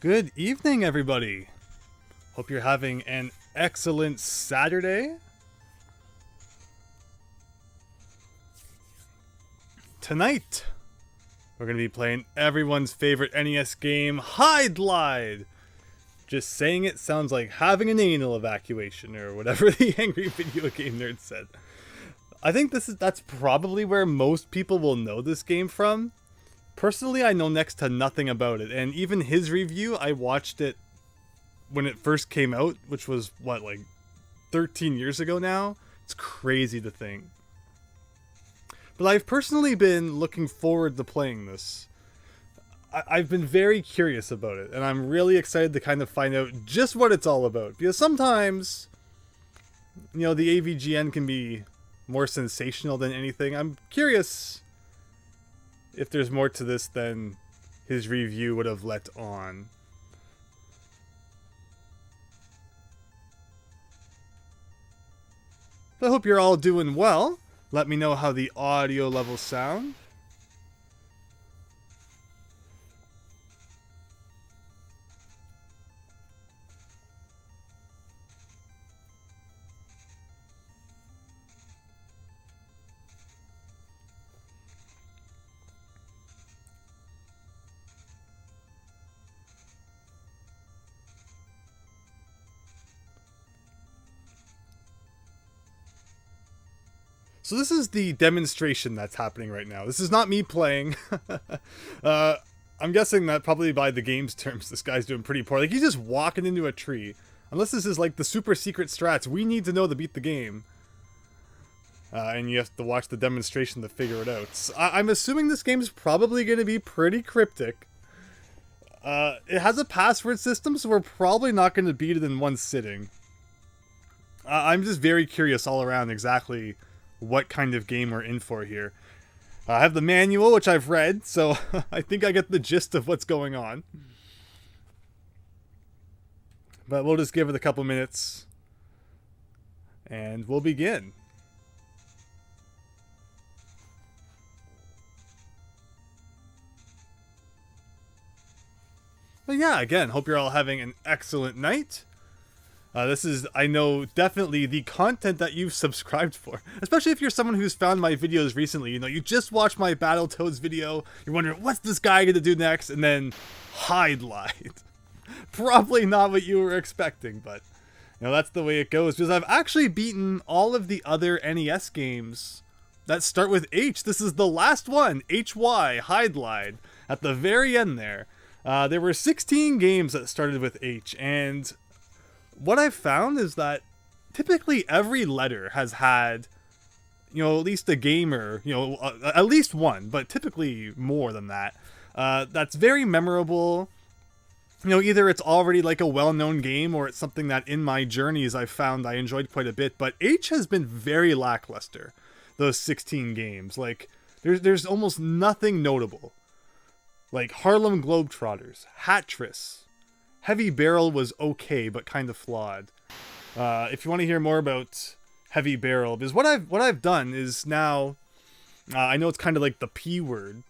Good evening, everybody. Hope you're having an excellent Saturday. Tonight, we're going to be playing everyone's favorite NES game, Hydlide. Just saying it sounds like having an anal evacuation, or whatever the angry video game nerd said. I think that's probably where most people will know this game from. Personally, I know next to nothing about it, and even his review, I watched it when it first came out, which was, what, like 13 years ago now? It's crazy to think. But I've personally been looking forward to playing this. I've been very curious about it, and I'm really excited to kind of find out just what it's all about. Because sometimes, you know, the AVGN can be more sensational than anything. I'm curious if there's more to this than his review would have let on. I hope you're all doing well. Let me know how the audio levels sound. So this is the demonstration that's happening right now. This is not me playing. I'm guessing that probably by the game's terms, this guy's doing pretty poor. Like, he's just walking into a tree. Unless this is like the super secret strats we need to know to beat the game. And you have to watch the demonstration to figure it out. So I'm assuming this game is probably going to be pretty cryptic. It has a password system, so we're probably not going to beat it in one sitting. I'm just very curious all around exactly what kind of game we're in for here. I have the manual, which I've read, so I think I get the gist of what's going on. But we'll just give it a couple minutes, and we'll begin. But yeah, again, hope you're all having an excellent night. This is, I know, definitely the content that you've subscribed for. Especially if you're someone who's found my videos recently. You know, you just watched my Battletoads video. You're wondering, what's this guy going to do next? And then, Hydlide. Probably not what you were expecting, but, you know, that's the way it goes. Because I've actually beaten all of the other NES games that start with H. This is the last one, HY, Hydlide, at the very end there. There were 16 games that started with H, and what I've found is that typically every letter has had, you know, at least a gamer, you know, at least one, but typically more than that. That's very memorable. You know, either it's already like a well-known game or it's something that in my journeys I've found I enjoyed quite a bit. But H has been very lackluster, those 16 games. Like, there's almost nothing notable. Like Harlem Globetrotters, Hattress, Heavy Barrel was okay, but kind of flawed. If you want to hear more about Heavy Barrel, because what I've done is now, I know it's kind of like the P word,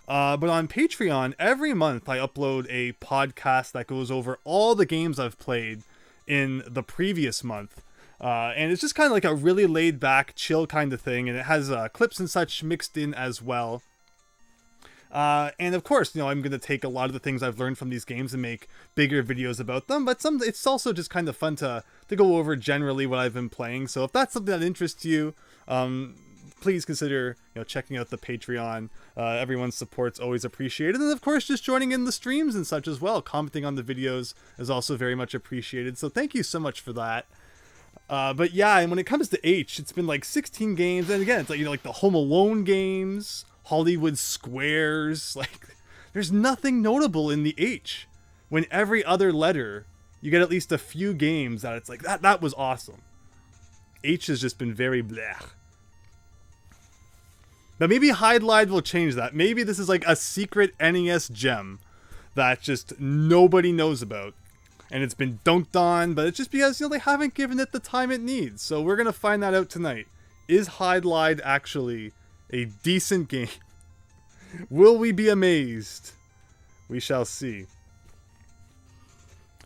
but on Patreon, every month I upload a podcast that goes over all the games I've played in the previous month. And it's just kind of like a really laid back, chill kind of thing, and it has clips and such mixed in as well. And of course, you know, I'm going to take a lot of the things I've learned from these games and make bigger videos about them, but it's also just kind of fun to go over generally what I've been playing. So if that's something that interests you, please consider, you know, checking out the Patreon. Everyone's support's always appreciated. And of course, just joining in the streams and such as well. Commenting on the videos is also very much appreciated. So thank you so much for that. But yeah, and when it comes to H, it's been like 16 games. And again, it's like, you know, like the Home Alone games, Hollywood Squares, like there's nothing notable in the H. When every other letter, you get at least a few games that it's like, that was awesome. H has just been very blech. But maybe Hydlide will change that. Maybe this is like a secret NES gem that just nobody knows about. And it's been dunked on, but it's just because, you know, they haven't given it the time it needs. So we're going to find that out tonight. Is Hydlide actually a decent game? Will we be amazed? We shall see.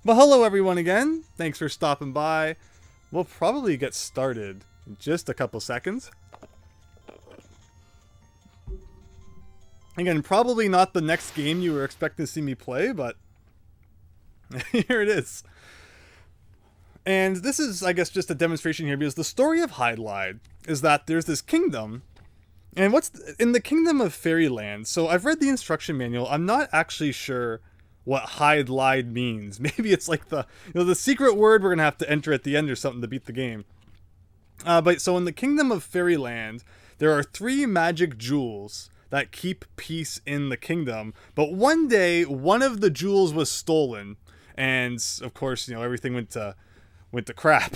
Well, hello everyone again. Thanks for stopping by. We'll probably get started in just a couple seconds. Again, probably not the next game you were expecting to see me play, but here it is. And this is, I guess, just a demonstration here, because the story of Hydlide is that there's this kingdom, and what's in the kingdom of Fairyland. So I've read the instruction manual. I'm not actually sure what Hydlide means. Maybe it's like the secret word we're gonna have to enter at the end or something to beat the game. But so in the kingdom of Fairyland, there are 3 magic jewels that keep peace in the kingdom. But one day, one of the jewels was stolen, and of course, everything went to crap.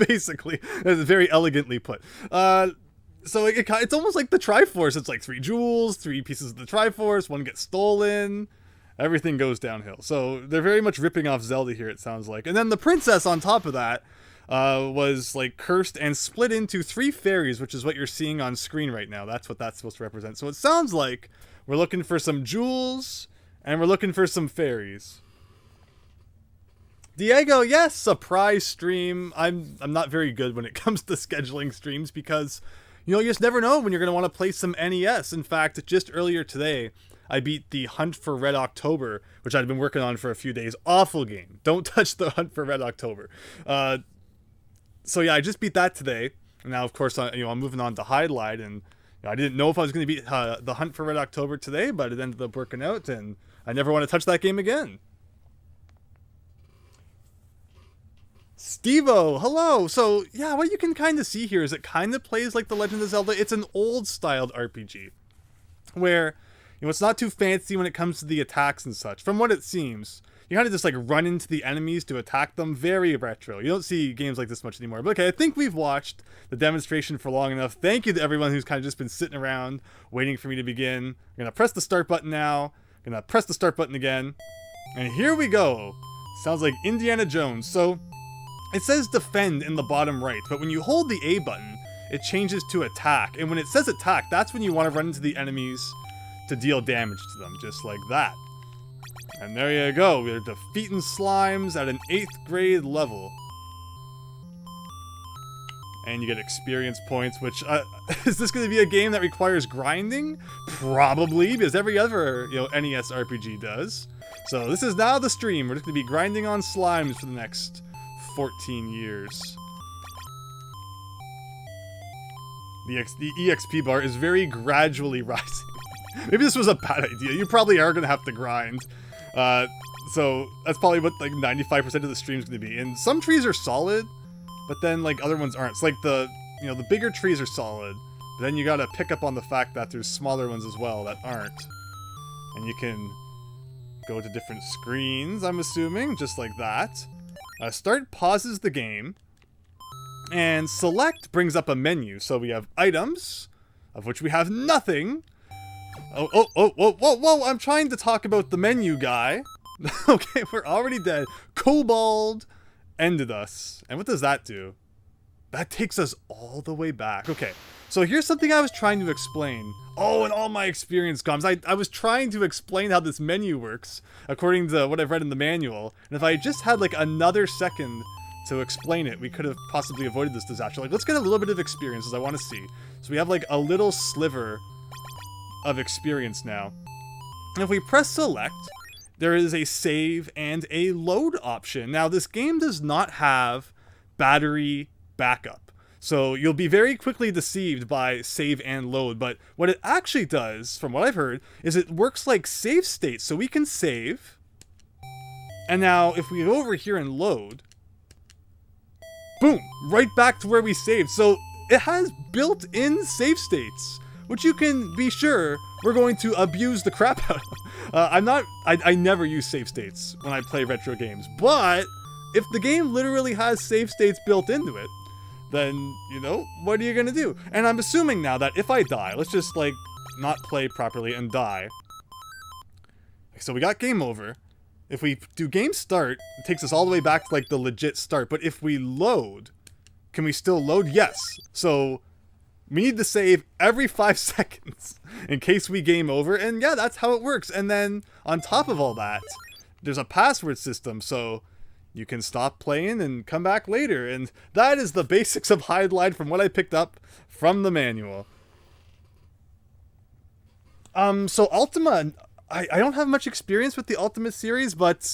Basically, it's very elegantly put. So it's almost like the Triforce. It's like 3 jewels, 3 pieces of the Triforce, one gets stolen, everything goes downhill. So they're very much ripping off Zelda here, it sounds like. And then the princess on top of that was like cursed and split into 3 fairies, which is what you're seeing on screen right now. That's what that's supposed to represent. So it sounds like we're looking for some jewels and we're looking for some fairies. Diego, yes, surprise stream. I'm not very good when it comes to scheduling streams, because you just never know when you're going to want to play some NES. In fact, just earlier today, I beat the Hunt for Red October, which I'd been working on for a few days. Awful game. Don't touch the Hunt for Red October. So yeah, I just beat that today. And now, of course, I'm moving on to Hydlide, and I didn't know if I was going to beat the Hunt for Red October today, but it ended up working out, and I never want to touch that game again. Stevo, hello! So, yeah, what you can kind of see here is it kind of plays like The Legend of Zelda. It's an old-styled RPG, where, it's not too fancy when it comes to the attacks and such. From what it seems, you kind of just, run into the enemies to attack them. Very retro. You don't see games like this much anymore. But okay, I think we've watched the demonstration for long enough. Thank you to everyone who's kind of just been sitting around, waiting for me to begin. I'm gonna press the start button now. I'm gonna press the start button again. And here we go. Sounds like Indiana Jones. So, it says defend in the bottom right, but when you hold the A button, it changes to attack. And when it says attack, that's when you want to run into the enemies to deal damage to them, just like that. And there you go, we're defeating slimes at an 8th grade level. And you get experience points, which, is this going to be a game that requires grinding? Probably, because every other, NES RPG does. So this is now the stream. We're just going to be grinding on slimes for the next 14 years. The EXP bar is very gradually rising. Maybe this was a bad idea. You probably are going to have to grind. So that's probably what 95% of the stream's going to be. And some trees are solid, but then other ones aren't. It's like the bigger trees are solid, but then you got to pick up on the fact that there's smaller ones as well that aren't. And you can go to different screens, I'm assuming, just like that. Start pauses the game, and select brings up a menu. So we have items, of which we have nothing. Whoa, I'm trying to talk about the menu, guy. Okay, we're already dead. Kobold ended us. And what does that do? That takes us all the way back. Okay, so here's something I was trying to explain. Oh, and all my experience comes. I was trying to explain how this menu works, according to what I've read in the manual. And if I just had another second to explain it, we could have possibly avoided this disaster. Let's get a little bit of experience, as I want to see. So we have a little sliver of experience now. And if we press select, there is a save and a load option. Now, this game does not have battery backup, so you'll be very quickly deceived by save and load. But what it actually does, from what I've heard, is it works like save states. So we can save, and now if we go over here and load, boom, right back to where we saved. So it has built-in save states, which you can be sure we're going to abuse the crap out of. I never use save states when I play retro games, but if the game literally has save states built into it, then, what are you gonna do? And I'm assuming now that if I die, let's just, not play properly and die. So we got game over. If we do game start, it takes us all the way back to, the legit start. But if we load, can we still load? Yes. So we need to save every 5 seconds in case we game over. And yeah, that's how it works. And then on top of all that, there's a password system. So you can stop playing and come back later. And that is the basics of Hydlide from what I picked up from the manual. So Ultima, I don't have much experience with the Ultima series, but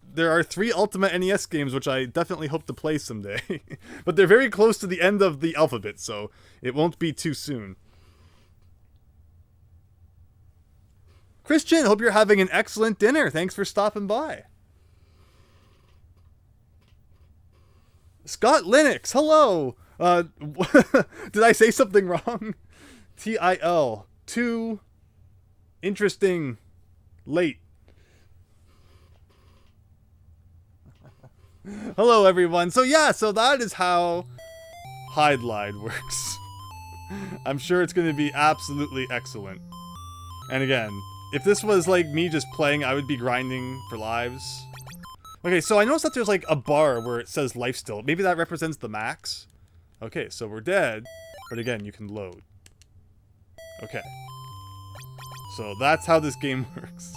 there are 3 Ultima NES games which I definitely hope to play someday. But they're very close to the end of the alphabet, so it won't be too soon. Christian, hope you're having an excellent dinner. Thanks for stopping by. Scott Linux, hello. Did I say something wrong? TIL, too interesting, late. Hello, everyone. So yeah, so that is how Hydlide works. I'm sure it's going to be absolutely excellent. And again, if this was like me just playing, I would be grinding for lives. Okay, so I noticed that there's like a bar where it says life still. Maybe that represents the max. Okay, so we're dead, but again, you can load. Okay. So that's how this game works.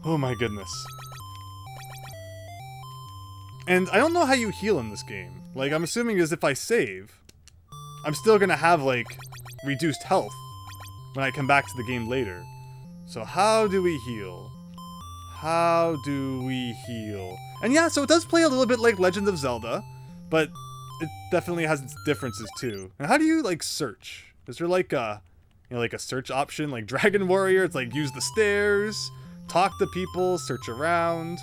Oh my goodness. And I don't know how you heal in this game. Like, I'm assuming is if I save, I'm still gonna have, like, reduced health when I come back to the game later. So how do we heal? How do we heal? And yeah, so it does play a little bit like Legend of Zelda, but it definitely has its differences too. And how do you, like, search? Is there, like, a, you know, like a search option? Like Dragon Warrior, it's like use the stairs, talk to people, search around.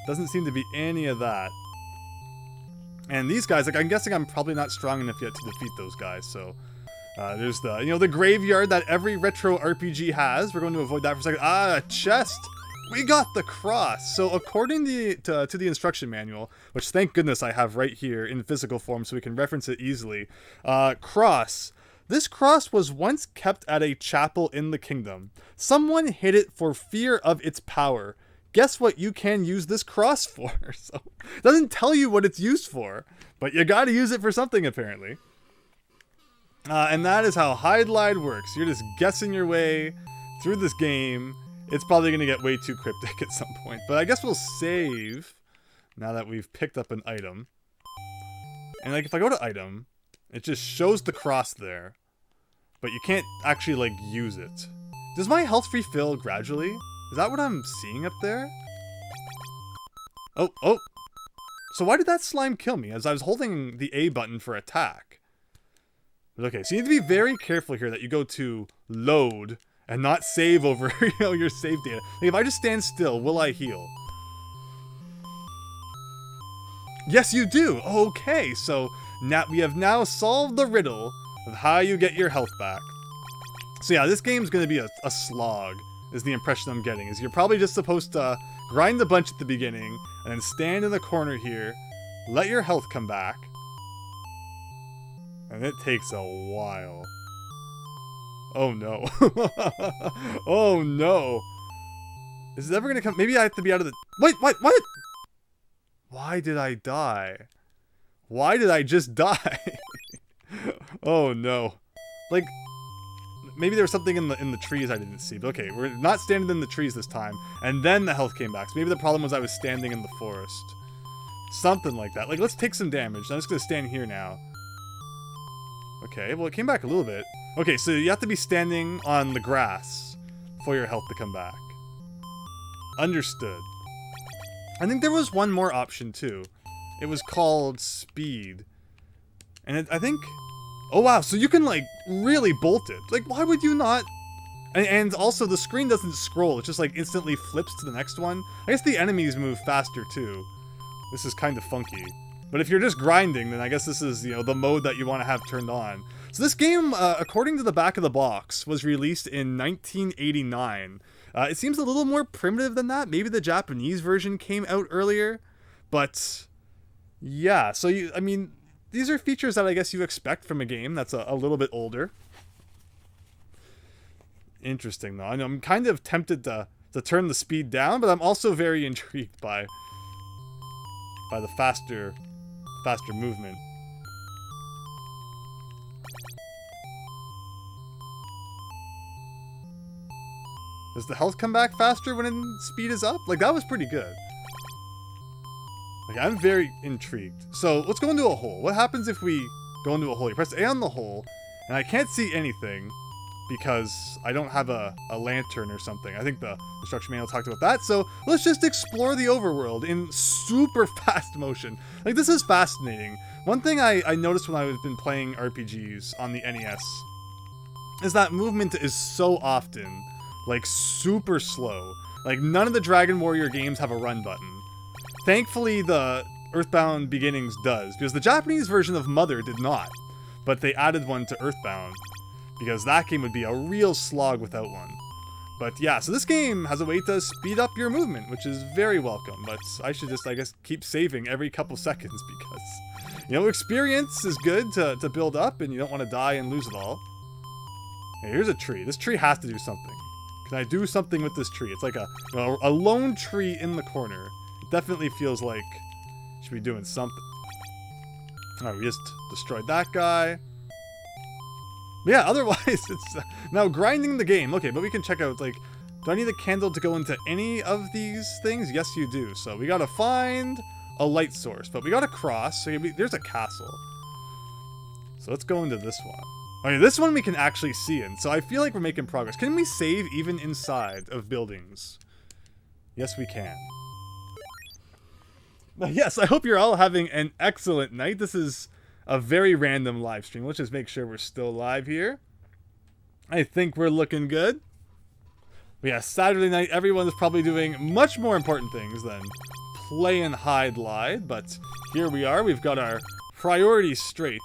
Doesn't seem to be any of that. And these guys, like, I'm guessing I'm probably not strong enough yet to defeat those guys, so... there's the, you know, the graveyard that every retro RPG has. We're going to avoid that for a second. Ah, a chest! We got the cross! So according to the instruction manual, which thank goodness I have right here in physical form so we can reference it easily. Cross. This cross was once kept at a chapel in the kingdom. Someone hid it for fear of its power. Guess what you can use this cross for? So, it doesn't tell you what it's used for, but you gotta use it for something apparently. And that is how Hydlide works. You're just guessing your way through this game. It's probably going to get way too cryptic at some point. But I guess we'll save now that we've picked up an item. And like if I go to item, it just shows the cross there. But you can't actually like use it. Does my health refill gradually? Is that what I'm seeing up there? Oh. So why did that slime kill me? As I was holding the A button for attack. Okay, so you need to be very careful here that you go to load and not save over your save data. Like if I just stand still, will I heal? Yes, you do. Okay, so now we have now solved the riddle of how you get your health back. So yeah, this game's going to be a slog, is the impression I'm getting. Is you're probably just supposed to grind a bunch at the beginning and then stand in the corner here, let your health come back. And it takes a while. Oh no. Oh no. Is it ever gonna come? Maybe I have to be out of the... Wait, what? Why did I die? Why did I just die? Oh no. Like, maybe there was something in the trees I didn't see. But okay, we're not standing in the trees this time. And then the health came back. So maybe the problem was I was standing in the forest. Something like that. Like, let's take some damage. I'm just gonna stand here now. Okay, well it came back a little bit. Okay, so you have to be standing on the grass for your health to come back. Understood. I think there was one more option too. It was called speed. And I think... Oh wow, so you can like really bolt it. Like why would you not... And also the screen doesn't scroll, it just like instantly flips to the next one. I guess the enemies move faster too. This is kind of funky. But if you're just grinding, then I guess this is, you know, the mode that you want to have turned on. So this game, according to the back of the box, was released in 1989. It seems a little more primitive than that. Maybe the Japanese version came out earlier. But, yeah. So, I mean, these are features that I guess you expect from a game that's a little bit older. Interesting, though. I know I'm kind of tempted to turn the speed down, but I'm also very intrigued by the faster movement. Does the health come back faster when speed is up? Like, that was pretty good. Like, I'm very intrigued. So let's go into a hole. What happens if we go into a hole? You press A on the hole, and I can't see anything because I don't have a lantern or something. I think the instruction manual talked about that. So let's just explore the overworld in super fast motion. Like, this is fascinating. One thing I noticed when I've been playing RPGs on the NES is that movement is so often, like, super slow. Like, none of the Dragon Warrior games have a run button. Thankfully, the Earthbound Beginnings does, because the Japanese version of Mother did not. But they added one to Earthbound, because that game would be a real slog without one. But yeah, so this game has a way to speed up your movement, which is very welcome. But I should just, I guess, keep saving every couple seconds because, you know, experience is good to build up, and you don't want to die and lose it all. Okay, here's a tree. This tree has to do something. Can I do something with this tree? It's like a, you know, a lone tree in the corner. It definitely feels like it should be doing something. Alright, we just destroyed that guy. But yeah, otherwise, it's now grinding the game. Okay, but we can check out, like, do I need a candle to go into any of these things? Yes, you do. So we gotta find a light source, but we gotta cross. So there's a castle. So let's go into this one. Okay, this one we can actually see in, so I feel like we're making progress. Can we save even inside of buildings? Yes, we can. Yes, I hope you're all having an excellent night. This is a very random live stream. Let's just make sure we're still live here. I think we're looking good. But yeah, Saturday night, everyone is probably doing much more important things than playing Hydlide. But here we are. We've got our priorities straight.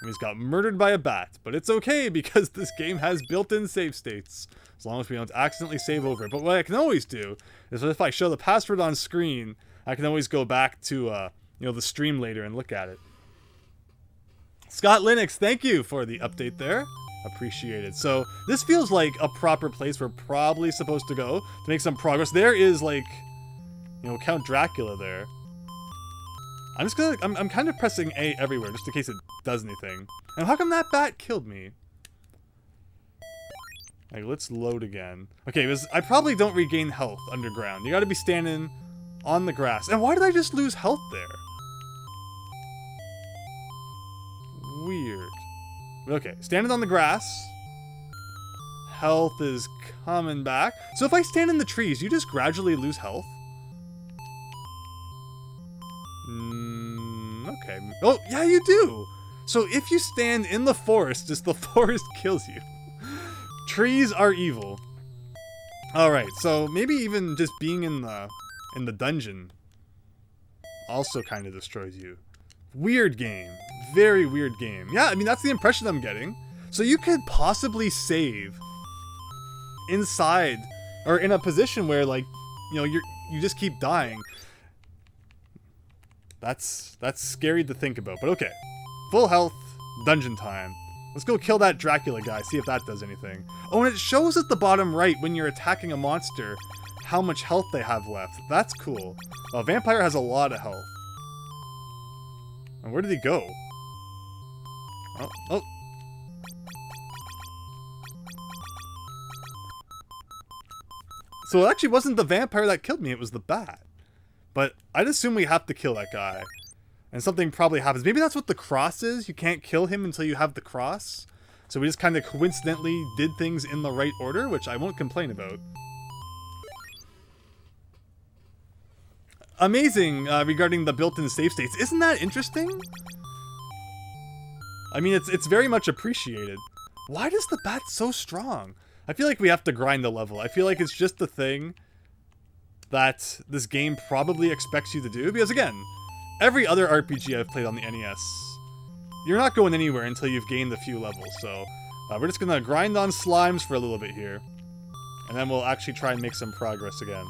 And he's got murdered by a bat. But it's okay because this game has built-in save states. As long as we don't accidentally save over it. But what I can always do is if I show the password on screen, I can always go back to you know, the stream later and look at it. Scott Linux, thank you for the update there. Appreciate it. So this feels like a proper place we're probably supposed to go to make some progress. There is, like, you know, Count Dracula there. I'm just gonna, I'm kind of pressing A everywhere just in case it does anything. And how come that bat killed me? Like, let's load again. Okay, because I probably don't regain health underground. You gotta be standing on the grass. And why did I just lose health there? Weird. Okay, standing on the grass. Health is coming back. So if I stand in the trees, you just gradually lose health? Okay. Oh, yeah, you do! So if you stand in the forest, just the forest kills you. Trees are evil. Alright, so maybe even just being in the dungeon also kind of destroys you. Weird game. Very weird game. Yeah, I mean, that's the impression I'm getting. So you could possibly save inside, or in a position where, like, you know, you just keep dying. That's scary to think about, but okay. Full health, dungeon time. Let's go kill that Dracula guy, see if that does anything. Oh, and it shows at the bottom right when you're attacking a monster how much health they have left. That's cool. Well, Vampire has a lot of health. And where did he go? Oh. So it actually wasn't the vampire that killed me, it was the bat. But I'd assume we have to kill that guy. And something probably happens. Maybe that's what the cross is. You can't kill him until you have the cross. So we just kind of coincidentally did things in the right order, which I won't complain about. Amazing regarding the built-in save states. Isn't that interesting? I mean, it's very much appreciated. Why does the bat so strong? I feel like we have to grind the level. I feel like it's just the thing that this game probably expects you to do. Because again, every other RPG I've played on the NES, you're not going anywhere until you've gained a few levels. So we're just going to grind on slimes for a little bit here. And then we'll actually try and make some progress again.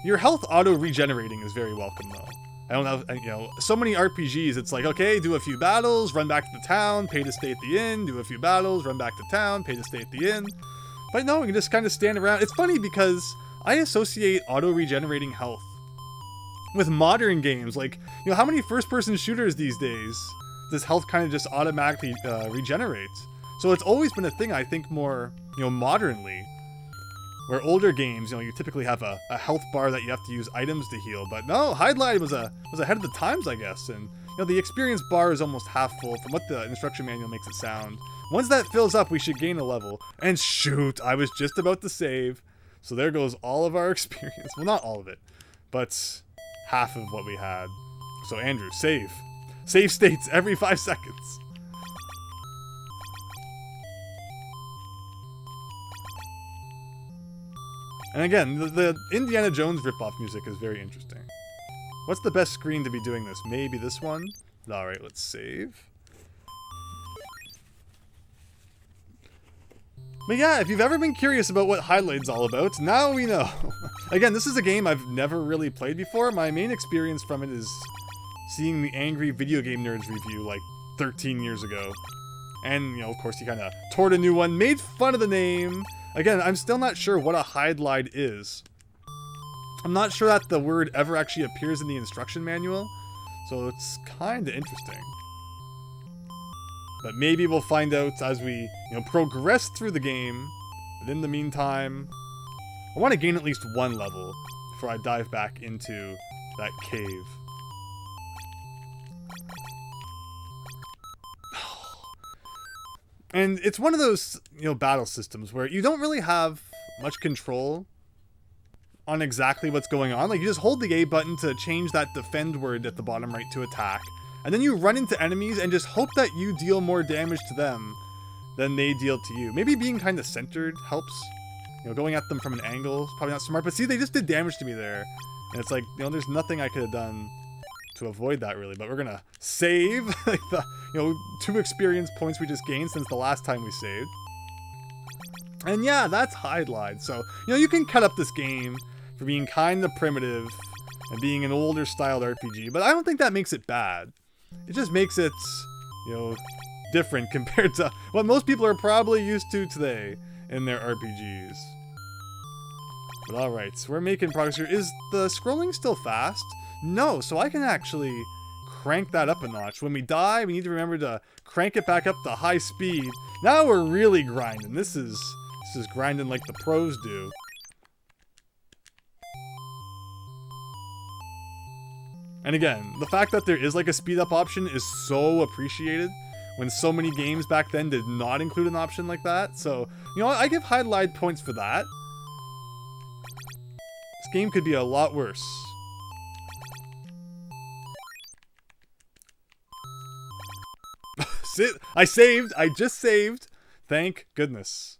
Your health auto-regenerating is very welcome, though. I don't have, you know, so many RPGs, it's like, okay, do a few battles, run back to the town, pay to stay at the inn, do a few battles, run back to town, pay to stay at the inn. But no, we can just kind of stand around. It's funny because I associate auto-regenerating health with modern games. Like, you know, how many first-person shooters these days does health kind of just automatically regenerate? So it's always been a thing, I think, more, you know, modernly. Where older games, you typically have a health bar that you have to use items to heal. But no, Hydlide was ahead of the times, I guess. And the experience bar is almost half full from what the instruction manual makes it sound. Once that fills up, we should gain a level. And shoot, I was just about to save. So there goes all of our experience. Well, not all of it, but half of what we had. So Andrew, save. Save states every 5 seconds. And again, the Indiana Jones ripoff music is very interesting. What's the best screen to be doing this? Maybe this one? Alright, let's save. But yeah, if you've ever been curious about what Hydlide's all about, now we know. Again, this is a game I've never really played before. My main experience from it is seeing the Angry Video Game Nerds review like 13 years ago. And, of course he kind of toured a new one, made fun of the name. Again, I'm still not sure what a Hydlide is. I'm not sure that the word ever actually appears in the instruction manual, so it's kind of interesting. But maybe we'll find out as we, progress through the game. But in the meantime, I want to gain at least one level before I dive back into that cave. And it's one of those, battle systems where you don't really have much control on exactly what's going on. Like, you just hold the A button to change that defend word at the bottom right to attack. And then you run into enemies and just hope that you deal more damage to them than they deal to you. Maybe being kind of centered helps. Going at them from an angle is probably not smart. But see, they just did damage to me there. And it's like, there's nothing I could have done to avoid that, really. But we're going to save like the, 2 experience points we just gained since the last time we saved. And yeah, that's Hydlide. So, you can cut up this game for being kind of primitive and being an older styled RPG. But I don't think that makes it bad. It just makes it, different compared to what most people are probably used to today in their RPGs. But alright, so we're making progress here. Is the scrolling still fast? No, so I can actually crank that up a notch. When we die, we need to remember to crank it back up to high speed. Now we're really grinding. This is grinding like the pros do. And again, the fact that there is like a speed up option is so appreciated when so many games back then did not include an option like that. So, I give Hydlide points for that. This game could be a lot worse. I saved! I just saved! Thank goodness.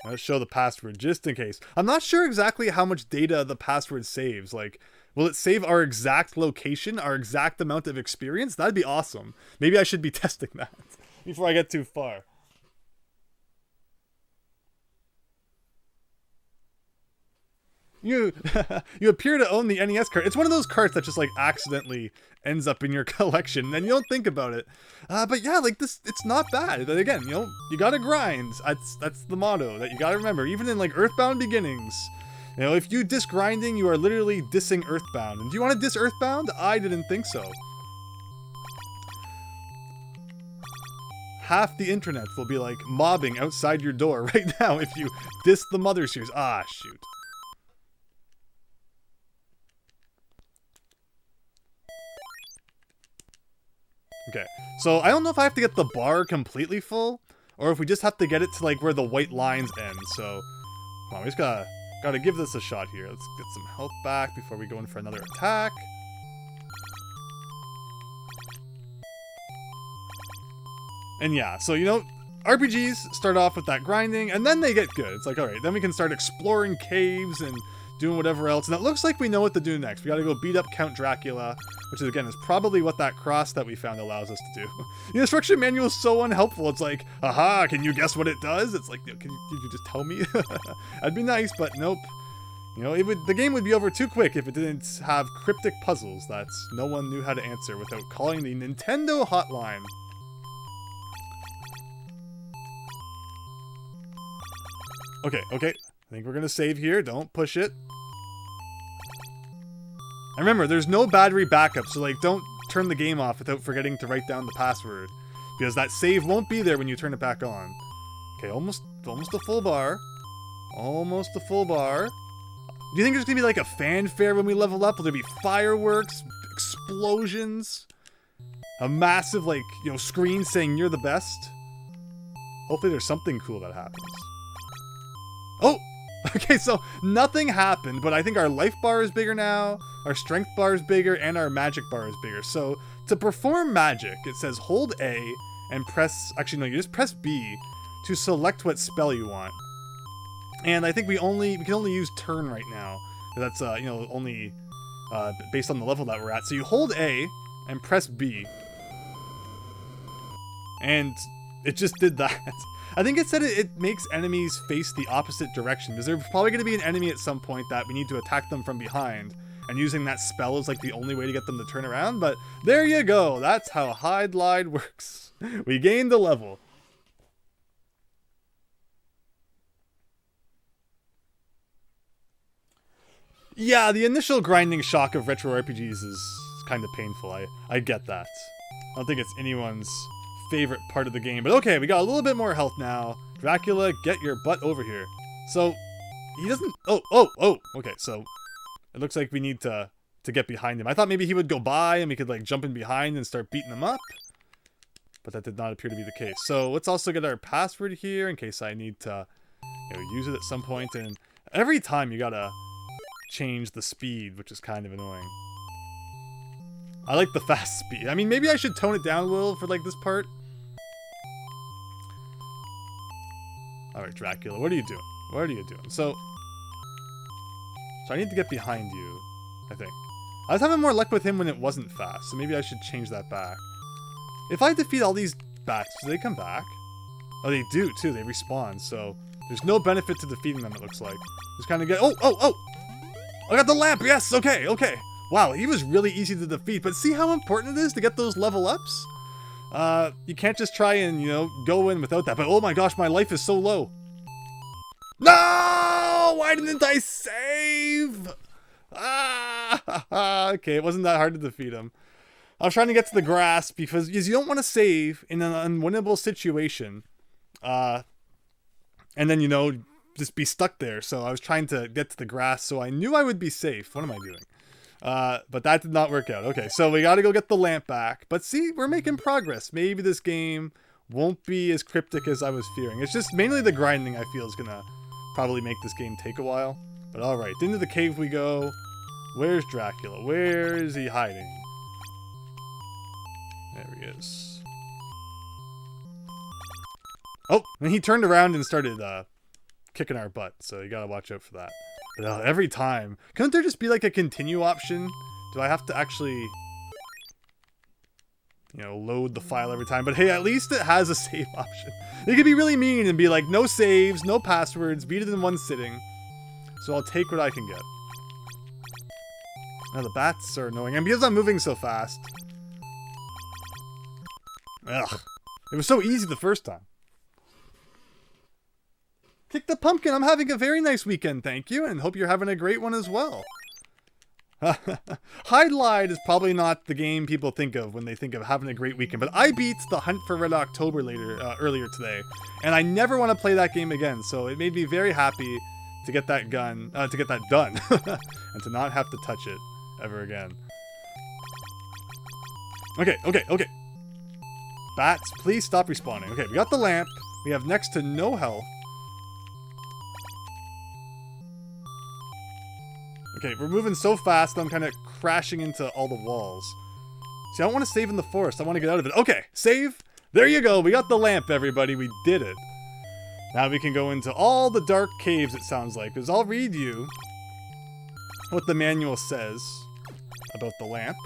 Let's show the password just in case. I'm not sure exactly how much data the password saves. Like, will it save our exact location, our exact amount of experience? That'd be awesome. Maybe I should be testing that before I get too far. You appear to own the NES cart. It's one of those carts that just like accidentally ends up in your collection and you don't think about it. But yeah, like this, it's not bad. But again, you gotta grind. That's the motto that you gotta remember. Even in like Earthbound beginnings, if you diss grinding, you are literally dissing Earthbound. And do you want to diss Earthbound? I didn't think so. Half the internet will be like mobbing outside your door right now if you diss the Mother Series. Ah, shoot. Okay, so I don't know if I have to get the bar completely full, or if we just have to get it to like where the white lines end. So, come on, we just gotta give this a shot here. Let's get some health back before we go in for another attack. And yeah, so RPGs start off with that grinding, and then they get good. It's like, alright, then we can start exploring caves and doing whatever else. And it looks like we know what to do next. We gotta go beat up Count Dracula, which is, again, is probably what that cross that we found allows us to do. The instruction manual is so unhelpful. It's like, aha, can you guess what it does? It's like, did you just tell me? That'd be nice, but nope. The game would be over too quick if it didn't have cryptic puzzles that no one knew how to answer without calling the Nintendo hotline. Okay. I think we're gonna save here. Don't push it. And remember, there's no battery backup, so like, don't turn the game off without forgetting to write down the password, because that save won't be there when you turn it back on. Okay, almost almost a full bar. Almost a full bar. Do you think there's gonna be like a fanfare when we level up? Will there be fireworks, explosions, a massive like, you know, screen saying you're the best? Hopefully there's something cool that happens. Oh! Okay, so nothing happened, but I think our life bar is bigger now, our strength bar is bigger, and our magic bar is bigger. So to perform magic, it says hold A and press, actually no, you just press B to select what spell you want. And I think we can only use turn right now. That's you know, only based on the level that we're at. So you hold A and press B. And it just did that. I think it said it makes enemies face the opposite direction, because there's probably going to be an enemy at some point that we need to attack them from behind, and using that spell is like the only way to get them to turn around. But there you go. That's how Hydlide works. We gained a level. Yeah, the initial grinding shock of retro RPGs is kind of painful. I get that. I don't think it's anyone's favorite part of the game. But okay, we got a little bit more health now. Dracula, get your butt over here. So, he doesn't... Oh, okay, so it looks like we need to get behind him. I thought maybe he would go by and we could like jump in behind and start beating him up. But that did not appear to be the case. So let's also get our password here in case I need to, you know, use it at some point. And every time you gotta change the speed, which is kind of annoying. I like the fast speed. I mean, maybe I should tone it down a little for like this part. Alright, Dracula, what are you doing? What are you doing? So I need to get behind you, I think. I was having more luck with him when it wasn't fast, so maybe I should change that back. If I defeat all these bats, do they come back? Oh, they do too, they respawn, so there's no benefit to defeating them, it looks like. Just kind of get... Oh! I got the lamp, yes, okay. Wow, he was really easy to defeat, but see how important it is to get those level ups? You can't just try and, you know, go in without that, but oh my gosh, my life is so low. No! Why didn't I save? Okay, it wasn't that hard to defeat him. I was trying to get to the grass because you don't want to save in an unwinnable situation. And then, you know, just be stuck there. So I was trying to get to the grass so I knew I would be safe. What am I doing? But that did not work out. Okay, so we got to go get the lamp back. But see, we're making progress. Maybe this game won't be as cryptic as I was fearing. It's just mainly the grinding I feel is going to probably make this game take a while. But alright, into the cave we go. Where's Dracula? Where is he hiding? There he is. Oh, and he turned around and started kicking our butt. So you gotta watch out for that. But every time. Couldn't there just be like a continue option? Do I have to actually, you know, load the file every time? But hey, at least it has a save option. It could be really mean and be like, no saves, no passwords, beat it in one sitting. So I'll take what I can get. Now the bats are annoying. And because I'm moving so fast. Ugh. It was so easy the first time. Kick the pumpkin. I'm having a very nice weekend, thank you. And hope you're having a great one as well. Hydlide is probably not the game people think of when they think of having a great weekend. But I beat the Hunt for Red October earlier today. And I never want to play that game again. So it made me very happy to get that done. And to not have to touch it ever again. Okay. Bats, please stop respawning. Okay, we got the lamp. We have next to no health. Okay, we're moving so fast, I'm kind of crashing into all the walls. See, I don't want to save in the forest. I want to get out of it. Okay, save. There you go. We got the lamp, everybody. We did it. Now we can go into all the dark caves, it sounds like. Because I'll read you what the manual says about the lamp.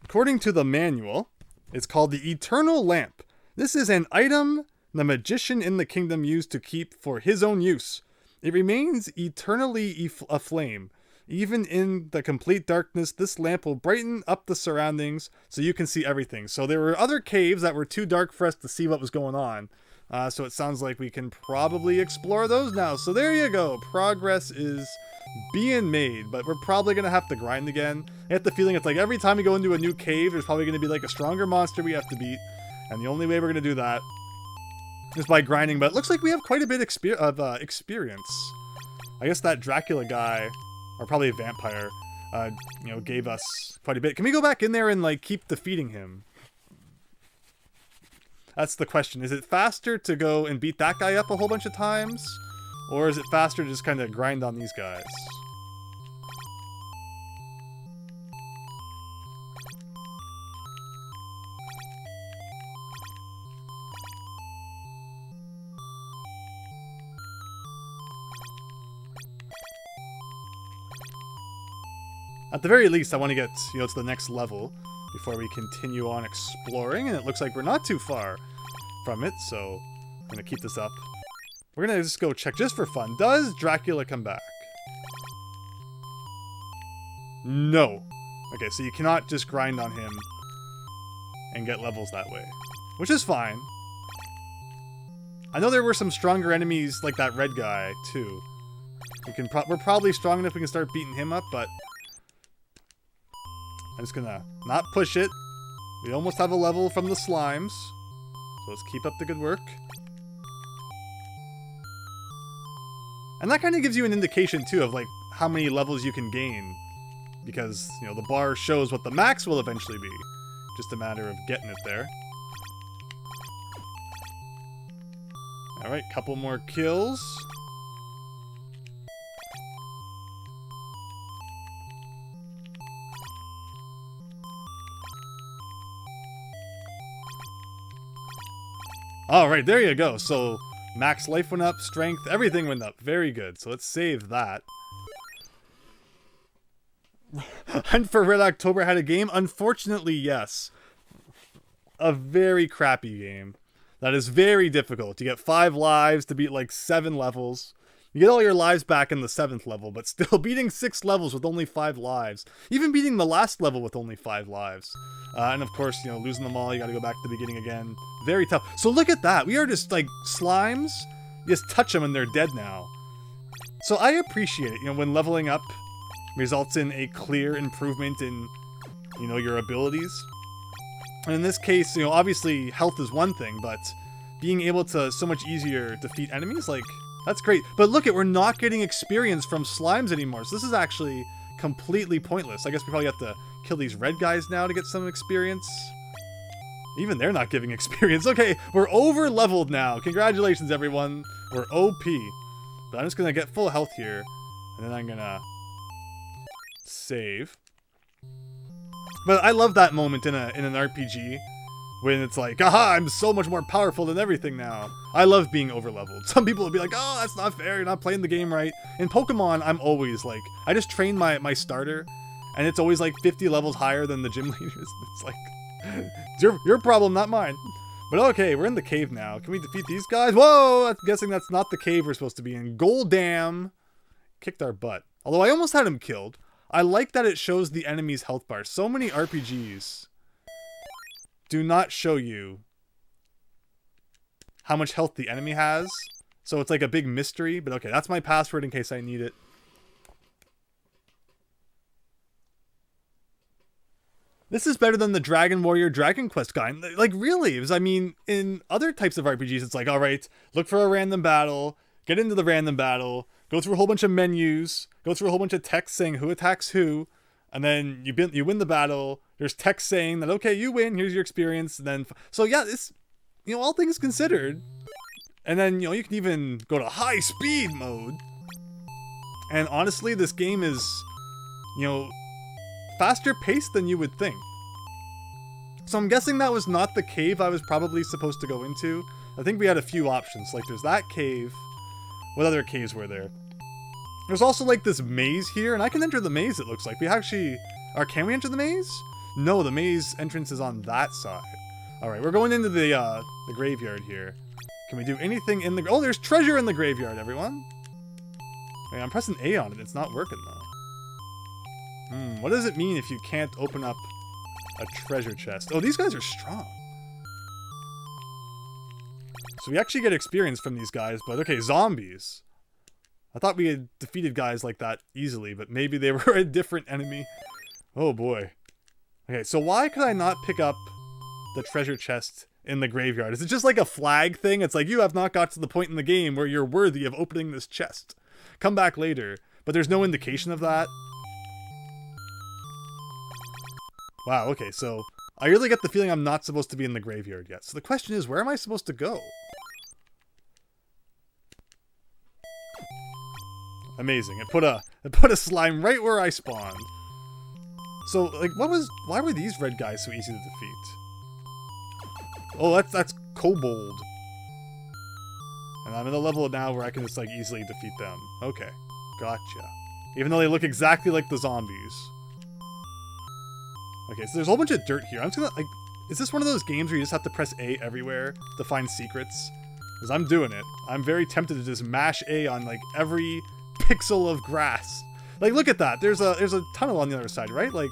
According to the manual, it's called the Eternal Lamp. This is an item the magician in the kingdom used to keep for his own use. It remains eternally aflame. Even in the complete darkness, this lamp will brighten up the surroundings so you can see everything. So there were other caves that were too dark for us to see what was going on. So it sounds like we can probably explore those now. So there you go. Progress is being made, but we're probably going to have to grind again. I get the feeling it's like every time we go into a new cave, there's probably going to be like a stronger monster we have to beat. And the only way we're going to do that is by grinding. But it looks like we have quite a bit of experience. I guess that Dracula guy, or probably a vampire, you know, gave us quite a bit. Can we go back in there and, like, keep defeating him? That's the question. Is it faster to go and beat that guy up a whole bunch of times? Or is it faster to just kind of grind on these guys? At the very least, I want to get, you know, to the next level before we continue on exploring, and it looks like we're not too far from it, so I'm going to keep this up. We're going to just go check just for fun. Does Dracula come back? No. Okay, so you cannot just grind on him and get levels that way, which is fine. I know there were some stronger enemies like that red guy, too. We're probably strong enough we can start beating him up, but I'm just gonna not push it. We almost have a level from the slimes. So let's keep up the good work. And that kind of gives you an indication, too, of, like, how many levels you can gain. Because, you know, the bar shows what the max will eventually be. Just a matter of getting it there. Alright, couple more kills. Alright, there you go. So, max life went up, strength, everything went up. Very good. So let's save that. Hunt for Red October had a game? Unfortunately, yes. A very crappy game. That is very difficult. You get 5 lives to beat like 7 levels. You get all your lives back in the 7th level, but still beating 6 levels with only 5 lives. Even beating the last level with only 5 lives. And of course, you know, losing them all, you gotta go back to the beginning again. Very tough. So look at that. We are just like slimes. You just touch them and they're dead now. So I appreciate it, you know, when leveling up results in a clear improvement in, you know, your abilities. And in this case, you know, obviously health is one thing, but being able to so much easier defeat enemies, like, that's great. But look we're not getting experience from slimes anymore. So this is actually completely pointless. I guess we probably have to kill these red guys now to get some experience. Even they're not giving experience. Okay, we're over leveled now. Congratulations, everyone. We're OP. But I'm just going to get full health here. And then I'm going to save. But I love that moment in an RPG. When it's like, aha, I'm so much more powerful than everything now. I love being overleveled. Some people will be like, oh, that's not fair, you're not playing the game right. In Pokemon, I'm always like, I just train my starter, and it's always like 50 levels higher than the gym leaders. It's like, it's your problem, not mine. But okay, we're in the cave now. Can we defeat these guys? Whoa, I'm guessing that's not the cave we're supposed to be in. Goldam kicked our butt. Although I almost had him killed. I like that it shows the enemy's health bar. So many RPGs do not show you how much health the enemy has. So it's like a big mystery. But okay, that's my password in case I need it. This is better than the Dragon Warrior Dragon Quest guy. Like, really? I mean, in other types of RPGs, it's like, alright, look for a random battle, get into the random battle, go through a whole bunch of menus, go through a whole bunch of text saying who attacks who, and then you win the battle. There's text saying that, okay, you win, here's your experience. And then, so yeah, this, you know, all things considered. And then, you know, you can even go to high speed mode. And honestly, this game is, you know, faster paced than you would think. So I'm guessing that was not the cave I was probably supposed to go into. I think we had a few options. Like, there's that cave. What other caves were there? There's also, like, this maze here, and I can enter the maze, it looks like. We actually... Or can we enter the maze? No, the maze entrance is on that side. Alright, we're going into the graveyard here. Can we do anything in the... Oh, there's treasure in the graveyard, everyone! Okay, I'm pressing A on it. It's not working, though. What does it mean if you can't open up a treasure chest? Oh, these guys are strong. So we actually get experience from these guys, but okay, zombies. I thought we had defeated guys like that easily, but maybe they were a different enemy. Oh boy. Okay, so why could I not pick up the treasure chest in the graveyard? Is it just like a flag thing? It's like, you have not got to the point in the game where you're worthy of opening this chest. Come back later. But there's no indication of that. Wow, okay, so I really get the feeling I'm not supposed to be in the graveyard yet. So the question is, where am I supposed to go? Amazing. It put a slime right where I spawned. So, like, why were these red guys so easy to defeat? Oh, that's kobold. And I'm in a level now where I can just, like, easily defeat them. Okay. Gotcha. Even though they look exactly like the zombies. Okay, so there's a whole bunch of dirt here. I'm just gonna, like, is this one of those games where you just have to press A everywhere to find secrets? Because I'm doing it. I'm very tempted to just mash A on, like, every pixel of grass. Like, look at that. There's a tunnel on the other side, right? Like,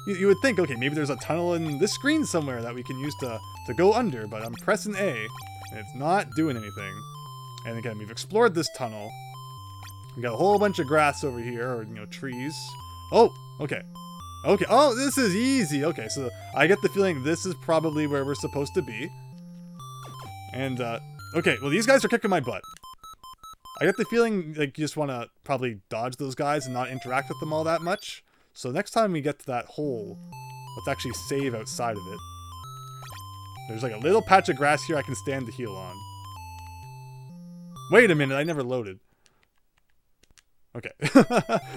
you would think, okay, maybe there's a tunnel in this screen somewhere that we can use to go under, but I'm pressing A, and it's not doing anything. And again, we've explored this tunnel. We got a whole bunch of grass over here, or, you know, trees. Oh, okay. Okay, oh, this is easy. Okay, so I get the feeling this is probably where we're supposed to be. And, okay, well, these guys are kicking my butt. I get the feeling, like, you just want to probably dodge those guys and not interact with them all that much. So next time we get to that hole, let's actually save outside of it. There's, like, a little patch of grass here I can stand to heal on. Wait a minute, I never loaded. Okay.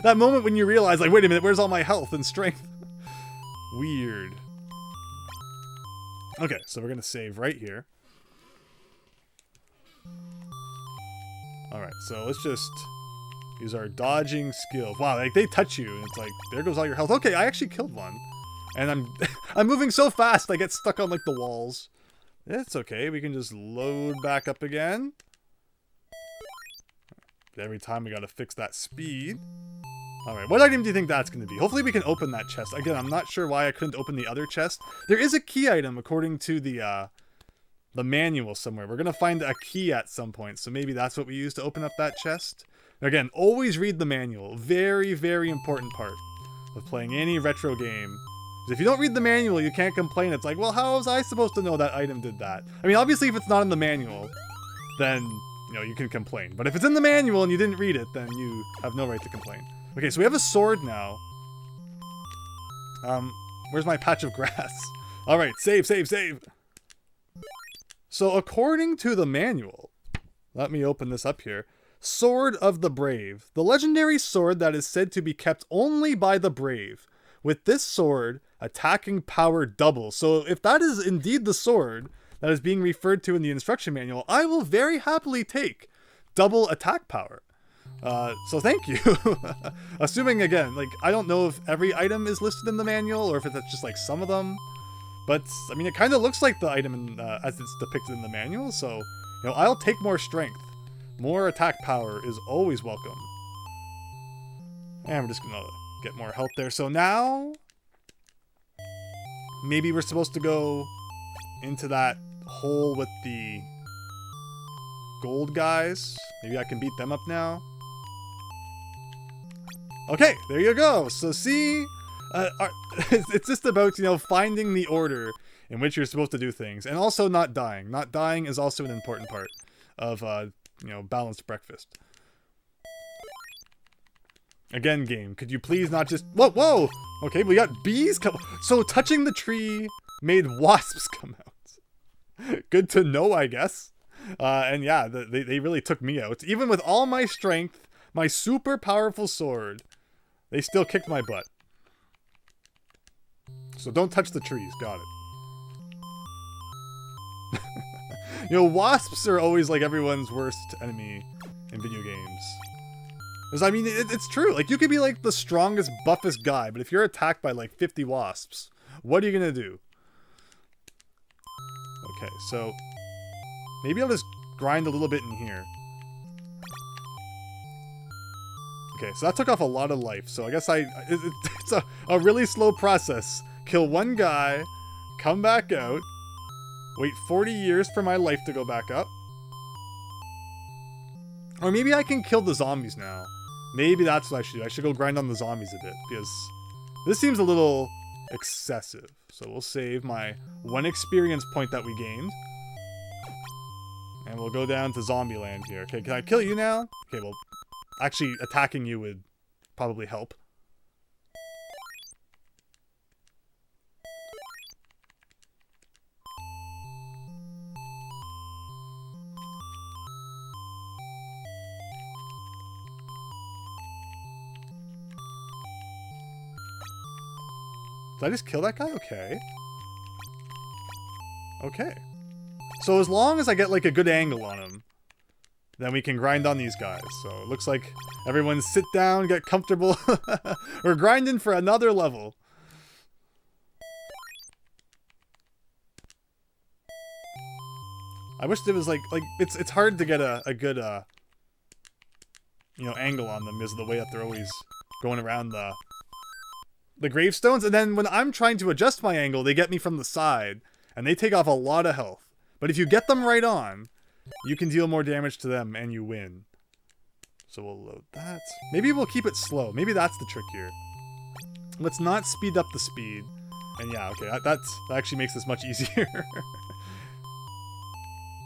That moment when you realize, like, wait a minute, where's all my health and strength? Weird. Okay, so we're gonna save right here. Alright, so let's just use our dodging skill. Wow, like, they touch you, and it's like, there goes all your health. Okay, I actually killed one. And I'm moving so fast, I get stuck on, like, the walls. It's okay, we can just load back up again. Every time we gotta fix that speed. Alright, what item do you think that's gonna be? Hopefully we can open that chest. Again, I'm not sure why I couldn't open the other chest. There is a key item according to the manual somewhere. We're gonna find a key at some point, so maybe that's what we use to open up that chest. Again, always read the manual. Very, very important part of playing any retro game. If you don't read the manual, you can't complain. It's like, well, how was I supposed to know that item did that? I mean, obviously if it's not in the manual, then, you know, you can complain. But if it's in the manual and you didn't read it, then you have no right to complain. Okay, so we have a sword now. Where's my patch of grass? Alright, save, save, save! So according to the manual, let me open this up here. Sword of the Brave. The legendary sword that is said to be kept only by the brave. With this sword, attacking power doubles. So if that is indeed the sword that is being referred to in the instruction manual, I will very happily take double attack power. So thank you. Assuming, again, like, I don't know if every item is listed in the manual or if it's just like some of them. But, I mean, it kind of looks like the item as it's depicted in the manual. So, you know, I'll take more strength. More attack power is always welcome. And we're just going to get more health there. So now, maybe we're supposed to go into that hole with the gold guys. Maybe I can beat them up now. Okay, there you go. So see, it's just about, you know, finding the order in which you're supposed to do things. And also not dying. Not dying is also an important part of, you know, balanced breakfast. Again, game, could you please not just... Whoa, whoa! Okay, we got bees come... So touching the tree made wasps come out. Good to know, I guess. And yeah, they really took me out. Even with all my strength, my super powerful sword, they still kicked my butt. So don't touch the trees. Got it. You know, wasps are always like everyone's worst enemy in video games. Because, I mean, it's true. Like, you could be like the strongest, buffest guy, but if you're attacked by like 50 wasps, what are you gonna do? Okay, so maybe I'll just grind a little bit in here. Okay, so that took off a lot of life. So I guess it's a really slow process. Kill one guy, come back out, wait 40 years for my life to go back up. Or maybe I can kill the zombies now. Maybe that's what I should do. I should go grind on the zombies a bit, because this seems a little excessive. So we'll save my 1 experience point that we gained. And we'll go down to Zombieland here. Okay, can I kill you now? Okay, well, actually attacking you would probably help. Did I just kill that guy? Okay. Okay. So as long as I get like a good angle on him, then we can grind on these guys. So it looks like everyone sit down, get comfortable. We're grinding for another level. I wish there was like it's hard to get a good you know, angle on them because of the way that they're always going around the gravestones, and then when I'm trying to adjust my angle, they get me from the side, and they take off a lot of health. But if you get them right on, you can deal more damage to them, and you win. So we'll load that. Maybe we'll keep it slow. Maybe that's the trick here. Let's not speed up the speed. And yeah, okay, that actually makes this much easier.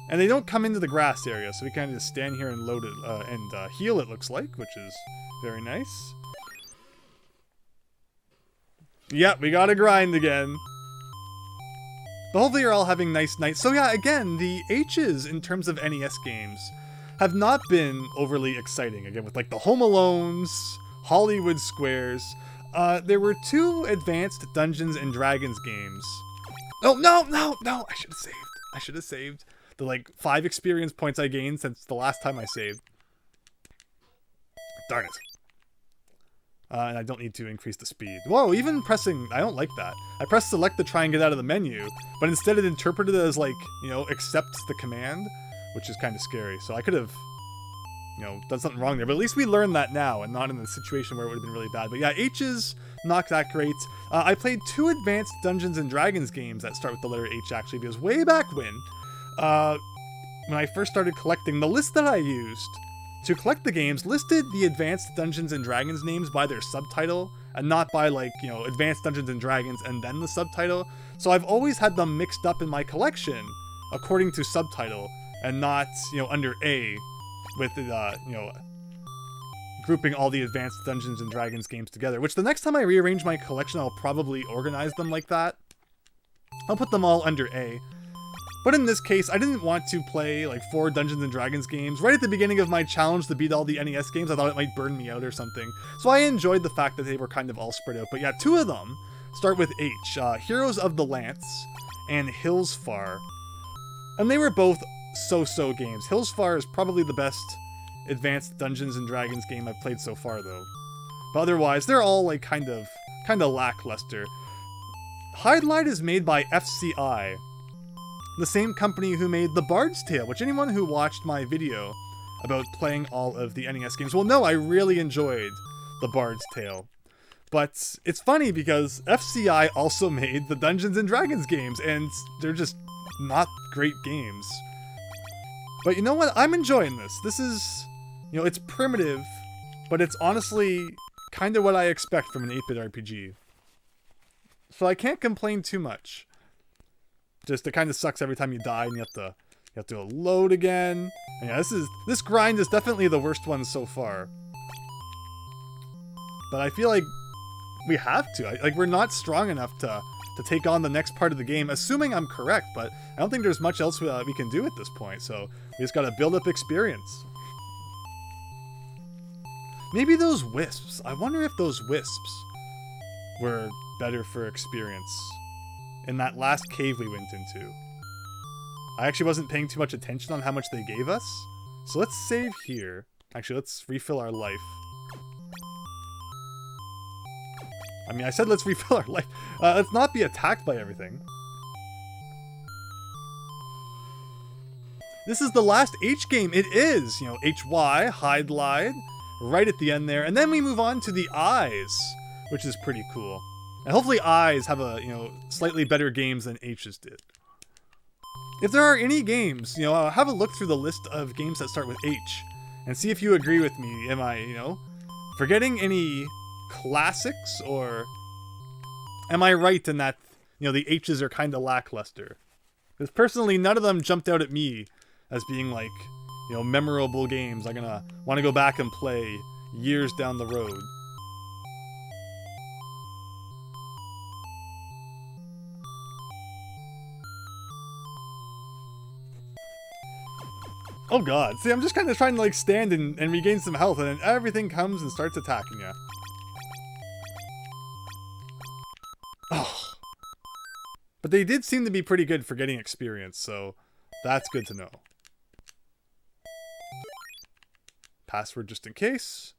And they don't come into the grass area, so we kind of just stand here and load it, and heal it, looks like, which is very nice. Yep, we gotta grind again. But hopefully you're all having nice nights. So yeah, again, the H's in terms of NES games have not been overly exciting. Again, with like the Home Alones, Hollywood Squares. There were 2 advanced Dungeons and Dragons games. Oh, no! I should have saved. I should have saved the like 5 experience points I gained since the last time I saved. Darn it. And I don't need to increase the speed. Whoa, even pressing... I don't like that. I pressed select to try and get out of the menu, but instead it interpreted it as like, you know, accept the command, which is kind of scary. So I could have, you know, done something wrong there. But at least we learned that now and not in a situation where it would have been really bad. But yeah, H is not that great. I played 2 advanced Dungeons and Dragons games that start with the letter H, actually, because way back when I first started collecting, the list that I used to collect the games listed the Advanced Dungeons and Dragons names by their subtitle, and not by, like, you know, Advanced Dungeons and Dragons and then the subtitle. So I've always had them mixed up in my collection according to subtitle, and not, you know, under A with, you know, grouping all the Advanced Dungeons and Dragons games together, which the next time I rearrange my collection, I'll probably organize them like that. I'll put them all under A. But in this case, I didn't want to play like 4 Dungeons & Dragons games. Right at the beginning of my challenge to beat all the NES games, I thought it might burn me out or something. So I enjoyed the fact that they were kind of all spread out. But yeah, 2 of them start with H. Heroes of the Lance and Hillsfar. And they were both so-so games. Hillsfar is probably the best Advanced Dungeons & Dragons game I've played so far, though. But otherwise, they're all like kind of lackluster. Hydlide is made by FCI. The same company who made The Bard's Tale, which anyone who watched my video about playing all of the NES games will know I really enjoyed The Bard's Tale. But it's funny because FCI also made the Dungeons & Dragons games, and they're just not great games. But you know what? I'm enjoying this. This is, you know, it's primitive, but it's honestly kind of what I expect from an 8-bit RPG. So I can't complain too much. Just it kind of sucks every time you die and you have to load again. And yeah, this grind is definitely the worst one so far. But I feel like we have to. Like, we're not strong enough to take on the next part of the game, assuming I'm correct, but I don't think there's much else we can do at this point, so we just gotta build up experience. Maybe those wisps. I wonder if those wisps were better for experience in that last cave we went into. I actually wasn't paying too much attention on how much they gave us. So let's save here. Actually, let's refill our life. I mean, I said let's refill our life. Let's not be attacked by everything. This is the last H game. It is, you know, HY, Hydlide, right at the end there. And then we move on to the I's, which is pretty cool. And hopefully I's have a, you know, slightly better games than H's did. If there are any games, you know, have a look through the list of games that start with H and see if you agree with me. Am I, you know, forgetting any classics or Am I right in that, the H's are kind of lackluster? Because personally, none of them jumped out at me as being like, memorable games I'm gonna want to go back and play years down the road. Oh god, see, I'm just kind of trying to like stand and regain some health, and then everything comes and starts attacking you. Oh. But they did seem to be pretty good for getting experience, so that's good to know. Password just in case.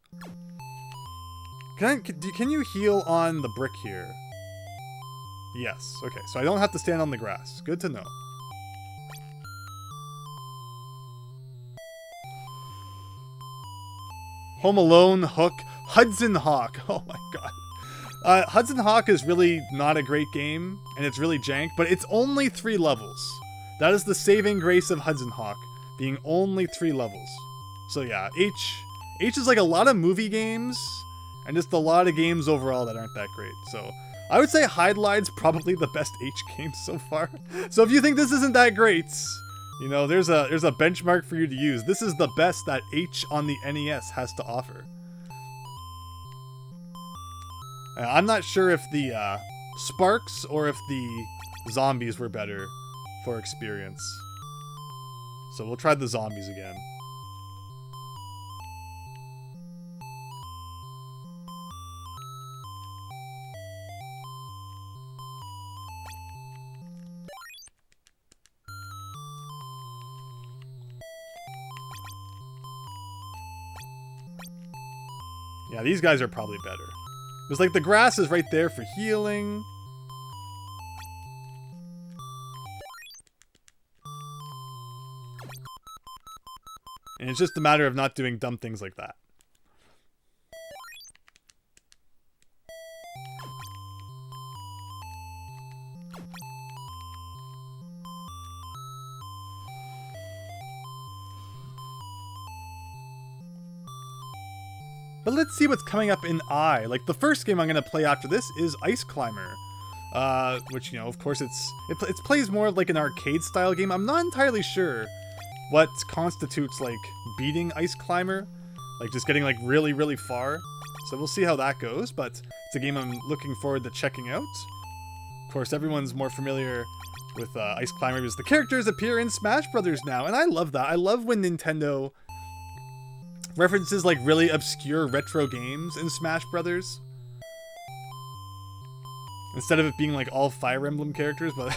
Can you heal on the brick here? Yes, okay, so I don't have to stand on the grass. Good to know. Home Alone, Hook, Hudson Hawk. Oh my god. Hudson Hawk is really not a great game, and it's really jank, but it's only 3 levels. That is the saving grace of Hudson Hawk, being only 3 levels. So yeah, H is like a lot of movie games, and just a lot of games overall that aren't that great. So I would say Hydlide's probably the best H game so far. So if you think this isn't that great, there's a benchmark for you to use. This is the best that H on the NES has to offer. I'm not sure if the sparks or if the zombies were better for experience. So we'll try the zombies again. Yeah, these guys are probably better. Because, like, the grass is right there for healing. And it's just a matter of not doing dumb things like that. But let's see what's coming up in I. Like, the first game I'm going to play after this is Ice Climber. Which, of course, it plays more like an arcade-style game. I'm not entirely sure what constitutes, like, beating Ice Climber. Like, just getting, like, really, really far. So we'll see how that goes, but it's a game I'm looking forward to checking out. Of course, everyone's more familiar with Ice Climber because the characters appear in Smash Brothers now, and I love that. I love when Nintendo references like really obscure retro games in Smash Brothers. Instead of it being like all Fire Emblem characters, but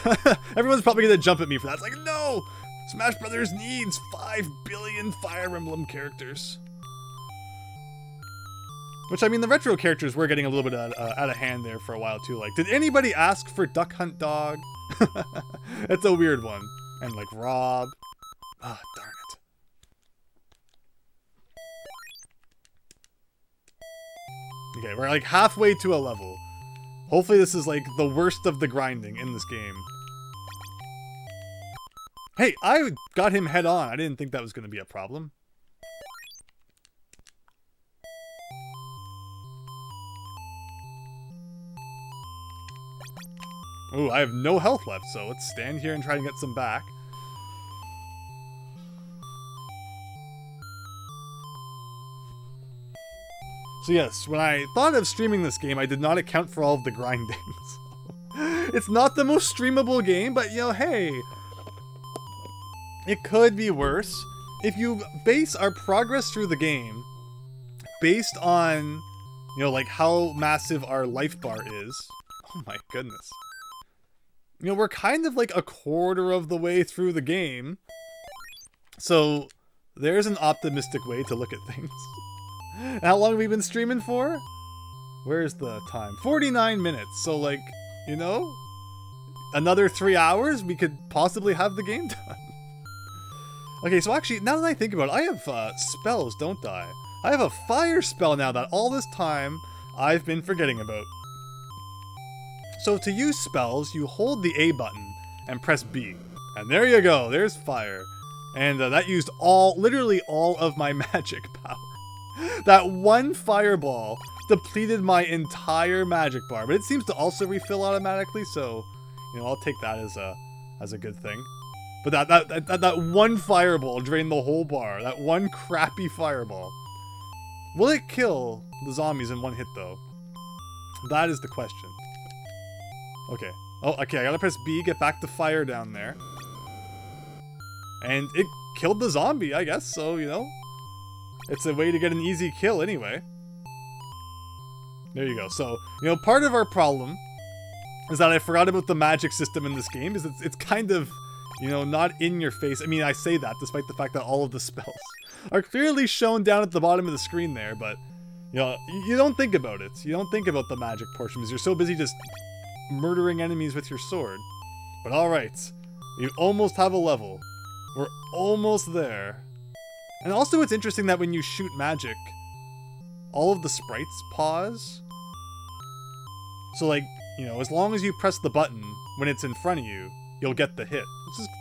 everyone's probably gonna jump at me for that. It's like, no! Smash Brothers needs 5 billion Fire Emblem characters. Which, I mean, the retro characters were getting a little bit out of hand there for a while too. Like, did anybody ask for Duck Hunt Dog? That's a weird one. And like Rob. Ah, darn it. Okay, we're like halfway to a level. Hopefully this is like the worst of the grinding in this game. Hey, I got him head on. I didn't think that was going to be a problem. Ooh, I have no health left, so let's stand here and try and get some back. So yes, when I thought of streaming this game, I did not account for all of the grinding. So, it's not the most streamable game, but hey, it could be worse. If you base our progress through the game based on, like how massive our life bar is. Oh my goodness. We're kind of like a quarter of the way through the game. So there's an optimistic way to look at things. How long have we been streaming for? Where's the time? 49 minutes. So, like, another 3 hours, we could possibly have the game done. Okay, so actually, now that I think about it, I have spells, don't I? I have a fire spell now that all this time I've been forgetting about. So to use spells, you hold the A button and press B. And there you go, there's fire. And that used literally all of my magic power. That one fireball depleted my entire magic bar, but it seems to also refill automatically, so, you know, I'll take that as a good thing. But that one fireball drained the whole bar. That one crappy fireball. Will it kill the zombies in one hit, though? That is the question. Okay. Oh, okay, I gotta press B, get back to fire down there. And it killed the zombie, I guess, so, you know. It's a way to get an easy kill anyway. There you go. So, you know, part of our problem is that I forgot about the magic system in this game. Is it's kind of, you know, not in your face. I mean, I say that despite the fact that all of the spells are clearly shown down at the bottom of the screen there, but, you know, you don't think about it. You don't think about the magic portion because you're so busy just murdering enemies with your sword. But alright, we almost have a level. We're almost there. And also it's interesting that when you shoot magic, all of the sprites pause. So like, you know, as long as you press the button when it's in front of you, you'll get the hit.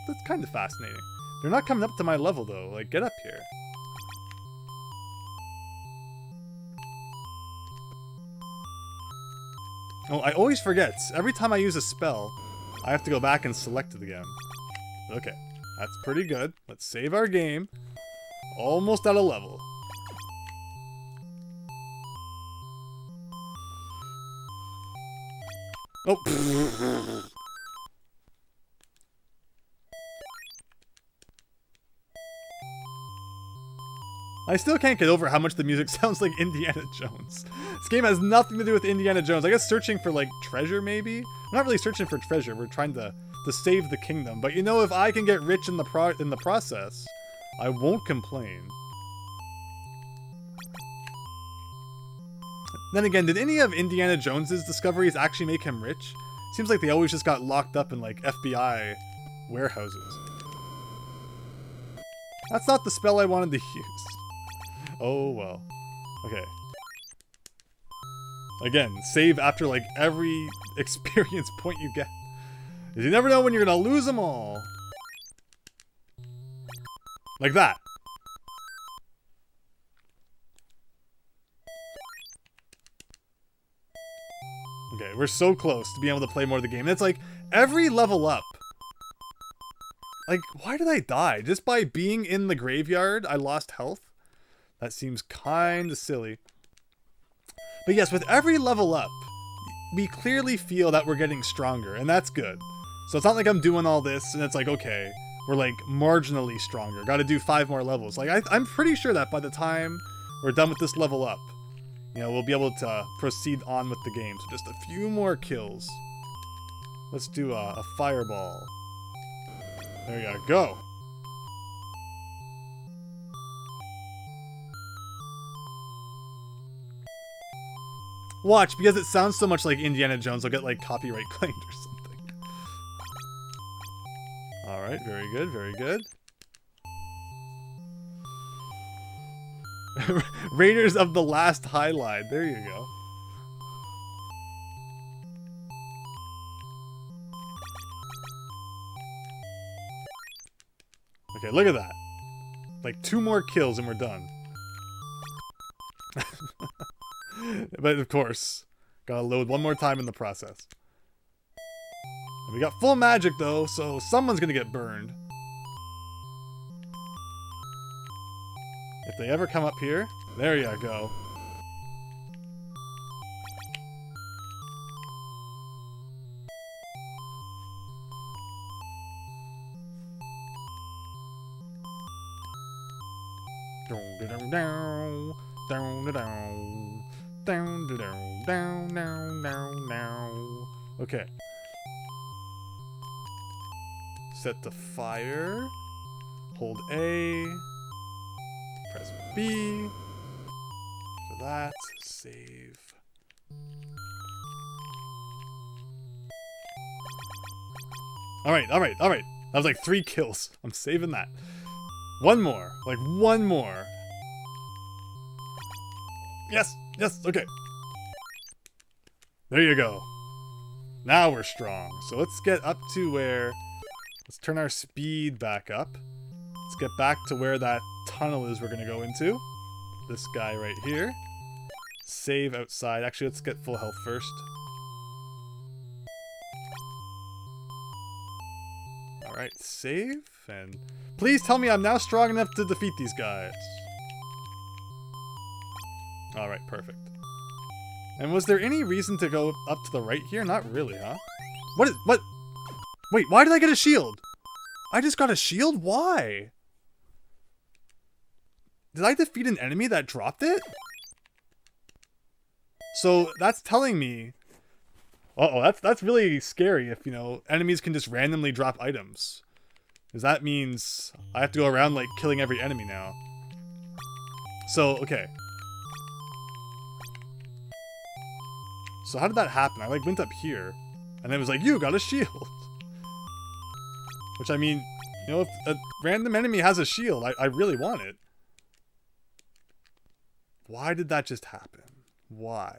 That's kind of fascinating. They're not coming up to my level though. Like, get up here. Oh, I always forget. Every time I use a spell, I have to go back and select it again. Okay, that's pretty good. Let's save our game. Almost at a level. Oh. I still can't get over how much the music sounds like Indiana Jones. This game has nothing to do with Indiana Jones. I guess searching for, like, treasure, maybe? We're not really searching for treasure. We're trying to save the kingdom. But, you know, if I can get rich in the process, I won't complain. Then again, did any of Indiana Jones's discoveries actually make him rich? Seems like they always just got locked up in, like, FBI warehouses. That's not the spell I wanted to use. Oh, well. Okay. Again, save after, like, every experience point you get. Because you never know when you're gonna lose them all. Like that. Okay, we're so close to being able to play more of the game. And it's like, every level up. Like, why did I die? Just by being in the graveyard, I lost health? That seems kinda silly. But yes, with every level up, we clearly feel that we're getting stronger, and that's good. So it's not like I'm doing all this, and it's like, okay, we're like marginally stronger. Gotta do 5 more levels. Like, I'm pretty sure that by the time we're done with this level up, you know, we'll be able to proceed on with the game. So just a few more kills. Let's do a fireball. There you go. Watch, because it sounds so much like Indiana Jones, I'll get, like, copyright claimed or something. Alright, very good, very good. Raiders of the Last Hydlide, there you go. Okay, look at that. Like, 2 more kills and we're done. But of course, gotta load one more time in the process. And we got full magic though, so someone's gonna get burned. If they ever come up here, there you go. Okay. Set to fire. Hold A. Press B. For that. Save. Alright. That was like 3 kills. I'm saving that. One more. Like, one more. Yes, okay. There you go. Now we're strong. So let's get up to where... Let's turn our speed back up. Let's get back to where that tunnel is we're going to go into. this guy right here. Save outside. Actually, let's get full health first. Alright, save. And please tell me I'm now strong enough to defeat these guys. Alright, perfect. And was there any reason to go up to the right here? Not really, huh? What? Wait, why did I get a shield? I just got a shield? Why? Did I defeat an enemy that dropped it? So that's telling me... Uh-oh, that's really scary if, you know, enemies can just randomly drop items. Because that means I have to go around, like, killing every enemy now. So, okay. So how did that happen? I, like, went up here, and it was like, you got a shield. Which, I mean, you know, if a random enemy has a shield, I really want it. Why did that just happen? Why?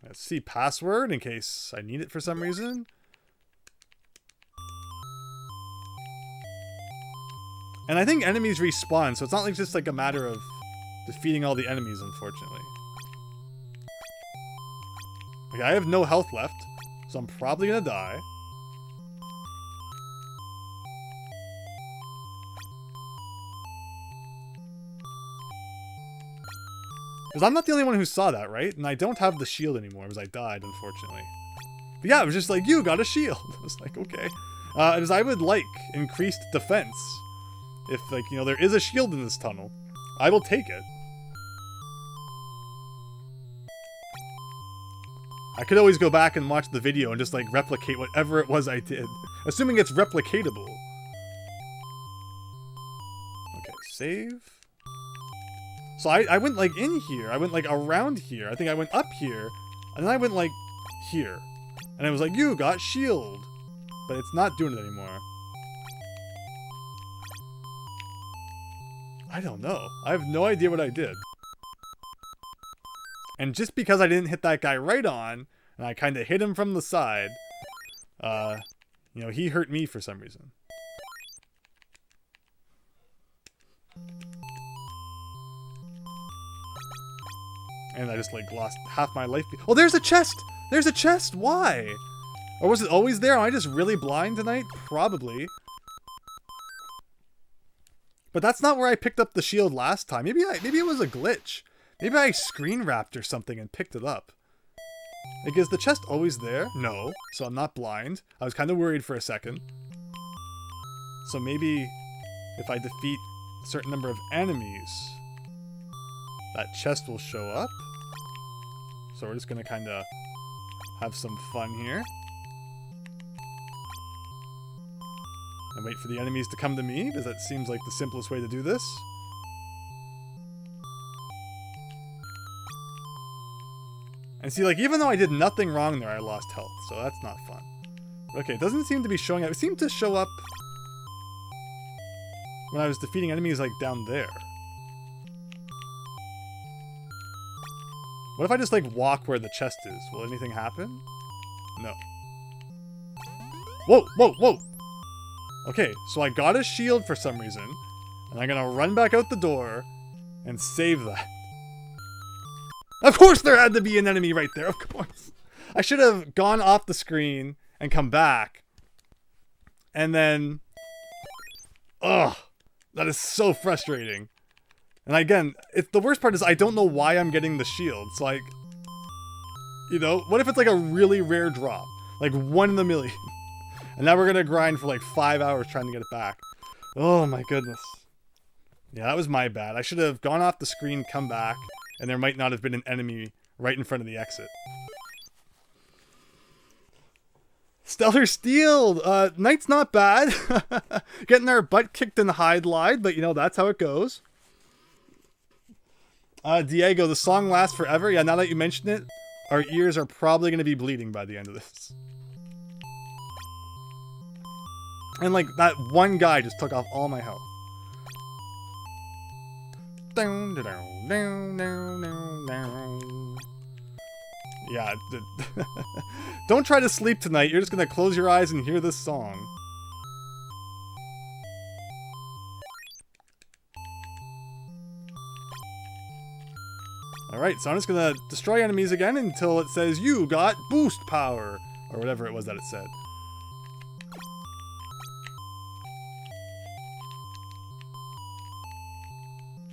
Let's see, password in case I need it for some reason. And I think enemies respawn, so it's not like just like a matter of defeating all the enemies, unfortunately. Okay, I have no health left, so I'm probably gonna die. Because I'm not the only one who saw that, right? And I don't have the shield anymore because I died, unfortunately. But yeah, it was just like, you got a shield. I was like, okay. As I would like increased defense. If, like, you know, there is a shield in this tunnel, I will take it. I could always go back and watch the video and just, like, replicate whatever it was I did. Assuming it's replicatable. Okay, save. So I went, like, in here. I went, like, around here. I think I went up here. And then I went, like, here. And it was like, you got shield. But it's not doing it anymore. I don't know. I have no idea what I did. And just because I didn't hit that guy right on, and I kind of hit him from the side, you know, he hurt me for some reason. And I just, like, lost half my life. Oh, there's a chest! There's a chest! Why? Or was it always there? Am I just really blind tonight? Probably. But that's not where I picked up the shield last time. Maybe it was a glitch. Maybe I screen wrapped or something and picked it up. Like, is the chest always there? No. So I'm not blind. I was kind of worried for a second. So maybe if I defeat a certain number of enemies, that chest will show up. So we're just going to kind of have some fun here. And wait for the enemies to come to me, because that seems like the simplest way to do this. And see, like, even though I did nothing wrong there, I lost health, so that's not fun. Okay, it doesn't seem to be showing up. It seemed to show up when I was defeating enemies, like, down there. What if I just, like, walk where the chest is? Will anything happen? No. Whoa, whoa, whoa! Okay, so I got a shield for some reason, and I'm gonna run back out the door and save that. Of course there had to be an enemy right there, of course. I should have gone off the screen and come back. And then... Ugh, that is so frustrating. And again, the worst part is I don't know why I'm getting the shield. So, like, you know, what if it's like a really rare drop? Like 1 in a million. And now we're gonna grind for like 5 hours trying to get it back. Oh my goodness. Yeah, that was my bad. I should have gone off the screen, come back, and there might not have been an enemy right in front of the exit. Stellar Steel! Knight's not bad. Getting our butt kicked in the Hydlide, but you know, that's how it goes. Diego, the song lasts forever. Yeah, now that you mention it, our ears are probably going to be bleeding by the end of this. And like, that one guy just took off all my health. Yeah, don't try to sleep tonight. You're just going to close your eyes and hear this song. Alright, so I'm just gonna destroy enemies again until it says you got boost power. Or whatever it was that it said.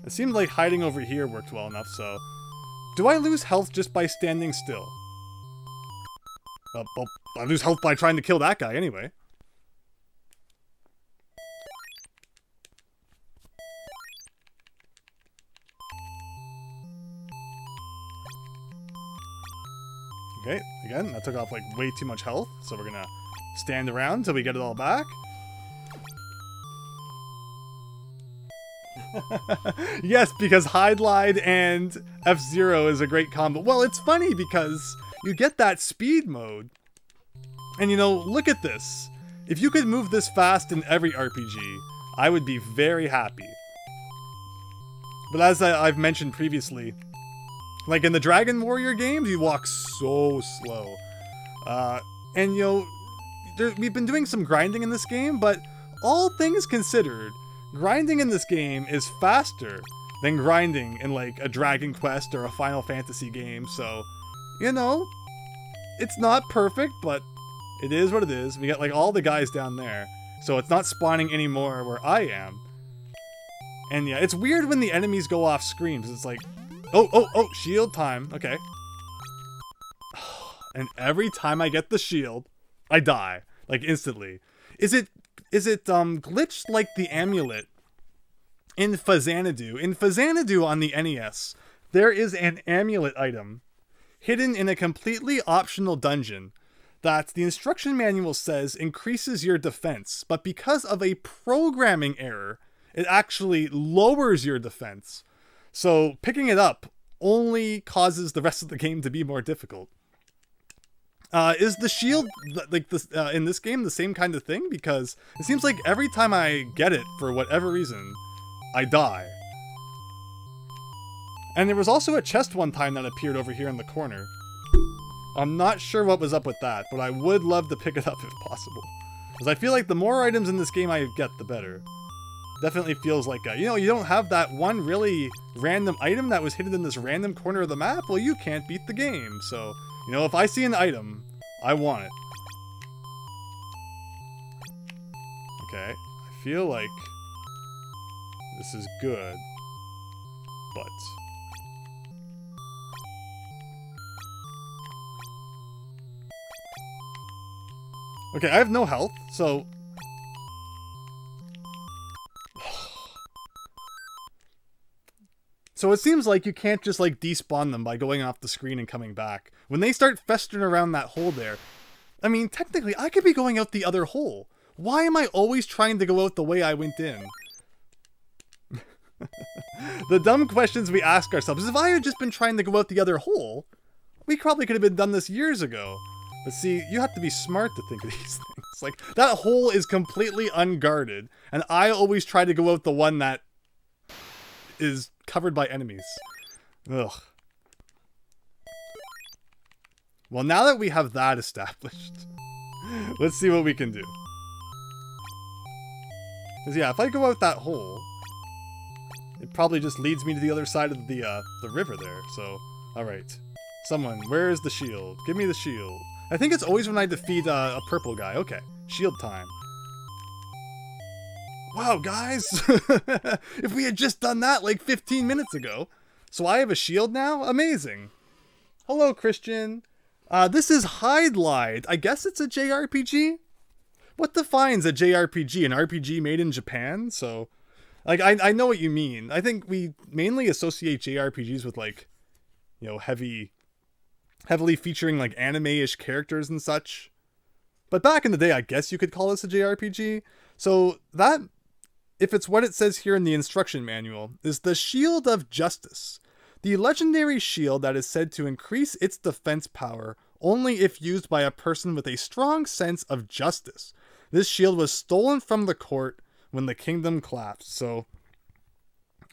It seemed like hiding over here worked well enough, so... Do I lose health just by standing still? Well, I lose health by trying to kill that guy anyway. Okay, again, that took off like way too much health, so we're gonna stand around until we get it all back. Yes, because Hydlide and F-Zero is a great combo. Well, it's funny because you get that speed mode. And you know, look at this. If you could move this fast in every RPG, I would be very happy. But as I've mentioned previously, like in the Dragon Warrior games, you walk so slow. And you know, we've been doing some grinding in this game, but all things considered, grinding in this game is faster than grinding in like a Dragon Quest or a Final Fantasy game, so, you know, it's not perfect, but it is what it is. We got like all the guys down there, so it's not spawning anymore where I am. And yeah, it's weird when the enemies go off screen, because it's like, oh, shield time, okay. And every time I get the shield, I die, like instantly. Is it glitched like the amulet in Phazanadu? In Phazanadu on the NES, there is an amulet item hidden in a completely optional dungeon that the instruction manual says increases your defense, but because of a programming error, it actually lowers your defense. So picking it up only causes the rest of the game to be more difficult. Is the shield, like this, in this game, the same kind of thing? Because it seems like every time I get it, for whatever reason, I die. And there was also a chest one time that appeared over here in the corner. I'm not sure what was up with that, but I would love to pick it up if possible. Because I feel like the more items in this game I get, the better. Definitely feels like, you know, you don't have that one really random item that was hidden in this random corner of the map, well, you can't beat the game. So, you know, if I see an item, I want it. Okay, I feel like this is good, but... Okay, I have no health, so... So it seems like you can't just like despawn them by going off the screen and coming back. When they start festering around that hole there, I mean, technically I could be going out the other hole. Why am I always trying to go out the way I went in? The dumb questions we ask ourselves is, if I had just been trying to go out the other hole, we probably could have been done this years ago. But see, you have to be smart to think of these things. Like, that hole is completely unguarded, and I always try to go out the one that is covered by enemies. Ugh. Well, now that we have that established, let's see what we can do. Because yeah, if I go out that hole, it probably just leads me to the other side of the river there. So, alright. Someone, where is the shield? Give me the shield. I think it's always when I defeat a purple guy. Okay, shield time. Wow, guys! If we had just done that like 15 minutes ago. So I have a shield now? Amazing. Hello, Christian. This is Hydlide. I guess it's a JRPG? What defines a JRPG? An RPG made in Japan? So, like, I know what you mean. I think we mainly associate JRPGs with, like, you know, heavily featuring, like, anime-ish characters and such. But back in the day, I guess you could call this a JRPG. So that, if it's what it says here in the instruction manual, is the Shield of Justice. The legendary shield that is said to increase its defense power only if used by a person with a strong sense of justice. This shield was stolen from the court when the kingdom collapsed, so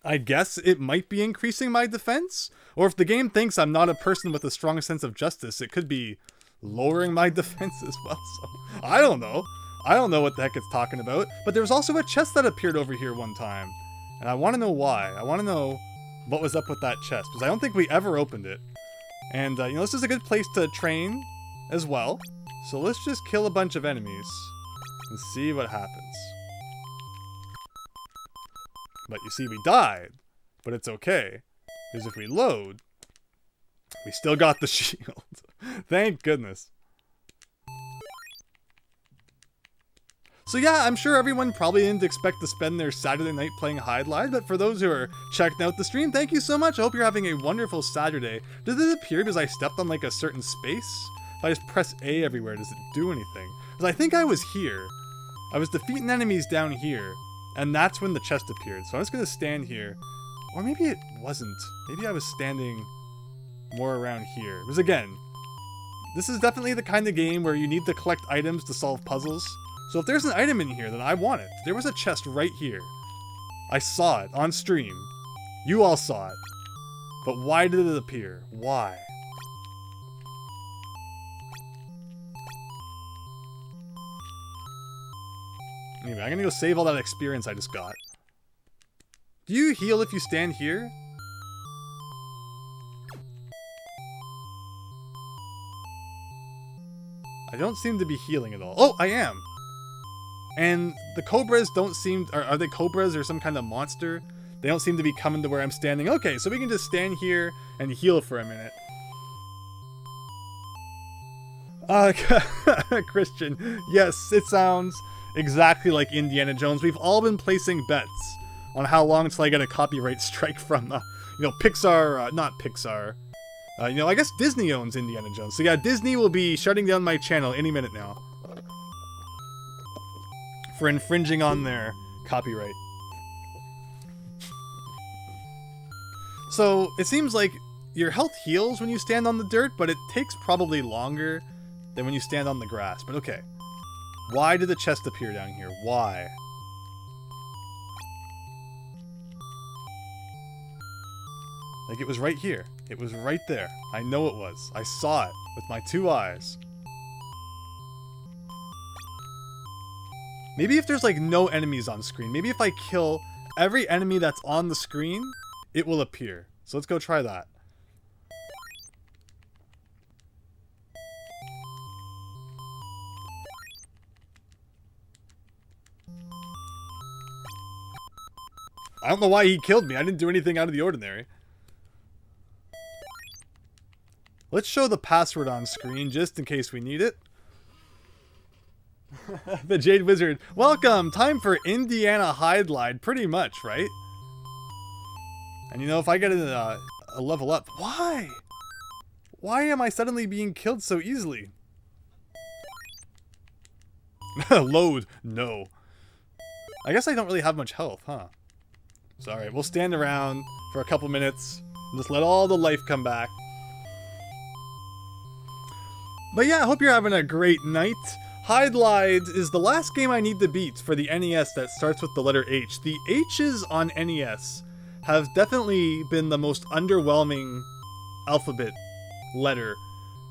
I guess it might be increasing my defense? Or if the game thinks I'm not a person with a strong sense of justice, it could be lowering my defense as well, so I don't know. I don't know what the heck it's talking about, but there was also a chest that appeared over here one time, and I want to know why. I want to know what was up with that chest, because I don't think we ever opened it. And, you know, this is a good place to train as well. So let's just kill a bunch of enemies and see what happens. But you see, we died, but it's okay, because if we load, we still got the shield. Thank goodness. So yeah, I'm sure everyone probably didn't expect to spend their Saturday night playing Hydlide, but for those who are checking out the stream, thank you so much. I hope you're having a wonderful Saturday. Does it appear because I stepped on like a certain space? If I just press A everywhere, does it do anything? Because I think I was here. I was defeating enemies down here, and that's when the chest appeared. So I'm just going to stand here. Or maybe it wasn't. Maybe I was standing more around here. Because again, this is definitely the kind of game where you need to collect items to solve puzzles. So if there's an item in here, then I want it. There was a chest right here. I saw it on stream. You all saw it. But why did it appear? Why? Anyway, I'm gonna go save all that experience I just got. Do you heal if you stand here? I don't seem to be healing at all. Oh, I am! And the cobras don't seem... Are they cobras or some kind of monster? They don't seem to be coming to where I'm standing. Okay, so we can just stand here and heal for a minute. Christian, yes, it sounds exactly like Indiana Jones. We've all been placing bets on how long until I get a copyright strike from, you know, Pixar, not Pixar. You know, I guess Disney owns Indiana Jones. So yeah, Disney will be shutting down my channel any minute now for infringing on their copyright. So it seems like your health heals when you stand on the dirt, but it takes probably longer than when you stand on the grass. But okay. Why did the chest appear down here? Why? Like, it was right here. It was right there. I know it was. I saw it with my 2 eyes. Maybe if there's like no enemies on screen, maybe if I kill every enemy that's on the screen, it will appear. So let's go try that. I don't know why he killed me. I didn't do anything out of the ordinary. Let's show the password on screen just in case we need it. The Jade Wizard. Welcome! Time for Indiana Hydlide, pretty much, right? And you know, if I get a level up... Why? Why am I suddenly being killed so easily? Load. No. I guess I don't really have much health, huh? So, alright, we'll stand around for a couple minutes and just let all the life come back. But yeah, I hope you're having a great night. Hydlide is the last game I need to beat for the NES that starts with the letter H. The H's on NES have definitely been the most underwhelming alphabet letter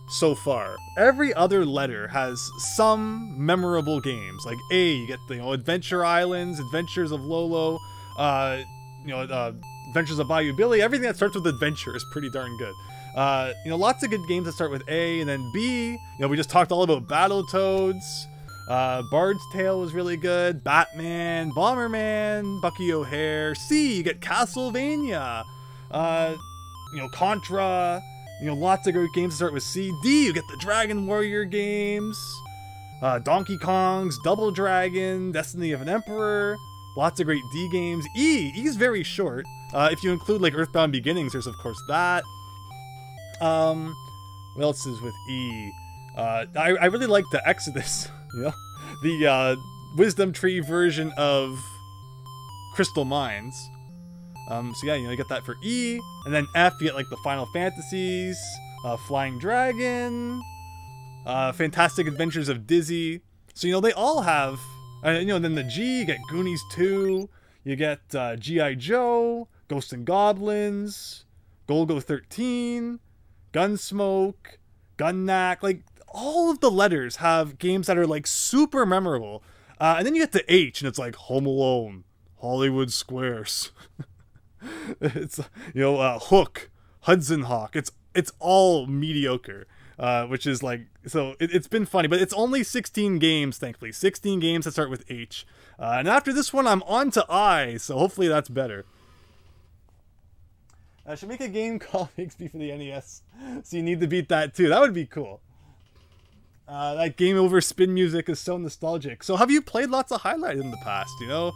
so far. Every other letter has some memorable games. Like A, you get the, you know, Adventure Islands, Adventures of Lolo, Adventures of Bayou Billy. Everything that starts with adventure is pretty darn good. You know, lots of good games that start with A, and then B, you know, we just talked all about Battletoads. Bard's Tale was really good. Batman, Bomberman, Bucky O'Hare. C, you get Castlevania. You know, Contra. You know, lots of great games that start with C. D, you get the Dragon Warrior games. Donkey Kong's Double Dragon, Destiny of an Emperor. Lots of great D games. E's very short. If you include like Earthbound Beginnings, there's of course that. What else is with E? I really like the Exodus, you know, the Wisdom Tree version of Crystal Mines. So yeah, you know, you get that for E, and then F, you get like the Final Fantasies, Flying Dragon, Fantastic Adventures of Dizzy. So you know, they all have, you know, and then the G, you get Goonies 2, you get G.I. Joe, Ghosts and Goblins, Golgo 13. Gunsmoke, Gunnack, like all of the letters have games that are like super memorable. And then you get to H and it's like Home Alone, Hollywood Squares. It's, you know, Hook, Hudson Hawk. It's all mediocre, which is like, so it's been funny, but it's only 16 games, thankfully. 16 games that start with H. And after this one, I'm on to I, so hopefully that's better. I should make a game called XP for the NES, so you need to beat that too. That would be cool. That game over spin music is so nostalgic. So have you played lots of Hydlide in the past, you know?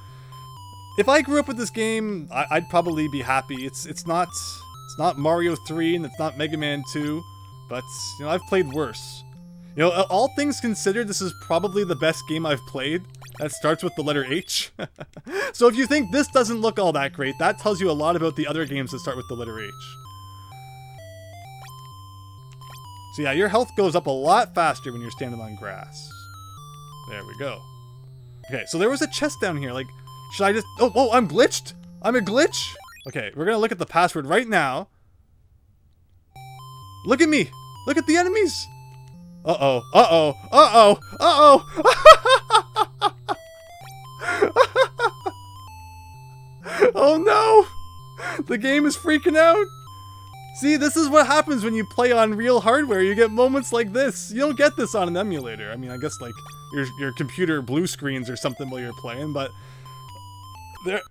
If I grew up with this game, I'd probably be happy. It's not Mario 3 and it's not Mega Man 2, but you know, I've played worse. You know, all things considered, this is probably the best game I've played that starts with the letter H. So if you think this doesn't look all that great, that tells you a lot about the other games that start with the letter H. So yeah, your health goes up a lot faster when you're standing on grass. There we go. Okay, so there was a chest down here, like, should I just... Oh, I'm glitched! I'm a glitch! Okay, we're gonna look at the password right now. Look at me! Look at the enemies! Uh-oh, uh-oh, uh-oh, uh-oh! Oh no! The game is freaking out! See, this is what happens when you play on real hardware. You get moments like this. You don't get this on an emulator. I mean, I guess like your computer blue screens or something while you're playing, but there.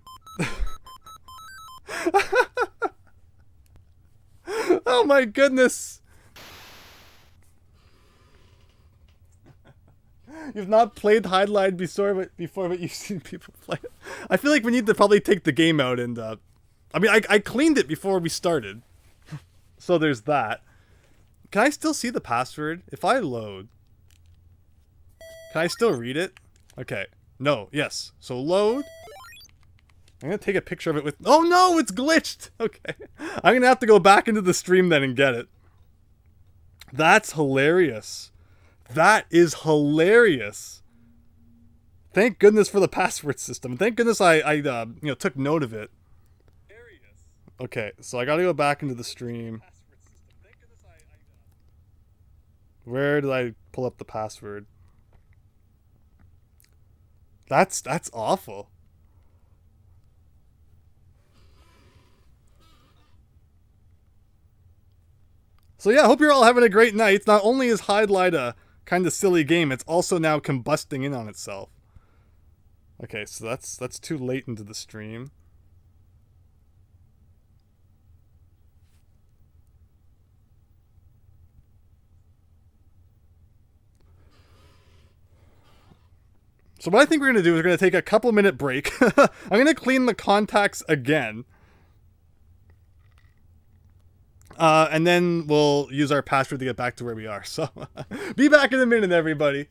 Oh my goodness! You've not played Hydlide before, but you've seen people play it. I feel like we need to probably take the game out and. I mean, I cleaned it before we started. So there's that. Can I still see the password? If I load, can I still read it? Okay. No. Yes. So load. I'm going to take a picture of it with... Oh no, it's glitched! Okay. I'm going to have to go back into the stream then and get it. That's hilarious. That is hilarious. Thank goodness for the password system. Thank goodness I took note of it. Okay, so I got to go back into the stream. Where did I pull up the password? That's awful. So yeah, I hope you're all having a great night. Not only is Hydlide a kind of silly game, it's also now combusting in on itself. Okay, so that's too late into the stream. So what I think we're going to do is we're going to take a couple-minute break. I'm going to clean the contacts again. And then we'll use our password to get back to where we are. So be back in a minute, everybody.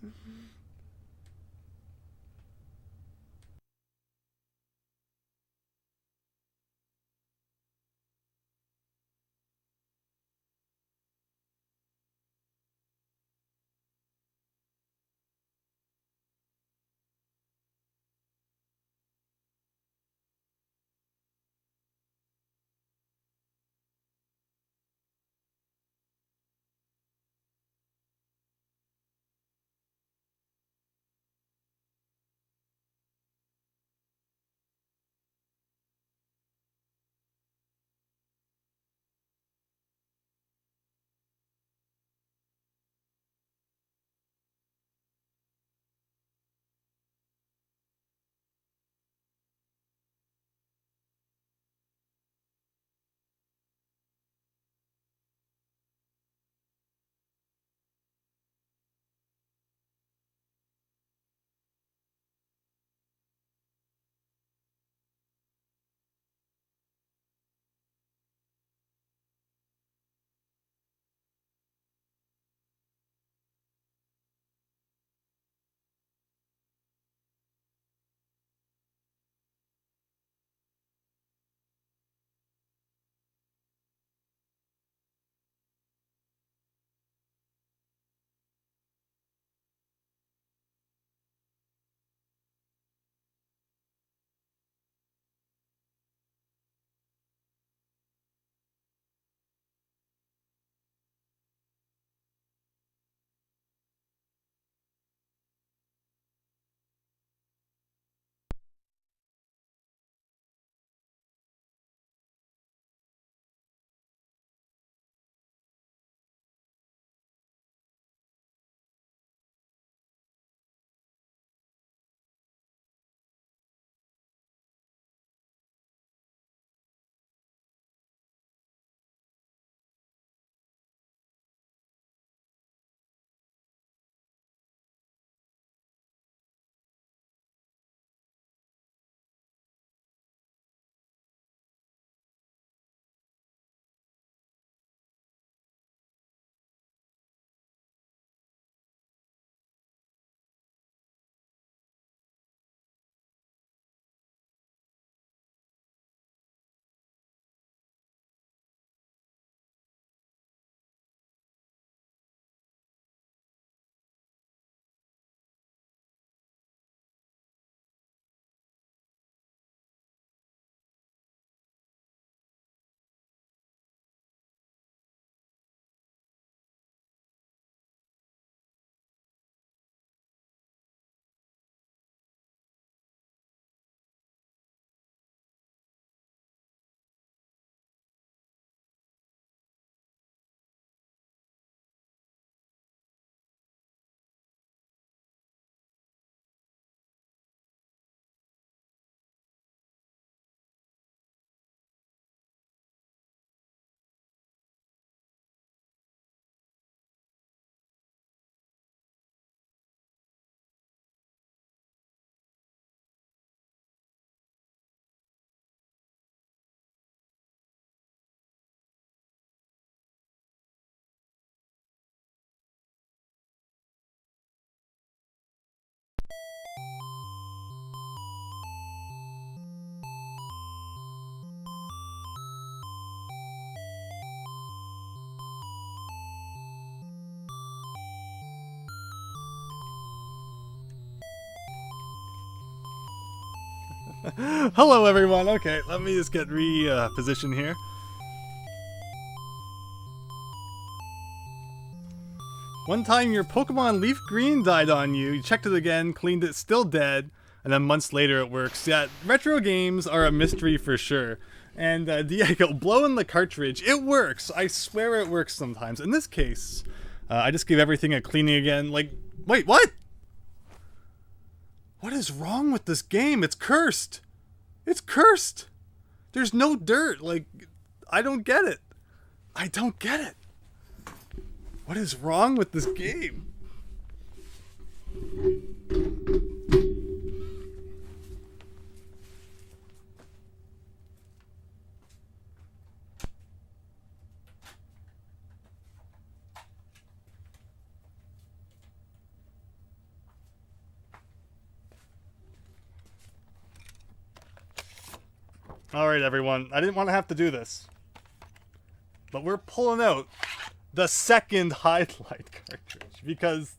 Hello, everyone. Okay, let me just get repositioned here. One time your Pokemon Leaf Green died on you. You checked it again, cleaned it, still dead, and then months later it works. Yeah, retro games are a mystery for sure. And Diego, blowing the cartridge, it works. I swear it works sometimes. In this case, I just gave everything a cleaning again. Like, wait, what? What is wrong with this game? It's cursed. It's cursed. There's no dirt. Like, I don't get it. I don't get it. What is wrong with this game? Alright, everyone. I didn't want to have to do this. But we're pulling out the second Hydlide cartridge because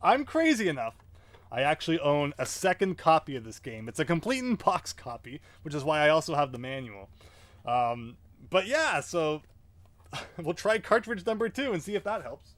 I'm crazy enough. I actually own a second copy of this game. It's a complete in-box copy, which is why I also have the manual. But yeah, so we'll try cartridge number 2 and see if that helps.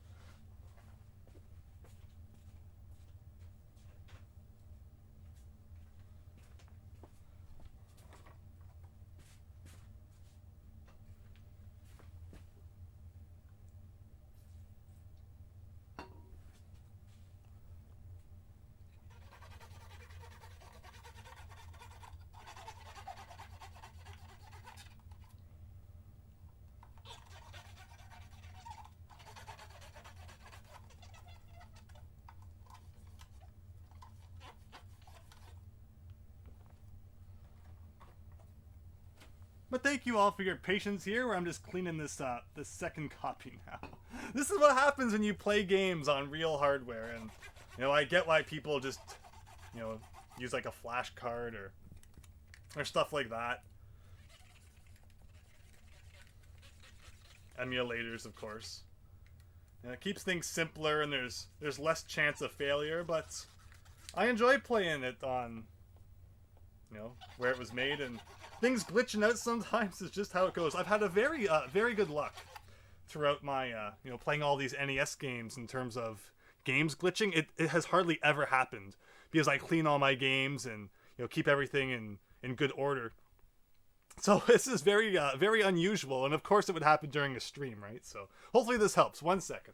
But thank you all for your patience here, where I'm just cleaning this this second copy now. This is what happens when you play games on real hardware, and you know, I get why people just, you know, use like a flash card or stuff like that. Emulators, of course. You know, it keeps things simpler, and there's less chance of failure. But I enjoy playing it on, you know, where it was made, and things glitching out sometimes is just how it goes. I've had a very good luck throughout my, you know, playing all these NES games in terms of games glitching. It has hardly ever happened because I clean all my games and, you know, keep everything in good order. So this is very unusual, and of course it would happen during a stream, right? So hopefully this helps. 1 second.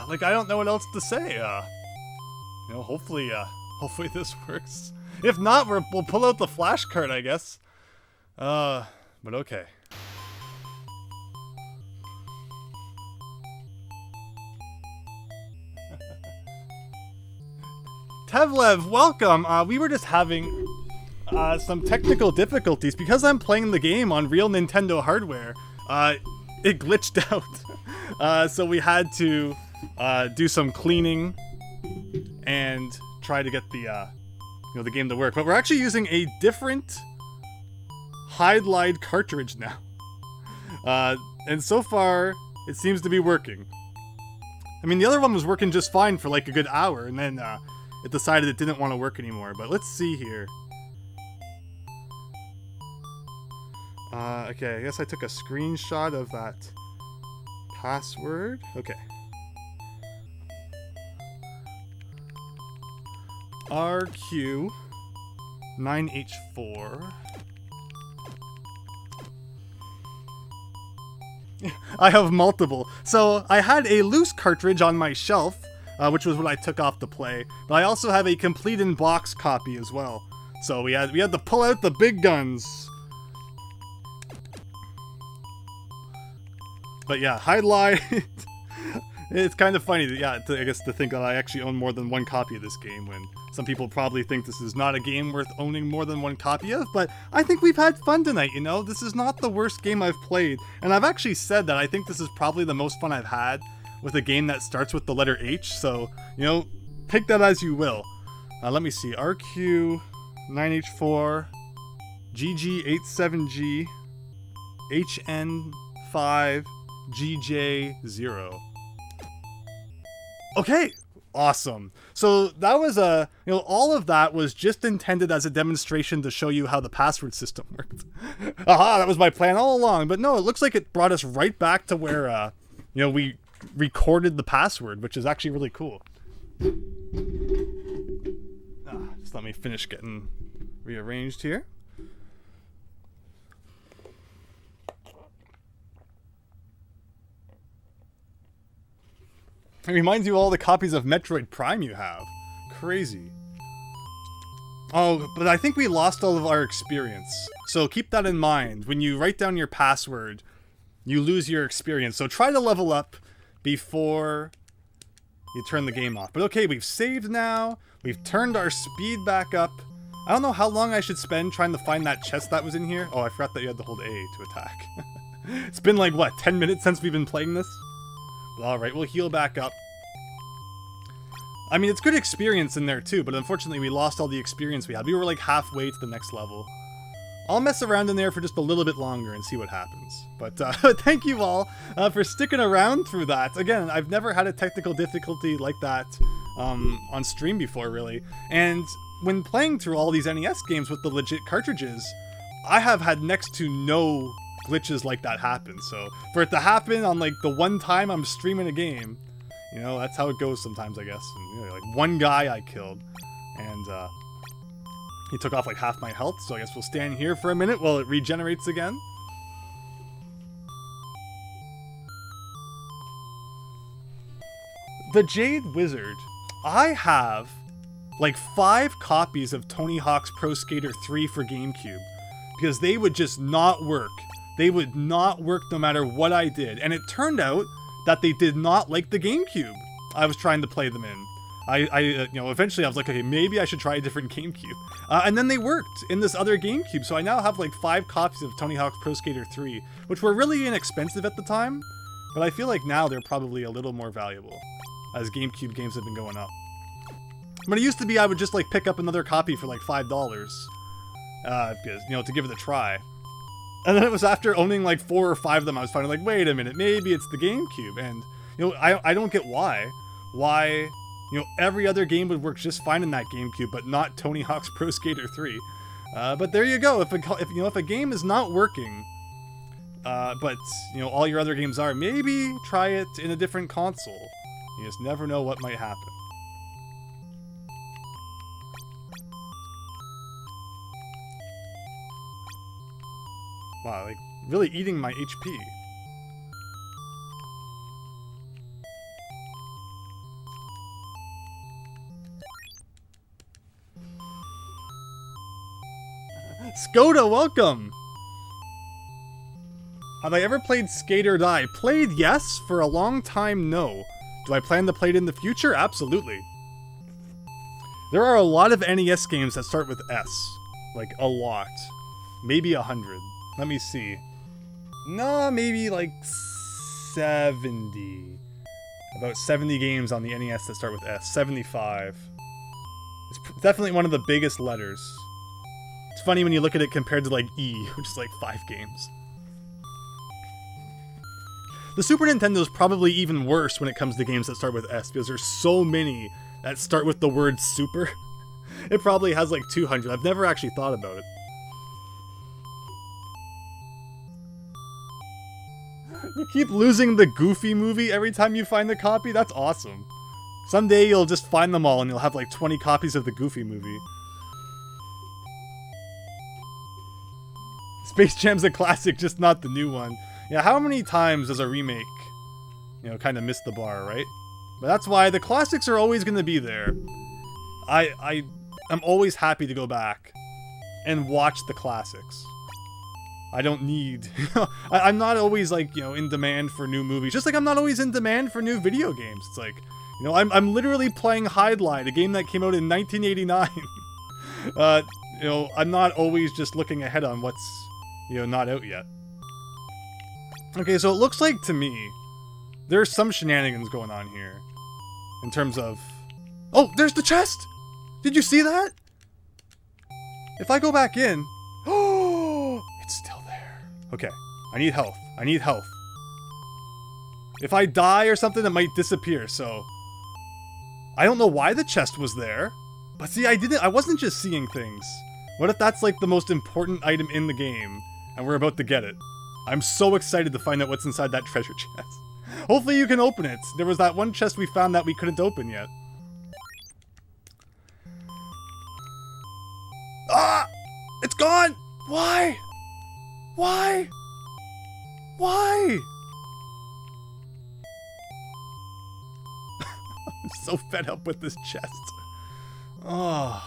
Like, I don't know what else to say. You know, hopefully this works. If not, we'll pull out the flash card, I guess. But okay. Tevlev, welcome. We were just having some technical difficulties because I'm playing the game on real Nintendo hardware. It glitched out. So we had to do some cleaning and try to get the you know, the game to work. But we're actually using a different Hydlide cartridge now. And so far it seems to be working. I mean, the other one was working just fine for like a good hour, and then it decided it didn't want to work anymore. But let's see here. Okay, I guess I took a screenshot of that password. Okay. RQ9H4. I have multiple. So I had a loose cartridge on my shelf, which was what I took off to play. But I also have a complete in-box copy as well. So we had to pull out the big guns. But yeah, Hydlide. It's kind of funny, yeah, I guess to think that I actually own more than one copy of this game, when some people probably think this is not a game worth owning more than one copy of, but I think we've had fun tonight, you know? This is not the worst game I've played, and I've actually said that I think this is probably the most fun I've had with a game that starts with the letter H, so, you know, take that as you will. Let me see, RQ9H4, GG87G, HN5, GJ0. Okay, awesome. So that was all of that was just intended as a demonstration to show you how the password system worked. Aha, that was my plan all along. But no, it looks like it brought us right back to where, we recorded the password, which is actually really cool. Just let me finish getting rearranged here. It reminds you of all the copies of Metroid Prime you have. Crazy. Oh, but I think we lost all of our experience. So keep that in mind. When you write down your password, you lose your experience. So try to level up before you turn the game off. But okay, we've saved now. We've turned our speed back up. I don't know how long I should spend trying to find that chest that was in here. Oh, I forgot that you had to hold A to attack. It's been like, what, 10 minutes since we've been playing this? Alright, we'll heal back up. I mean, it's good experience in there too, but unfortunately we lost all the experience we had. We were like halfway to the next level. I'll mess around in there for just a little bit longer and see what happens. But thank you all for sticking around through that. Again, I've never had a technical difficulty like that on stream before, really. And when playing through all these NES games with the legit cartridges, I have had next to no glitches like that happen. So for it to happen on like the one time I'm streaming a game, you know, that's how it goes sometimes, I guess. And, like one guy I killed, and he took off like half my health, so I guess we'll stand here for a minute while it regenerates again. The Jade Wizard. I have like 5 copies of Tony Hawk's Pro Skater 3 for GameCube, because they would just not work. They would not work no matter what I did. And it turned out that they did not like the GameCube I was trying to play them in. Eventually I was like, okay, maybe I should try a different GameCube. And then they worked in this other GameCube. So I now have like 5 copies of Tony Hawk's Pro Skater 3, which were really inexpensive at the time. But I feel like now they're probably a little more valuable, as GameCube games have been going up. But it used to be I would just like pick up another copy for like $5, because, to give it a try. And then it was after owning like 4 or 5 of them, I was finally like, wait a minute, maybe it's the GameCube. And, I don't get why. Why, every other game would work just fine in that GameCube, but not Tony Hawk's Pro Skater 3. But there you go. If a game is not working, but, all your other games are, maybe try it in a different console. You just never know what might happen. Wow, like, really eating my HP. Skoda, welcome! Have I ever played Skate or Die? Played, yes. For a long time, no. Do I plan to play it in the future? Absolutely. There are a lot of NES games that start with S. Like, a lot. Maybe 100. Let me see. No, maybe like 70. About 70 games on the NES that start with S. 75. It's definitely one of the biggest letters. It's funny when you look at it compared to like E, which is like 5 games. The Super Nintendo is probably even worse when it comes to games that start with S, because there's so many that start with the word super. It probably has like 200. I've never actually thought about it. You keep losing the Goofy movie every time you find the copy? That's awesome. Someday you'll just find them all and you'll have like 20 copies of the Goofy movie. Space Jam's a classic, just not the new one. Yeah, how many times does a remake, kind of miss the bar, right? But that's why the classics are always going to be there. I'm always happy to go back and watch the classics. I don't need... I'm not always, like, you know, in demand for new movies. Just like I'm not always in demand for new video games. It's like, you know, I'm literally playing Hydlide, a game that came out in 1989. You know, I'm not always just looking ahead on what's, you know, not out yet. Okay, so it looks like, to me, there's some shenanigans going on here. In terms of... Oh, there's the chest! Did you see that? If I go back in... Oh, it's still there. Okay, I need health. I need health. If I die or something, it might disappear, so... I don't know why the chest was there. But see, I wasn't just seeing things. What if that's like the most important item in the game, and we're about to get it? I'm so excited to find out what's inside that treasure chest. Hopefully you can open it. There was that one chest we found that we couldn't open yet. Ah! It's gone! Why? Why? Why? I'm so fed up with this chest. Oh.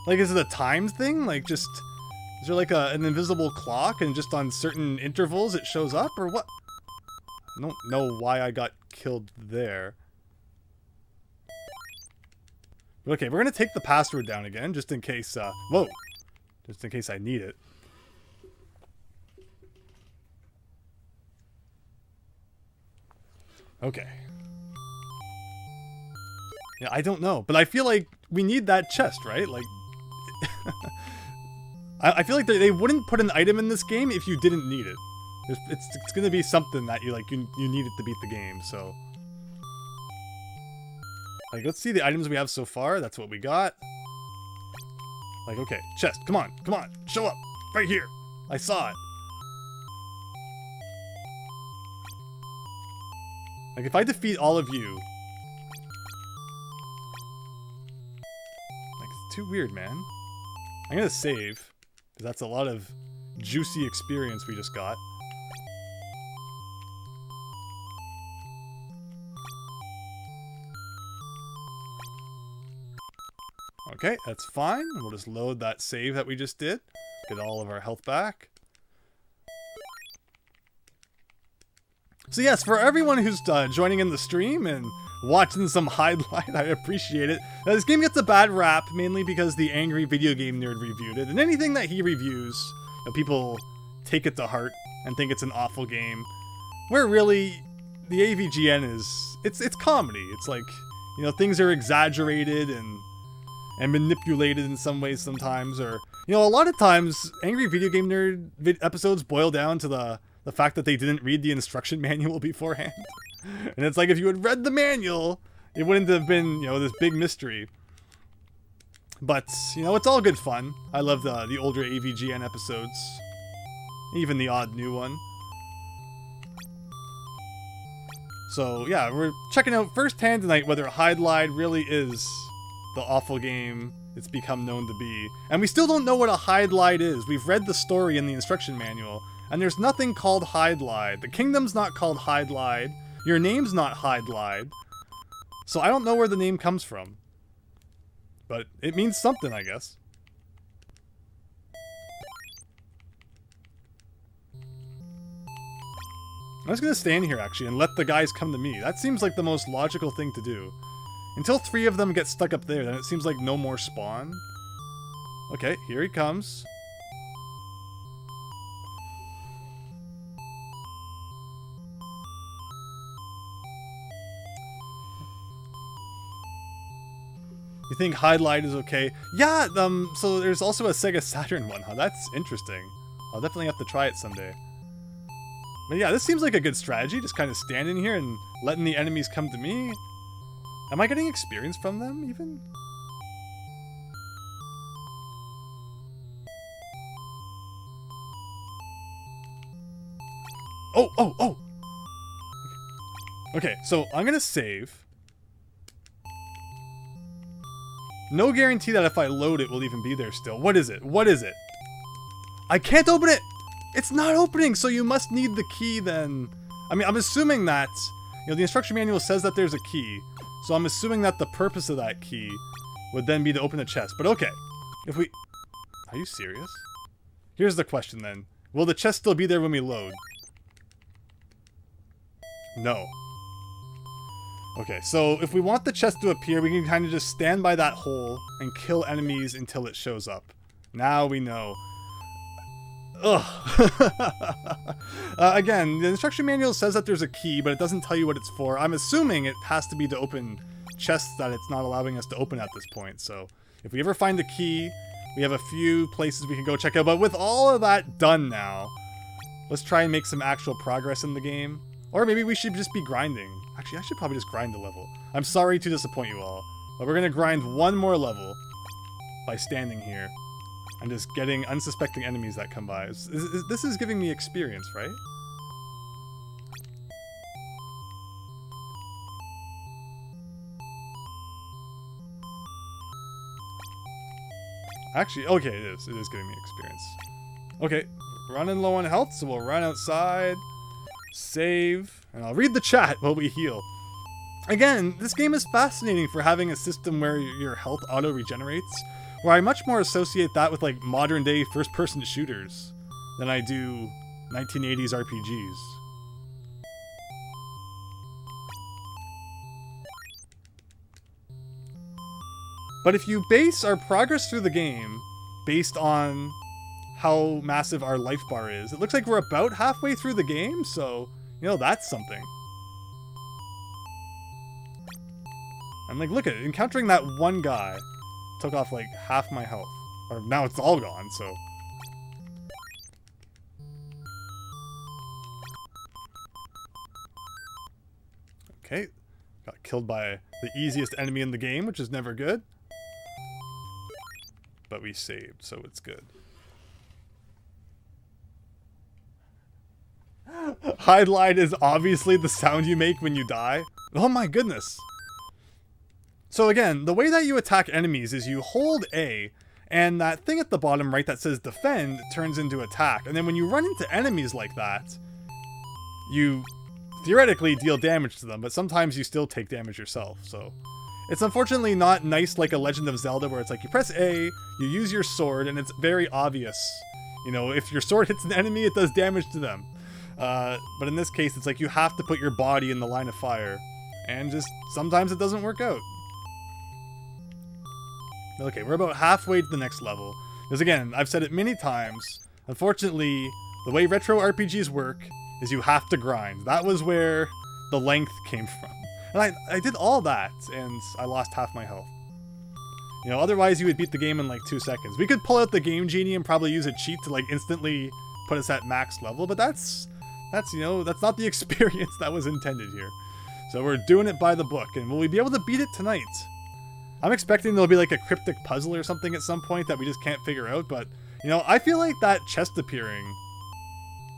Like, is it a time thing? Like, just... Is there like an invisible clock and just on certain intervals it shows up? Or what? I don't know why I got killed there. Okay, we're gonna take the password down again, just in case, whoa! Just in case I need it. Okay. Yeah, I don't know, but I feel like we need that chest, right? Like... I feel like they wouldn't put an item in this game if you didn't need it. It's gonna be something that you need it to beat the game, so... Like, let's see the items we have so far. That's what we got. Like, okay, chest, come on, show up! Right here! I saw it! Like, if I defeat all of you... Like, it's too weird, man. I'm gonna save. Because that's a lot of juicy experience we just got. Okay, that's fine. We'll just load that save that we just did. Get all of our health back. So yes, for everyone who's joining in the stream and watching some Hydlide, I appreciate it. Now, this game gets a bad rap, mainly because the angry video game nerd reviewed it. And anything that he reviews, you know, people take it to heart and think it's an awful game. Where really, the AVGN is, it's comedy. It's like, you know, things are exaggerated and manipulated in some ways sometimes. Or, you know, a lot of times, angry video game nerd episodes boil down to the fact that they didn't read the instruction manual beforehand. And it's like, if you had read the manual, it wouldn't have been, you know, this big mystery. But, you know, it's all good fun. I love the older AVGN episodes. Even the odd new one. So, yeah, we're checking out firsthand tonight whether Hydlide really is the awful game it's become known to be. And we still don't know what a Hydlide is. We've read the story in the instruction manual, and there's nothing called Hydlide. The kingdom's not called Hydlide. Your name's not Hydlide. So I don't know where the name comes from. But it means something, I guess. I'm just gonna stand here, actually, and let the guys come to me. That seems like the most logical thing to do. Until 3 of them get stuck up there, then it seems like no more spawn. Okay, here he comes. You think Hydlide is okay? Yeah, so there's also a Sega Saturn one, huh? That's interesting. I'll definitely have to try it someday. But yeah, this seems like a good strategy, just kind of standing here and letting the enemies come to me. Am I getting experience from them, even? Oh! Okay, so I'm gonna save. No guarantee that if I load it will even be there still. What is it? What is it? I can't open it! It's not opening, so you must need the key then. I mean, I'm assuming that, you know, the instruction manual says that there's a key. So I'm assuming that the purpose of that key would then be to open the chest. But okay, if we... Are you serious? Here's the question then. Will the chest still be there when we load? No. Okay, so if we want the chest to appear, we can kind of just stand by that hole and kill enemies until it shows up. Now we know. Ugh. Again, the instruction manual says that there's a key, but it doesn't tell you what it's for. I'm assuming it has to be to open chests that it's not allowing us to open at this point. So if we ever find a key, we have a few places we can go check out. But with all of that done now, let's try and make some actual progress in the game. Or maybe we should just be grinding. Actually, I should probably just grind the level. I'm sorry to disappoint you all, but we're going to grind one more level by standing here and just getting unsuspecting enemies that come by. This is giving me experience, right? Actually, okay, it is. It is giving me experience. Okay, running low on health, so we'll run outside, save, and I'll read the chat while we heal. Again, this game is fascinating for having a system where your health auto-regenerates, where I much more associate that with like modern-day first-person shooters than I do 1980s RPGs. But if you base our progress through the game based on how massive our life bar is, it looks like we're about halfway through the game, so, you know, that's something. I'm like, look at it, encountering that one guy took off like half my health. Or now it's all gone, so. Okay, got killed by the easiest enemy in the game, which is never good. But we saved, so it's good. Hydlide is obviously the sound you make when you die. Oh my goodness. So again, the way that you attack enemies is you hold A, and that thing at the bottom right that says defend turns into attack. And then when you run into enemies like that, you theoretically deal damage to them, but sometimes you still take damage yourself, so. It's unfortunately not nice like a Legend of Zelda where it's like you press A, you use your sword, and it's very obvious. You know, if your sword hits an enemy, it does damage to them. But in this case, it's like you have to put your body in the line of fire. And just, sometimes it doesn't work out. Okay, we're about halfway to the next level. Because again, I've said it many times, unfortunately, the way retro RPGs work is you have to grind. That was where the length came from. And I did all that, and I lost half my health. You know, otherwise you would beat the game in like 2 seconds. We could pull out the Game Genie and probably use a cheat to like instantly put us at max level, but that's you know, that's not the experience that was intended here. So we're doing it by the book, and will we be able to beat it tonight? I'm expecting there'll be like a cryptic puzzle or something at some point that we just can't figure out, but, you know, I feel like that chest appearing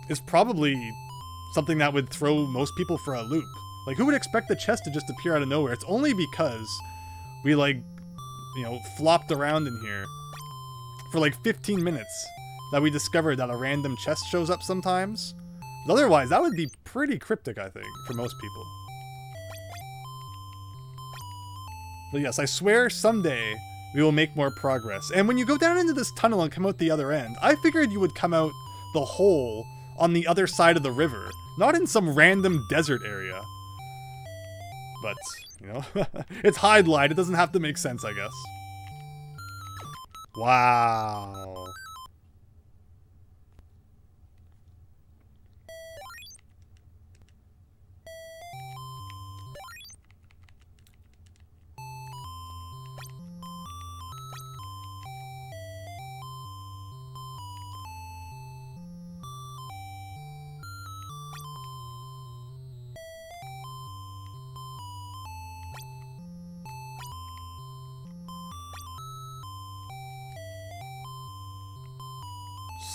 is probably something that would throw most people for a loop. Like, who would expect the chest to just appear out of nowhere? It's only because we, like, you know, flopped around in here for like 15 minutes that we discovered that a random chest shows up sometimes. But otherwise, that would be pretty cryptic, I think, for most people. But yes, I swear someday we will make more progress. And when you go down into this tunnel and come out the other end, I figured you would come out the hole on the other side of the river, not in some random desert area. But, you know, it's Hydlide. It doesn't have to make sense, I guess. Wow.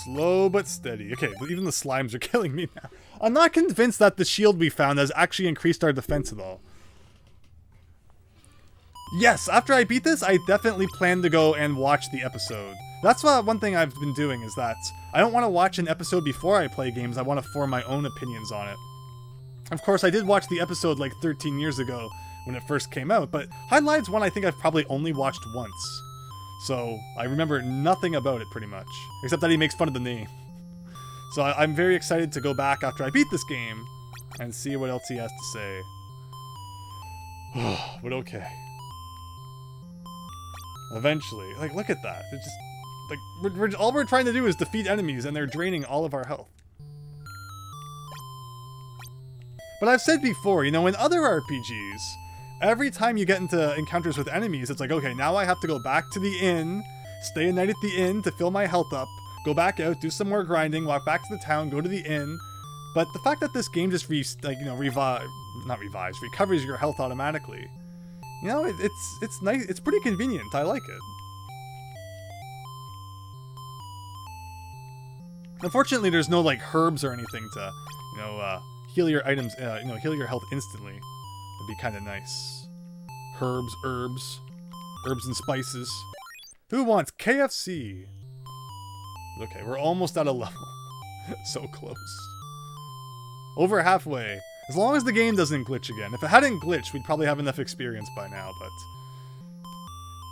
Slow but steady. Okay, even the slimes are killing me now. I'm not convinced that the shield we found has actually increased our defense at all. Yes, after I beat this, I definitely plan to go and watch the episode. That's one thing I've been doing, is that I don't want to watch an episode before I play games. I want to form my own opinions on it. Of course, I did watch the episode like 13 years ago when it first came out, but Hydlide's one I think I've probably only watched once. So I remember nothing about it pretty much, except that he makes fun of the name. So I'm very excited to go back after I beat this game and see what else he has to say. But okay. Eventually, like, look at that. It's just like all we're trying to do is defeat enemies, and they're draining all of our health. But I've said before, you know, in other RPGs, every time you get into encounters with enemies, it's like, okay, now I have to go back to the inn, stay a night at the inn to fill my health up, go back out, do some more grinding, walk back to the town, go to the inn. But the fact that this game just recovers your health automatically, you know, it's nice. It's pretty convenient. I like it. Unfortunately, there's no like herbs or anything to, you know, heal your items, you know, heal your health instantly. It'd be kind of nice. Herbs and spices. Who wants KFC? Okay, we're almost at a level. So close. Over halfway. As long as the game doesn't glitch again. If it hadn't glitched, we'd probably have enough experience by now, but...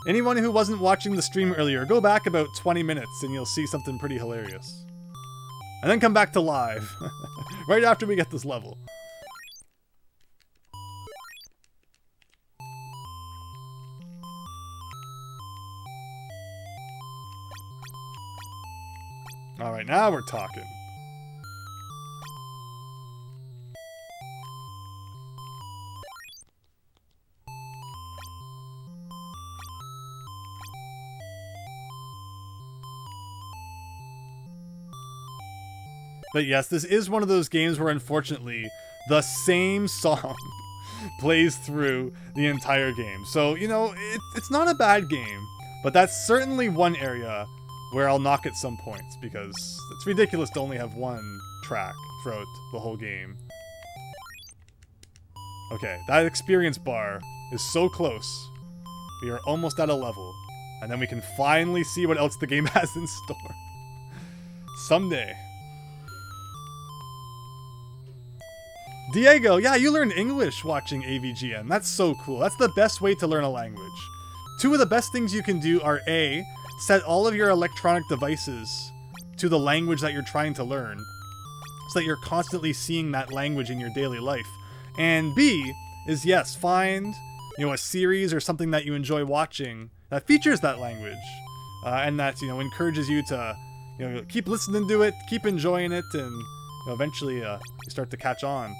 Anyone who wasn't watching the stream earlier, go back about 20 minutes and you'll see something pretty hilarious. And then come back to live. Right after we get this level. Alright, now we're talking. But yes, this is one of those games where, unfortunately, the same song plays through the entire game. So, you know, it's not a bad game, but that's certainly one area where I'll knock at some points, because it's ridiculous to only have one track throughout the whole game. Okay, that experience bar is so close. We are almost at a level, and then we can finally see what else the game has in store. Someday. Diego, yeah, you learned English watching AVGN. That's so cool. That's the best way to learn a language. Two of the best things you can do are A, set all of your electronic devices to the language that you're trying to learn, so that you're constantly seeing that language in your daily life. And B is, yes, find, you know, a series or something that you enjoy watching that features that language, and that, you know, encourages you to, you know, keep listening to it, keep enjoying it, and, you know, eventually you start to catch on.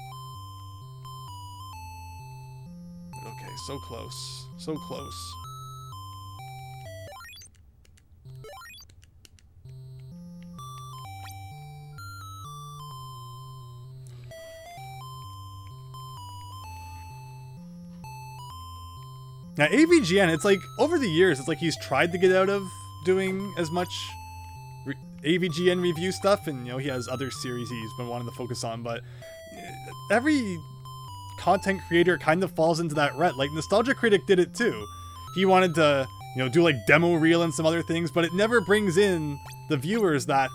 Okay, so close, so close. Now, AVGN, it's like, over the years, it's like he's tried to get out of doing as much AVGN review stuff, and, you know, he has other series he's been wanting to focus on, but every content creator kind of falls into that rut. Like, Nostalgia Critic did it too. He wanted to, you know, do like demo reel and some other things, but it never brings in the viewers that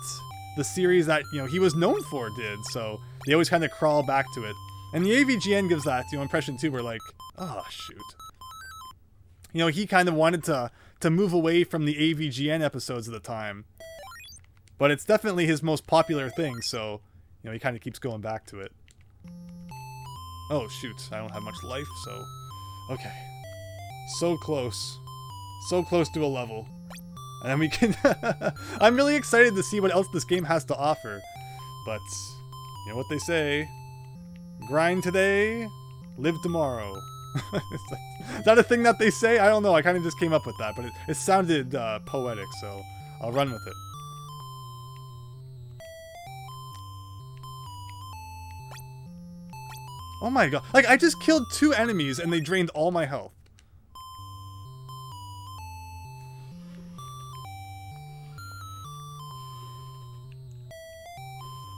the series that, you know, he was known for did, so they always kind of crawl back to it. And the AVGN gives that, you know, impression too, where like, oh, shoot. You know, he kind of wanted to move away from the AVGN episodes at the time. But it's definitely his most popular thing, so, you know, he kind of keeps going back to it. Oh, shoot. I don't have much life, so... Okay. So close. So close to a level. And then we can... I'm really excited to see what else this game has to offer. But, you know what they say. Grind today, live tomorrow. Is that a thing that they say? I don't know. I kind of just came up with that, but it sounded poetic, so I'll run with it. Oh my god. Like, I just killed 2 enemies and they drained all my health.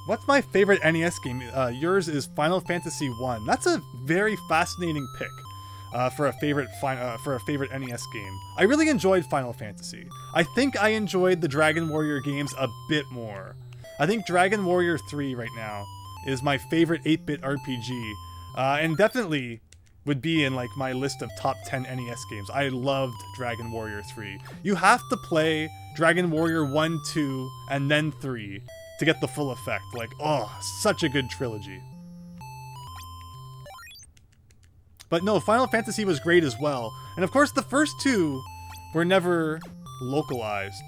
What's my favorite NES game? Yours is Final Fantasy 1. That's a very fascinating pick for a favorite NES game. I really enjoyed Final Fantasy. I think I enjoyed the Dragon Warrior games a bit more. I think Dragon Warrior 3 right now is my favorite 8-bit RPG. And definitely, would be in like my list of top 10 NES games. I loved Dragon Warrior 3. You have to play Dragon Warrior 1, 2, and then 3 to get the full effect. Like, oh, such a good trilogy. But no, Final Fantasy was great as well. And of course, the first two were never localized,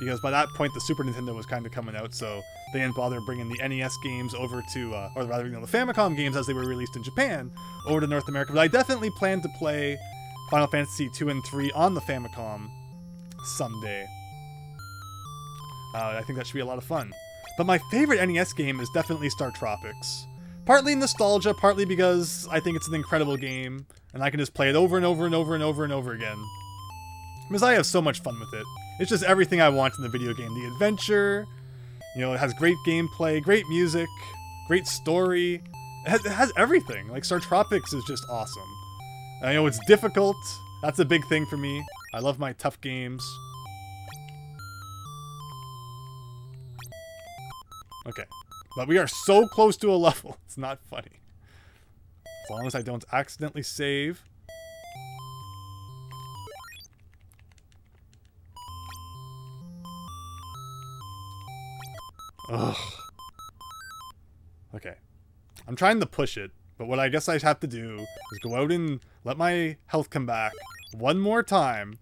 because by that point the Super Nintendo was kind of coming out, so they didn't bother bringing the NES games over to, or rather, you know, the Famicom games as they were released in Japan over to North America. But I definitely plan to play Final Fantasy 2 and 3 on the Famicom someday. I think that should be a lot of fun. But my favorite NES game is definitely Star Tropics. Partly nostalgia, partly because I think it's an incredible game, and I can just play it over and over and over and over and over again. Because I have so much fun with it. It's just everything I want in the video game. The adventure, you know, it has great gameplay, great music, great story. It has everything. Like, Star Tropics is just awesome. I know it's difficult. That's a big thing for me. I love my tough games. Okay. But we are so close to a level. It's not funny. As long as I don't accidentally save. Ugh. Okay. I'm trying to push it, but what I guess I have to do is go out and let my health come back one more time.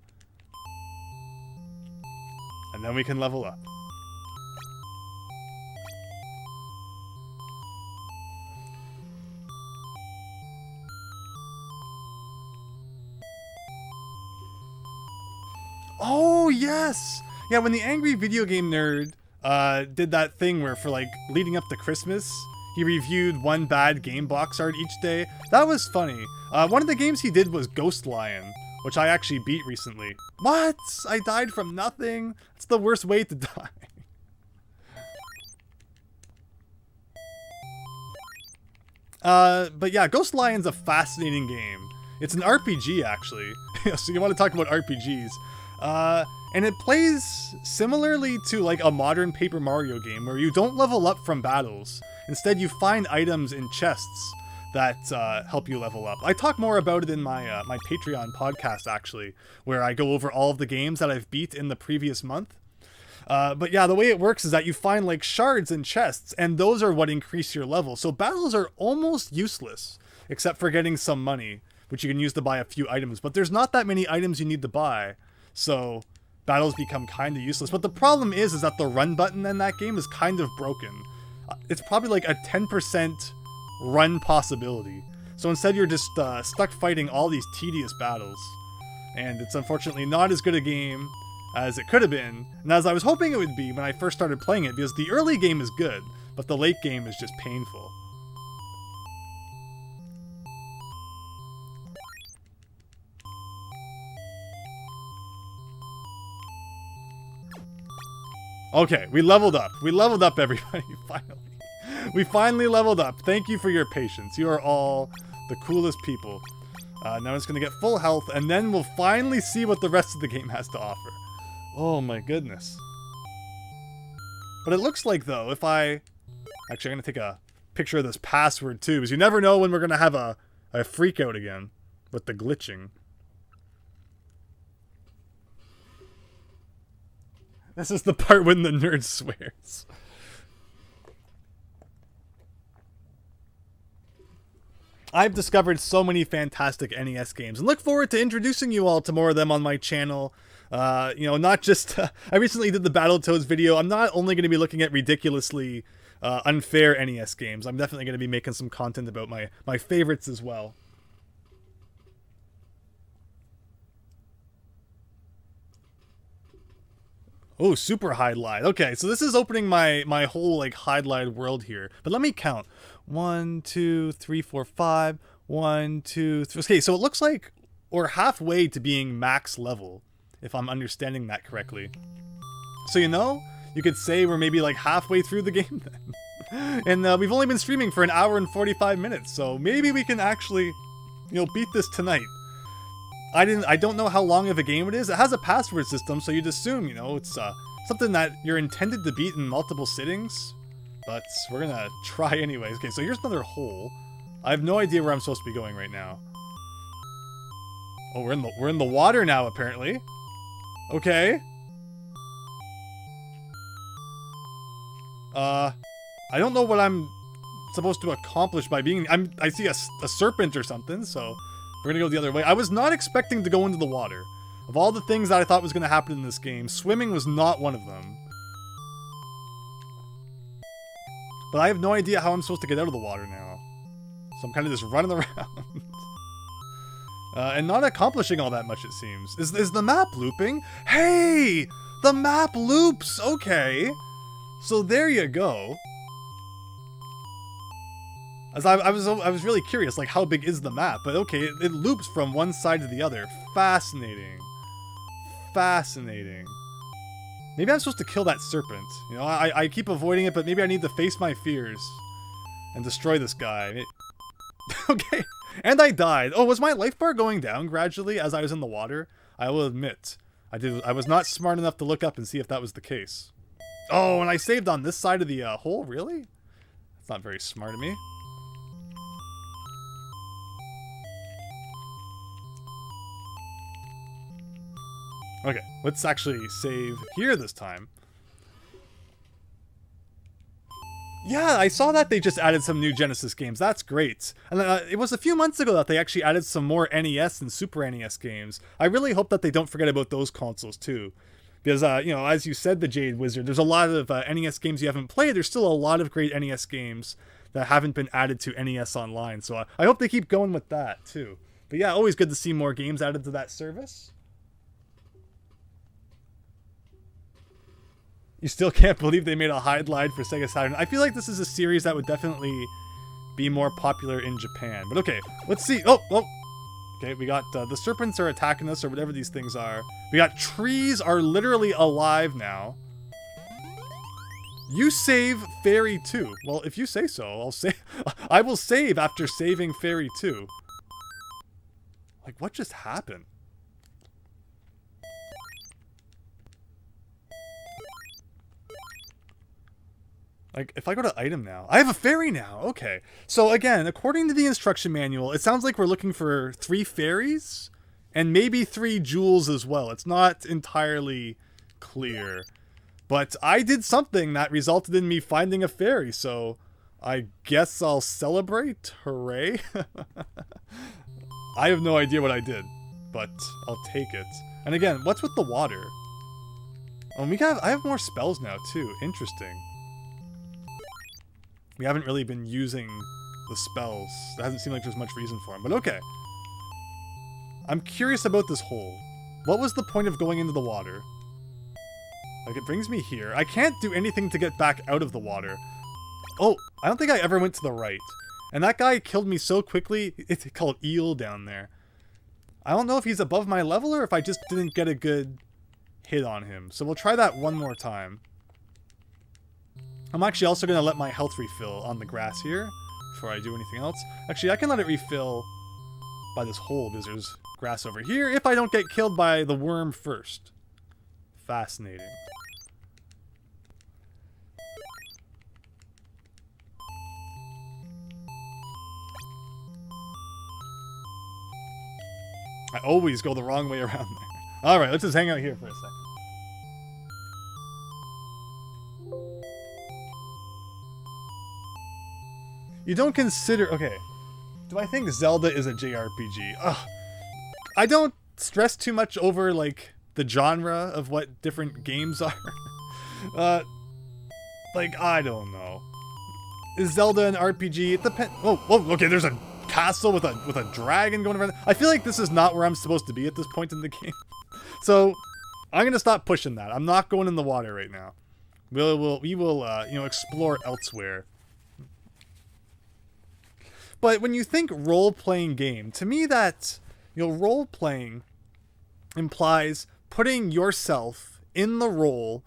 And then we can level up. Oh, yes! Yeah, when the Angry Video Game Nerd did that thing where for like leading up to Christmas, he reviewed one bad game box art each day. That was funny. One of the games he did was Ghost Lion, which I actually beat recently. What? I died from nothing? That's the worst way to die. But yeah, Ghost Lion's a fascinating game. It's an RPG, actually. So you want to talk about RPGs. And it plays similarly to like a modern Paper Mario game where you don't level up from battles. Instead, you find items in chests that help you level up. I talk more about it in my my Patreon podcast, actually, where I go over all of the games that I've beat in the previous month. But yeah, the way it works is that you find like shards in chests, and those are what increase your level. So battles are almost useless, except for getting some money, which you can use to buy a few items. But there's not that many items you need to buy. So battles become kind of useless. But the problem is that the run button in that game is kind of broken. It's probably like a 10% run possibility. So instead you're just stuck fighting all these tedious battles. And it's unfortunately not as good a game as it could have been, and as I was hoping it would be when I first started playing it, because the early game is good, but the late game is just painful. Okay, we leveled up. We leveled up, everybody, finally. We finally leveled up. Thank you for your patience. You are all the coolest people. Now it's going to get full health, and then we'll finally see what the rest of the game has to offer. Oh my goodness. But it looks like, though, if I... Actually, I'm going to take a picture of this password, too, because you never know when we're going to have a freak out again with the glitching. This is the part when the nerd swears. I've discovered so many fantastic NES games, and look forward to introducing you all to more of them on my channel. You know, not just... I recently did the Battletoads video. I'm not only going to be looking at ridiculously unfair NES games. I'm definitely going to be making some content about my favorites as well. Oh, super Hydlide. Okay, so this is opening my whole like Hydlide world here. But let me count. 1, 2, 3, 4, 5. 1, 2, 3. Okay, so it looks like we're halfway to being max level, if I'm understanding that correctly. So, you know, you could say we're maybe like halfway through the game then. And we've only been streaming for 1 hour and 45 minutes, so maybe we can actually, you know, beat this tonight. I don't know how long of a game it is. It has a password system, so you'd assume, you know, it's something that you're intended to beat in multiple sittings. But we're gonna try anyways. Okay, so here's another hole. I have no idea where I'm supposed to be going right now. Oh, we're in the water now, apparently. Okay. I don't know what I'm supposed to accomplish by being... I see a serpent or something, so we're gonna go the other way. I was not expecting to go into the water. Of all the things that I thought was gonna happen in this game, swimming was not one of them. But I have no idea how I'm supposed to get out of the water now. So I'm kind of just running around. And not accomplishing all that much, it seems. Is the map looping? Hey! The map loops! Okay. So there you go. As I was really curious, like, how big is the map? But okay, it loops from one side to the other. Fascinating. Fascinating. Maybe I'm supposed to kill that serpent. You know, I keep avoiding it, but maybe I need to face my fears and destroy this guy. Okay. And I died. Oh, was my life bar going down gradually as I was in the water? I will admit, I was not smart enough to look up and see if that was the case. Oh, and I saved on this side of the hole? Really? That's not very smart of me. Okay, let's actually save here this time. Yeah, I saw that they just added some new Genesis games. That's great. And it was a few months ago that they actually added some more NES and Super NES games. I really hope that they don't forget about those consoles too. Because, you know, as you said, the Jade Wizard, there's a lot of NES games you haven't played. There's still a lot of great NES games that haven't been added to NES Online. So I hope they keep going with that too. But yeah, always good to see more games added to that service. You still can't believe they made a Hydlide for Sega Saturn. I feel like this is a series that would definitely be more popular in Japan. But okay, let's see. Oh! Okay, we got the serpents are attacking us, or whatever these things are. We got trees are literally alive now. You save Fairy 2. Well, if you say so, I'll say I will save after saving Fairy 2. Like, what just happened? Like, if I go to item now, I have a fairy now. Okay. So again, according to the instruction manual, it sounds like we're looking for 3 fairies and maybe 3 jewels as well. It's not entirely clear. But I did something that resulted in me finding a fairy, so I guess I'll celebrate. Hooray. I have no idea what I did, but I'll take it. And again, what's with the water? Oh, I have more spells now too. Interesting. We haven't really been using the spells. There hasn't seemed like there's much reason for them, but okay. I'm curious about this hole. What was the point of going into the water? Like, it brings me here. I can't do anything to get back out of the water. Oh, I don't think I ever went to the right. And that guy killed me so quickly. It's called Eel down there. I don't know if he's above my level or if I just didn't get a good hit on him. So we'll try that one more time. I'm actually also going to let my health refill on the grass here before I do anything else. Actually, I can let it refill by this hole because there's grass over here if I don't get killed by the worm first. Fascinating. I always go the wrong way around there. Alright, let's just hang out here for a second. You don't consider... Okay. Do I think Zelda is a JRPG? Ugh. I don't stress too much over, like, the genre of what different games are. Like, I don't know. Is Zelda an RPG? It depends... Oh, okay, there's a castle with a dragon going around. I feel like this is not where I'm supposed to be at this point in the game. So, I'm gonna stop pushing that. I'm not going in the water right now. We will, you know, explore elsewhere. But when you think role-playing game, to me that, you know, role-playing implies putting yourself in the role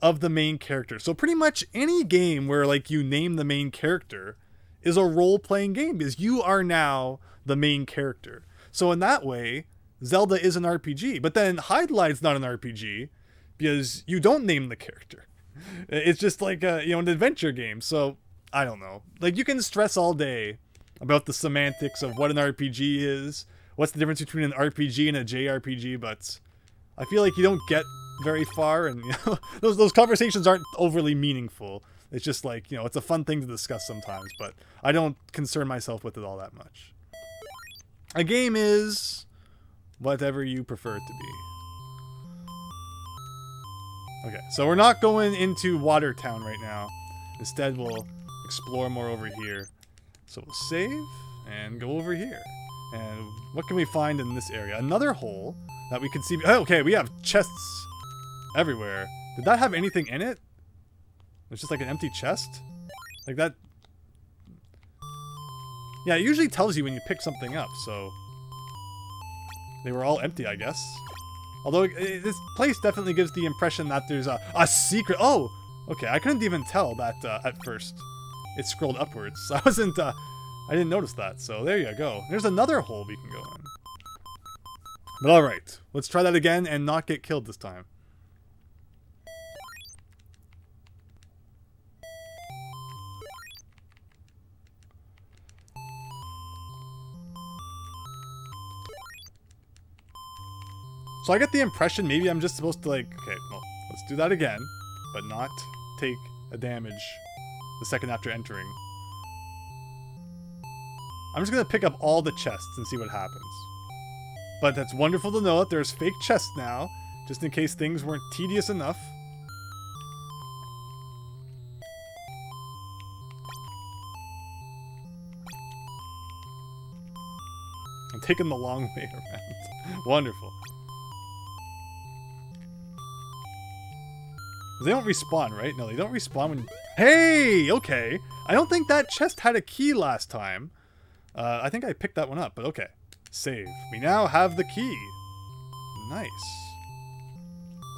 of the main character. So pretty much any game where, like, you name the main character is a role-playing game because you are now the main character. So in that way, Zelda is an RPG. But then Hydlide's not an RPG because you don't name the character. It's just like a, you know, an adventure game. So I don't know. Like, you can stress all day about the semantics of what an RPG is, what's the difference between an RPG and a JRPG, but I feel like you don't get very far, and you know, those conversations aren't overly meaningful. It's just like, you know, it's a fun thing to discuss sometimes, but I don't concern myself with it all that much. A game is whatever you prefer it to be. Okay, so we're not going into Watertown right now. Instead, we'll explore more over here. So we'll save and go over here. And what can we find in this area? Another hole that we can see. Oh, okay, we have chests everywhere. Did that have anything in it? It's just like an empty chest? Like that? Yeah, it usually tells you when you pick something up, so they were all empty, I guess. Although this place definitely gives the impression that there's a secret. Oh, okay. I couldn't even tell that at first. It scrolled upwards. I wasn't. I didn't notice that. So there you go. There's another hole we can go in. But all right, let's try that again and not get killed this time. So I get the impression maybe I'm just supposed to like, okay, well, let's do that again, but not take a damage the second after entering. I'm just gonna pick up all the chests and see what happens. But that's wonderful to know that there's fake chests now, just in case things weren't tedious enough. I'm taking the long way around. Wonderful. They don't respawn, right? No, they don't respawn when... Hey! Okay. I don't think that chest had a key last time. I think I picked that one up, but okay. Save. We now have the key. Nice.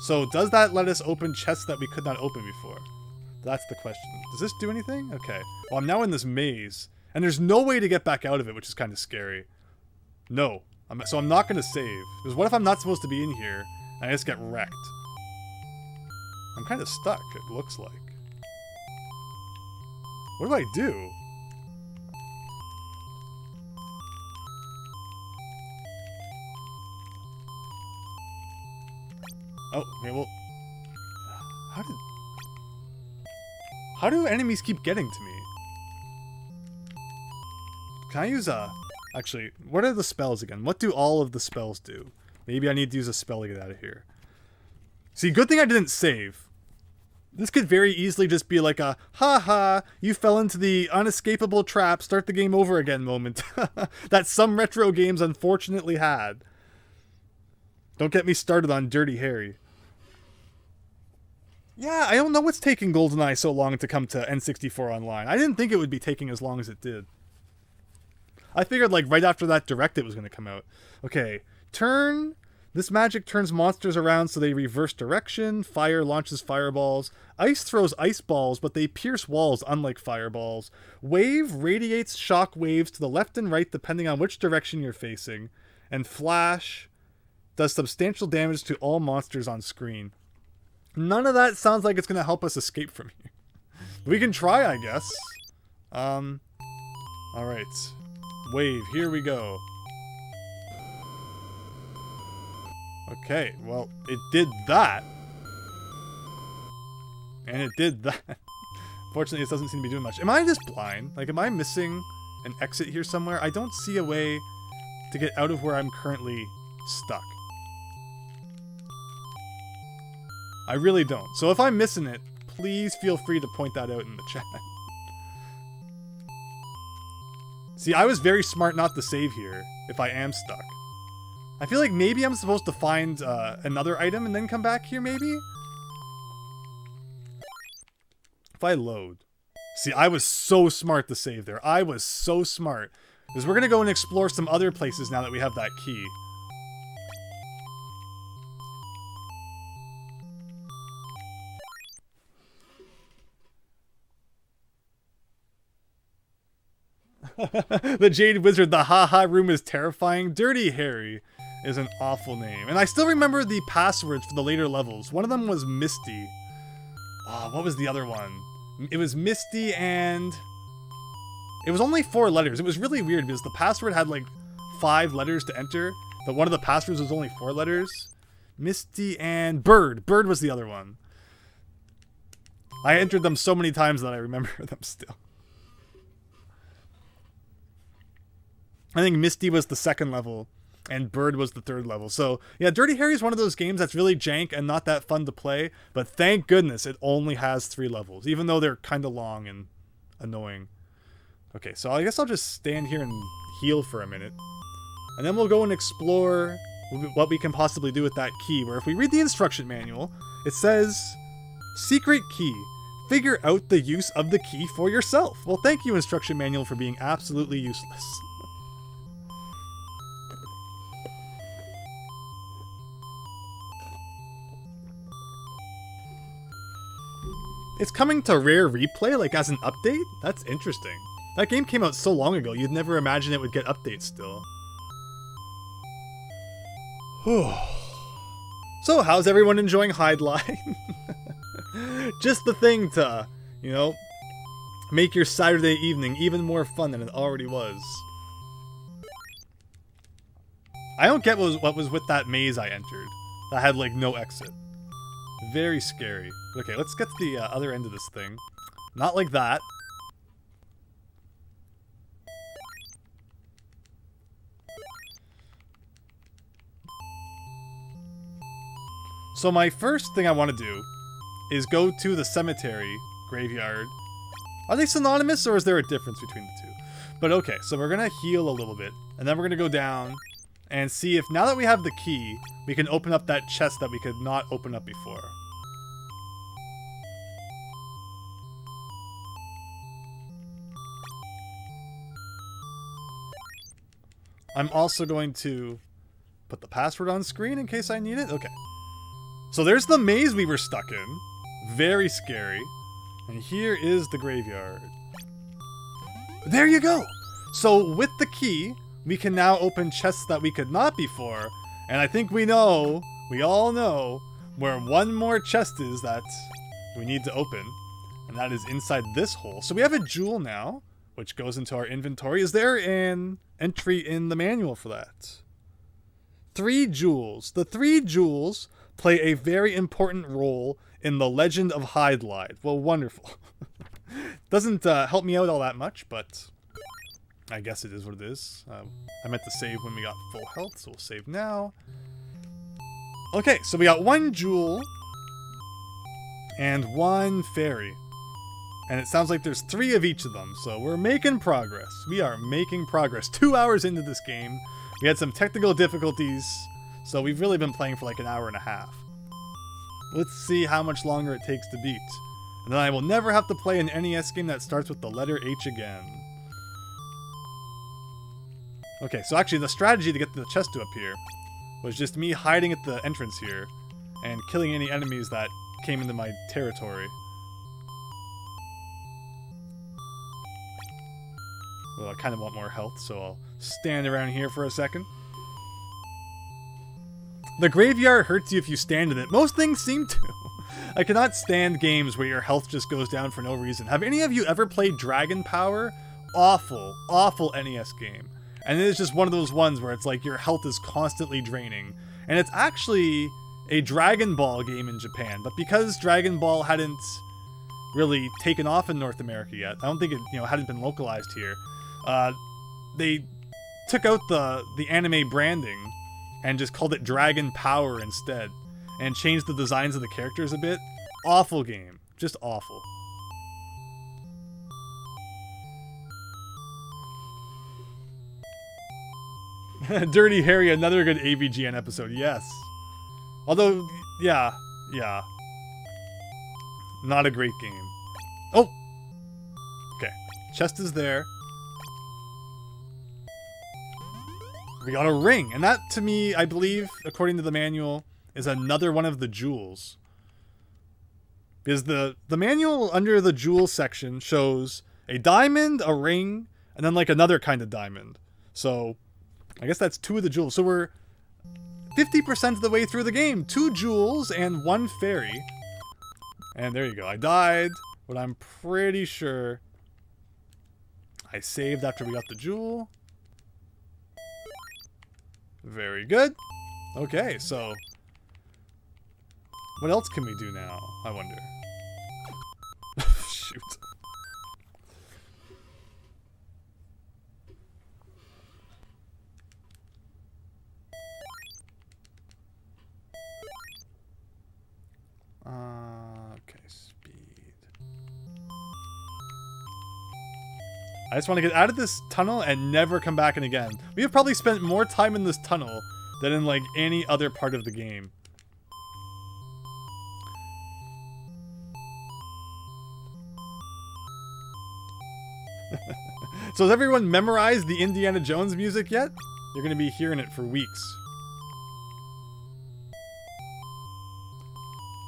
So, does that let us open chests that we could not open before? That's the question. Does this do anything? Okay. Well, I'm now in this maze, and there's no way to get back out of it, which is kind of scary. No. So I'm not going to save. Because what if I'm not supposed to be in here, and I just get wrecked? I'm kind of stuck, it looks like. What do I do? Oh, okay, well... How do enemies keep getting to me? Can I use a... Actually, what are the spells again? What do all of the spells do? Maybe I need to use a spell to get out of here. See, good thing I didn't save. This could very easily just be like a, haha, you fell into the unescapable trap, start the game over again moment. That some retro games unfortunately had. Don't get me started on Dirty Harry. Yeah, I don't know what's taking GoldenEye so long to come to N64 Online. I didn't think it would be taking as long as it did. I figured like right after that direct it was going to come out. Okay, turn... This magic turns monsters around so they reverse direction. Fire launches fireballs. Ice throws ice balls, but they pierce walls unlike fireballs. Wave radiates shock waves to the left and right depending on which direction you're facing. And Flash does substantial damage to all monsters on screen. None of that sounds like it's going to help us escape from here. We can try, I guess. Alright. Wave, here we go. Okay, well, it did that. And it did that. Fortunately, this doesn't seem to be doing much. Am I just blind? Like, am I missing an exit here somewhere? I don't see a way to get out of where I'm currently stuck. I really don't. So if I'm missing it, please feel free to point that out in the chat. See, I was very smart not to save here if I am stuck. I feel like maybe I'm supposed to find another item and then come back here, maybe? If I load. See, I was so smart to save there. I was so smart. Because we're going to go and explore some other places now that we have that key. The Jade Wizard, the haha room is terrifying. Dirty Harry is an awful name. And I still remember the passwords for the later levels. One of them was Misty. Oh, what was the other one? It was Misty and... It was only 4 letters. It was really weird because the password had like 5 letters to enter, but one of the passwords was only 4 letters. Misty and Bird. Bird was the other one. I entered them so many times that I remember them still. I think Misty was the 2nd level, and Bird was the 3rd level. So, yeah, Dirty Harry is one of those games that's really jank and not that fun to play, but thank goodness it only has 3 levels, even though they're kind of long and annoying. Okay, so I guess I'll just stand here and heal for a minute. And then we'll go and explore what we can possibly do with that key, where if we read the instruction manual, it says, secret key. Figure out the use of the key for yourself. Well, thank you, instruction manual, for being absolutely useless. It's coming to Rare Replay, like as an update? That's interesting. That game came out so long ago, you'd never imagine it would get updates still. So, how's everyone enjoying Hydlide? Just the thing to, you know, make your Saturday evening even more fun than it already was. I don't get what was with that maze I entered. That had, like, no exit. Very scary. Okay, let's get to the other end of this thing. Not like that. So my first thing I want to do is go to the cemetery graveyard. Are they synonymous, or is there a difference between the two? But okay, so we're going to heal a little bit, and then we're going to go down and see if, now that we have the key, we can open up that chest that we could not open up before. I'm also going to put the password on screen in case I need it. Okay. So there's the maze we were stuck in. Very scary. And here is the graveyard. There you go! So with the key, we can now open chests that we could not before. And I think we all know, where one more chest is that we need to open. And that is inside this hole. So we have a jewel now, which goes into our inventory. Is there an entry in the manual for that? 3 jewels. The 3 jewels play a very important role in the legend of Hydlide. Well, wonderful. Doesn't help me out all that much, but I guess it is what it is. I meant to save when we got full health, so we'll save now. Okay, so we got 1 jewel and 1 fairy. And it sounds like there's 3 of each of them, so we're making progress. We are making progress. 2 hours into this game. We had some technical difficulties, so we've really been playing for like an hour and a half. Let's see how much longer it takes to beat. And then I will never have to play an NES game that starts with the letter H again. Okay, so actually the strategy to get the chest to appear was just me hiding at the entrance here and killing any enemies that came into my territory. Well, I kind of want more health, so I'll stand around here for a second. The graveyard hurts you if you stand in it. Most things seem to. I cannot stand games where your health just goes down for no reason. Have any of you ever played Dragon Power? Awful, awful NES game. And it is just one of those ones where it's like your health is constantly draining. And it's actually a Dragon Ball game in Japan, but because Dragon Ball hadn't really taken off in North America yet, I don't think it hadn't been localized here, they took out the anime branding and just called it Dragon Power instead, and changed the designs of the characters a bit. Awful game. Just awful. Dirty Harry, another good AVGN episode, yes. Although, yeah. Not a great game. Oh! Okay. Chest is there. We got a ring, and that, to me, I believe, according to the manual, is another one of the jewels. Because the manual under the jewel section shows a diamond, a ring, and then like another kind of diamond. So, I guess that's 2 of the jewels. So we're 50% of the way through the game. 2 jewels and 1 fairy. And there you go. I died, but I'm pretty sure I saved after we got the jewel. Very good. Okay, so what else can we do now, I wonder? Shoot. Okay, speed. I just want to get out of this tunnel and never come back in again. We have probably spent more time in this tunnel than in, like, any other part of the game. So has everyone memorized the Indiana Jones music yet? You're going to be hearing it for weeks.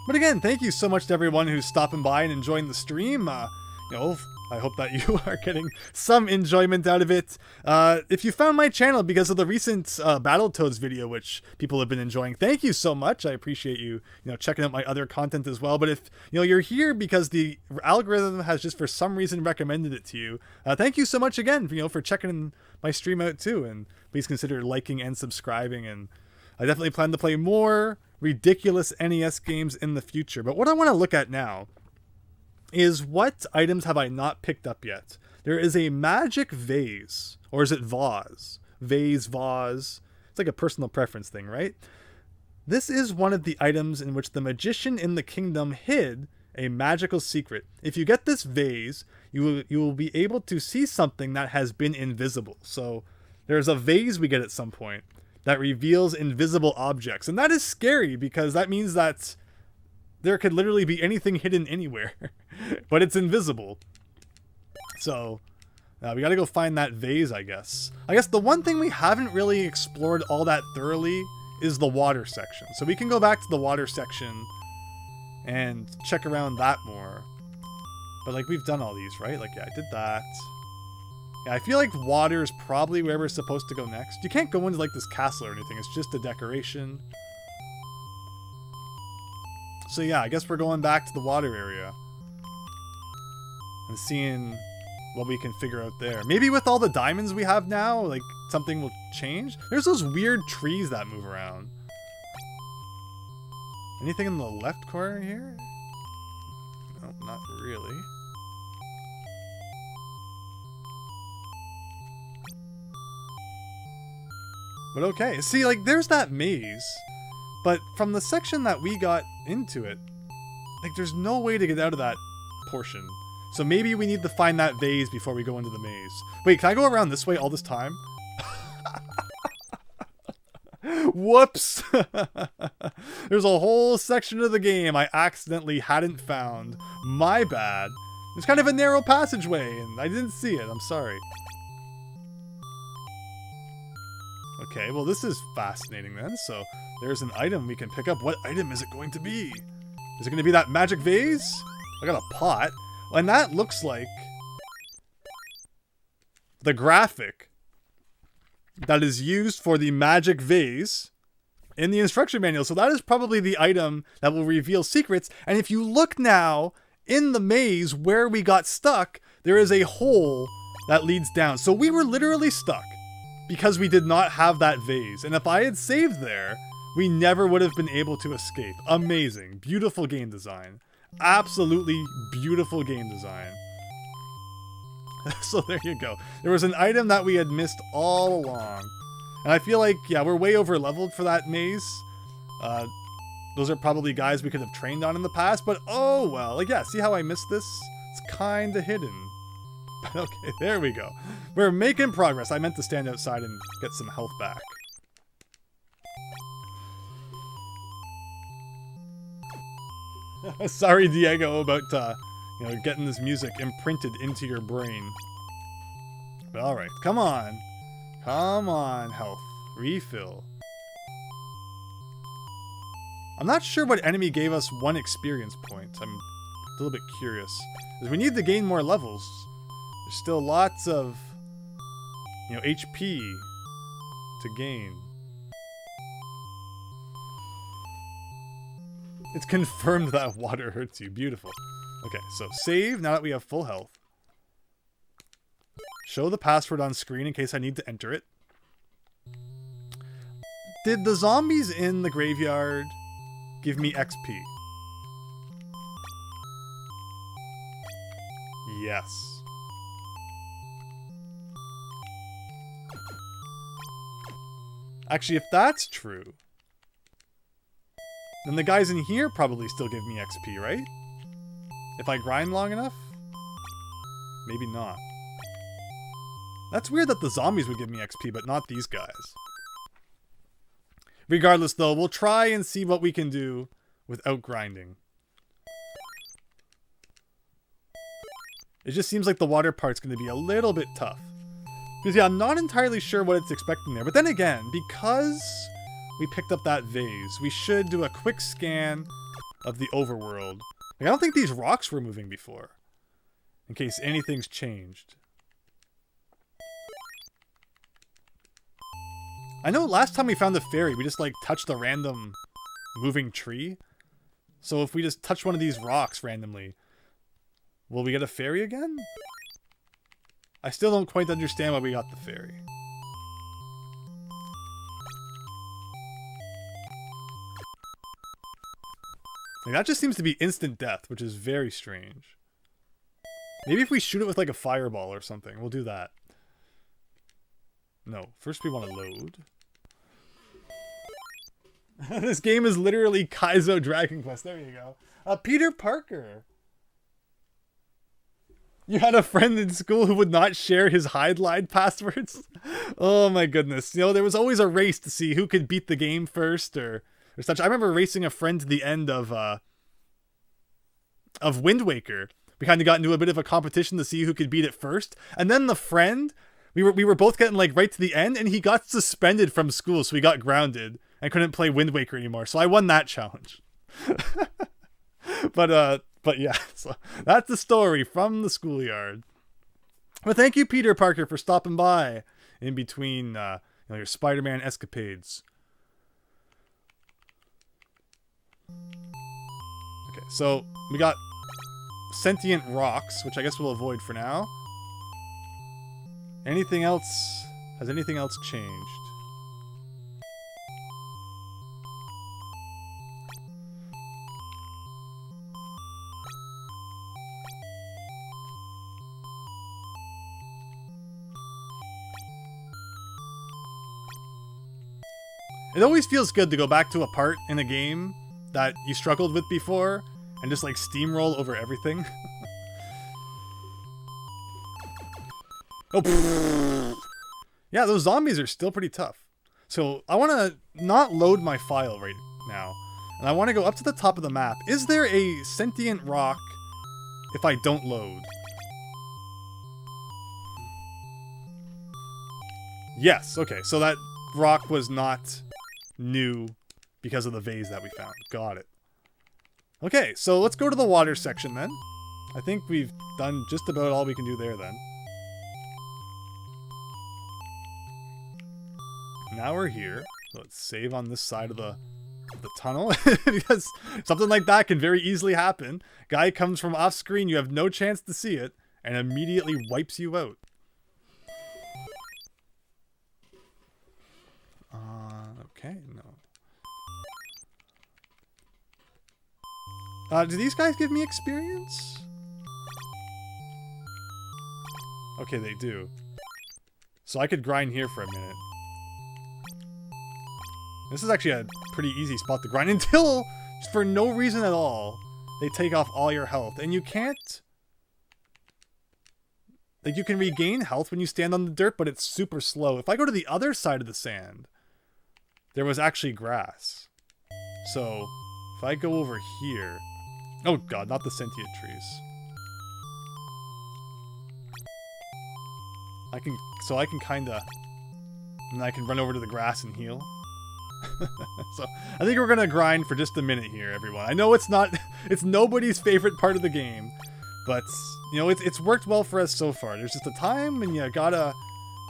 But again, thank you so much to everyone who's stopping by and enjoying the stream. You know, I hope that you are getting some enjoyment out of it. If you found my channel because of the recent Battletoads video, which people have been enjoying, thank you so much. I appreciate you, checking out my other content as well. But if, you're here because the algorithm has just for some reason recommended it to you, thank you so much again, for checking my stream out too. And please consider liking and subscribing. And I definitely plan to play more ridiculous NES games in the future. But what I want to look at now is what items have I not picked up yet? There is a magic vase, or is it vase? Vase. It's like a personal preference thing, right? This is one of the items in which the magician in the kingdom hid a magical secret. If you get this vase, you will be able to see something that has been invisible. So there's a vase we get at some point that reveals invisible objects. And that is scary because that means that there could literally be anything hidden anywhere, but it's invisible. So we gotta go find that vase, I guess. I guess the one thing we haven't really explored all that thoroughly is the water section. So we can go back to the water section and check around that more. But like, we've done all these, right? Like, yeah, I did that. Yeah, I feel like water is probably where we're supposed to go next. You can't go into like this castle or anything. It's just a decoration. So yeah, I guess we're going back to the water area and seeing what we can figure out there. Maybe with all the diamonds we have now, like, something will change. There's those weird trees that move around. Anything in the left corner here? No, not really. But okay, see, like, there's that maze. But from the section that we got into it, like, there's no way to get out of that portion. So maybe we need to find that vase before we go into the maze. Wait, can I go around this way all this time? Whoops! There's a whole section of the game I accidentally hadn't found. My bad. It's kind of a narrow passageway, and I didn't see it. I'm sorry. Okay, well, this is fascinating then. So there's an item we can pick up. What item is it going to be? Is it going to be that magic vase? I got a pot. And that looks like the graphic that is used for the magic vase in the instruction manual. So that is probably the item that will reveal secrets. And if you look now in the maze where we got stuck, there is a hole that leads down. So we were literally stuck because we did not have that vase. And if I had saved there, we never would have been able to escape. Amazing. Beautiful game design. Absolutely beautiful game design. So there you go. There was an item that we had missed all along. And I feel like, yeah, we're way over leveled for that maze. Those are probably guys we could have trained on in the past, but oh well. Like, yeah, see how I missed this? It's kinda hidden. But okay, there we go. We're making progress. I meant to stand outside and get some health back. Sorry, Diego, about getting this music imprinted into your brain. But all right, come on, health refill. I'm not sure what enemy gave us 1 experience point. I'm a little bit curious, because we need to gain more levels. There's still lots of HP to gain. It's confirmed that water hurts you. Beautiful. Okay, so save now that we have full health. Show the password on screen in case I need to enter it. Did the zombies in the graveyard give me XP? Yes. Actually, if that's true, then the guys in here probably still give me XP, right? If I grind long enough? Maybe not. That's weird that the zombies would give me XP, but not these guys. Regardless, though, we'll try and see what we can do without grinding. It just seems like the water part's going to be a little bit tough. Because, yeah, I'm not entirely sure what it's expecting there. But then again, because we picked up that vase, we should do a quick scan of the overworld. Like, I don't think these rocks were moving before. In case anything's changed. I know last time we found the fairy, we just, like, touched a random moving tree. So if we just touch one of these rocks randomly, will we get a fairy again? I still don't quite understand why we got the fairy. Like, that just seems to be instant death, which is very strange. Maybe if we shoot it with like a fireball or something, we'll do that. No, first we want to load. This game is literally Kaizo Dragon Quest. There you go. Peter Parker. You had a friend in school who would not share his Hydlide passwords? Oh my goodness. You know, there was always a race to see who could beat the game first or such. I remember racing a friend to the end of Wind Waker. We kind of got into a bit of a competition to see who could beat it first. And then the friend, we were both getting like right to the end and he got suspended from school. So he got grounded and couldn't play Wind Waker anymore. So I won that challenge. But yeah, so that's the story from the schoolyard. But thank you, Peter Parker, for stopping by in between your Spider-Man escapades. Okay, so we got sentient rocks, which I guess we'll avoid for now. Anything else? Has anything else changed? It always feels good to go back to a part in a game that you struggled with before and just like steamroll over everything. Oh, yeah, those zombies are still pretty tough. So I want to not load my file right now. And I want to go up to the top of the map. Is there a sentient rock if I don't load? Yes, okay, so that rock was not new because of the vase that we found. Got it. Okay, so let's go to the water section then. I think we've done just about all we can do there then. Now we're here. So let's save on this side of the tunnel because something like that can very easily happen. Guy comes from off screen, you have no chance to see it, and immediately wipes you out. Okay, no. Do these guys give me experience? Okay, they do. So I could grind here for a minute. This is actually a pretty easy spot to grind until, just for no reason at all, they take off all your health. And you can't... Like, you can regain health when you stand on the dirt, but it's super slow. If I go to the other side of the sand, there was actually grass. So, if I go over here... Oh god, not the sentient trees. I can kinda... And I can run over to the grass and heal. So, I think we're gonna grind for just a minute here, everyone. I know it's not... It's nobody's favorite part of the game. But, you know, it's worked well for us so far. There's just a time when you gotta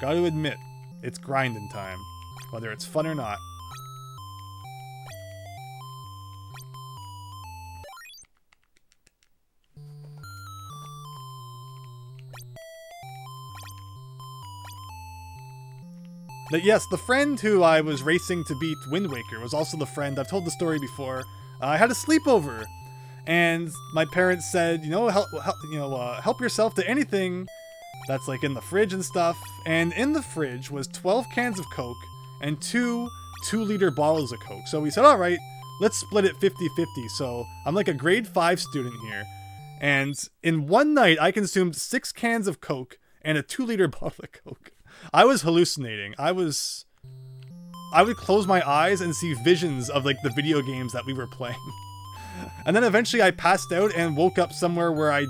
admit, it's grinding time. Whether it's fun or not. But yes, the friend who I was racing to beat Wind Waker was also the friend. I've told the story before. I had a sleepover, and my parents said, help yourself to anything that's like in the fridge and stuff. And in the fridge was 12 cans of Coke and 2-liter bottles of Coke. So we said, all right, let's split it 50-50. So I'm like a grade 5 student here. And in one night, I consumed 6 cans of Coke and a 2-liter bottle of Coke. I was hallucinating. I would close my eyes and see visions of like the video games that we were playing. And then eventually I passed out and woke up somewhere where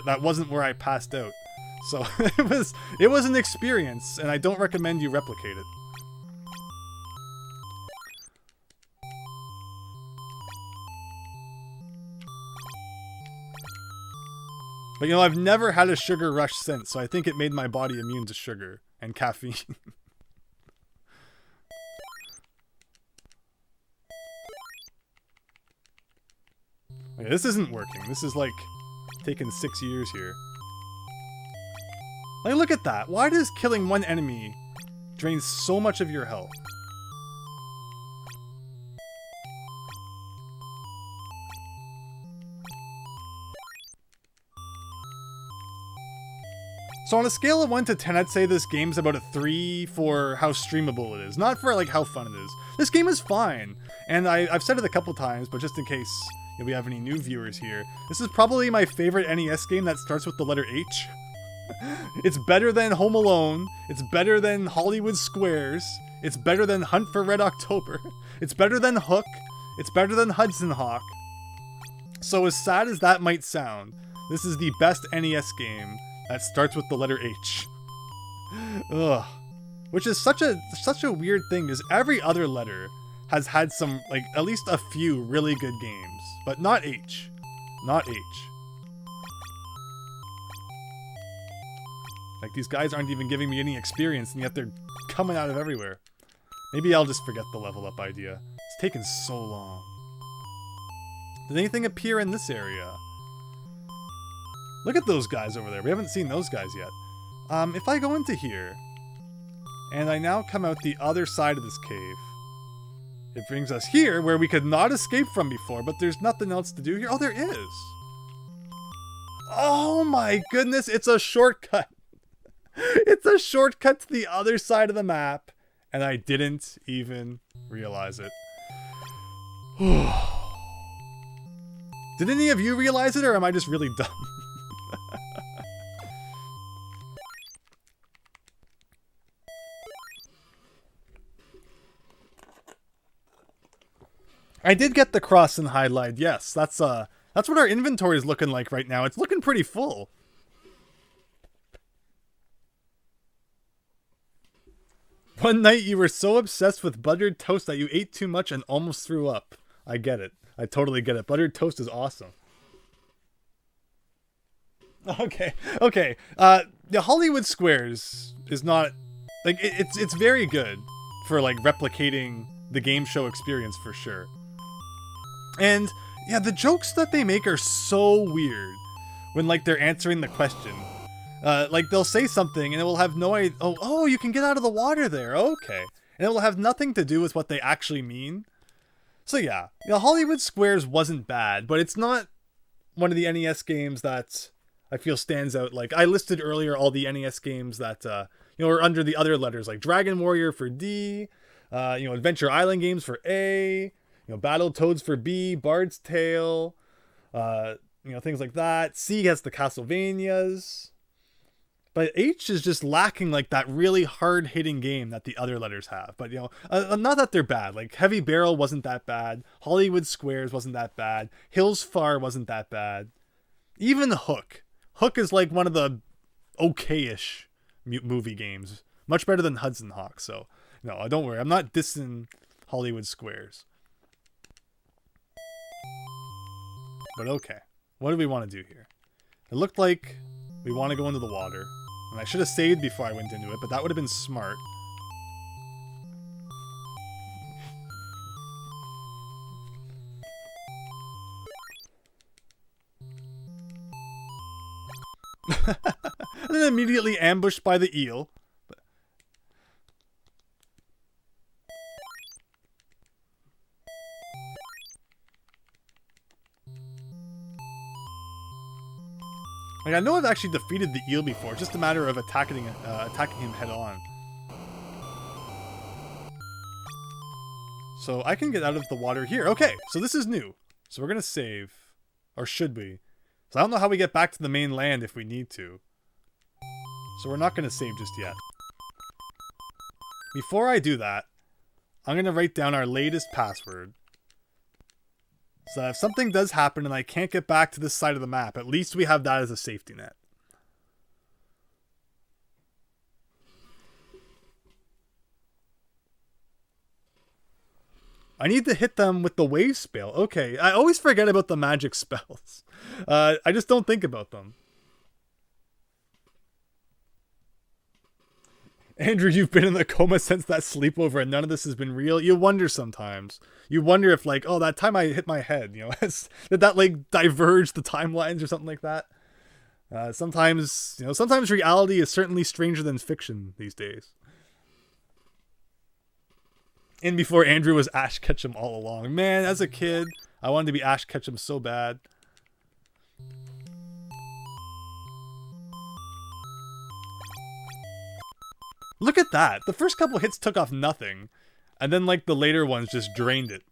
that wasn't where I passed out. So it was an experience, and I don't recommend you replicate it. But I've never had a sugar rush since, so I think it made my body immune to sugar and caffeine. Okay, this isn't working. This is like taking 6 years here. Like, look at that. Why does killing one enemy drain so much of your health? So on a scale of 1 to 10, I'd say this game's about a 3 for how streamable it is. Not for like how fun it is. This game is fine. And I've said it a couple times, but just in case we have any new viewers here, this is probably my favorite NES game that starts with the letter H. It's better than Home Alone. It's better than Hollywood Squares. It's better than Hunt for Red October. It's better than Hook. It's better than Hudson Hawk. So as sad as that might sound, this is the best NES game that starts with the letter H. Ugh. Which is such a weird thing, because every other letter has had some, like, at least a few really good games. But not H. Not H. Like, these guys aren't even giving me any experience, and yet they're coming out of everywhere. Maybe I'll just forget the level up idea. It's taken so long. Did anything appear in this area? Look at those guys over there. We haven't seen those guys yet. If I go into here, and I now come out the other side of this cave, it brings us here, where we could not escape from before, but there's nothing else to do here. Oh, there is. Oh my goodness, it's a shortcut. It's a shortcut to the other side of the map, and I didn't even realize it. Did any of you realize it, or am I just really dumb? I did get the cross in Hydlide, yes. That's what our inventory is looking like right now. It's looking pretty full. One night you were so obsessed with buttered toast that you ate too much and almost threw up. I get it. I totally get it. Buttered toast is awesome. Okay. The Hollywood Squares is not, like, it's very good for, like, replicating the game show experience for sure. And yeah, the jokes that they make are so weird when, like, they're answering the question. Like, they'll say something and it will have no idea. Oh, you can get out of the water there. Okay. And it will have nothing to do with what they actually mean. So yeah, Hollywood Squares wasn't bad, but it's not one of the NES games that I feel stands out. Like, I listed earlier all the NES games that, are under the other letters, like Dragon Warrior for D, Adventure Island games for A, Battletoads for B, Bard's Tale, things like that. C has the Castlevanias. But H is just lacking, like, that really hard-hitting game that the other letters have. But, not that they're bad. Like, Heavy Barrel wasn't that bad. Hollywood Squares wasn't that bad. Hills Far wasn't that bad. Even Hook. Hook is, like, one of the okay-ish movie games. Much better than Hudson Hawk. So, no, don't worry. I'm not dissing Hollywood Squares. But okay. What do we want to do here? It looked like we want to go into the water. And I should have saved before I went into it, but that would have been smart. And then immediately ambushed by the eel. Like, I know I've actually defeated the eel before. It's just a matter of attacking him head on. So I can get out of the water here. Okay, so this is new. So we're going to save. Or should we? So I don't know how we get back to the main land if we need to. So we're not going to save just yet. Before I do that, I'm going to write down our latest password. So that if something does happen and I can't get back to this side of the map, at least we have that as a safety net. I need to hit them with the wave spell. Okay, I always forget about the magic spells. I just don't think about them. Andrew, you've been in a coma since that sleepover and none of this has been real. You wonder sometimes. You wonder if, like, oh, that time I hit my head, you know, did that, like, diverge the timelines or something like that? Sometimes, you know, sometimes reality is certainly stranger than fiction these days. And before Andrew was Ash Ketchum all along. Man, as a kid, I wanted to be Ash Ketchum so bad. Look at that. The first couple hits took off nothing. And then, like, the later ones just drained it.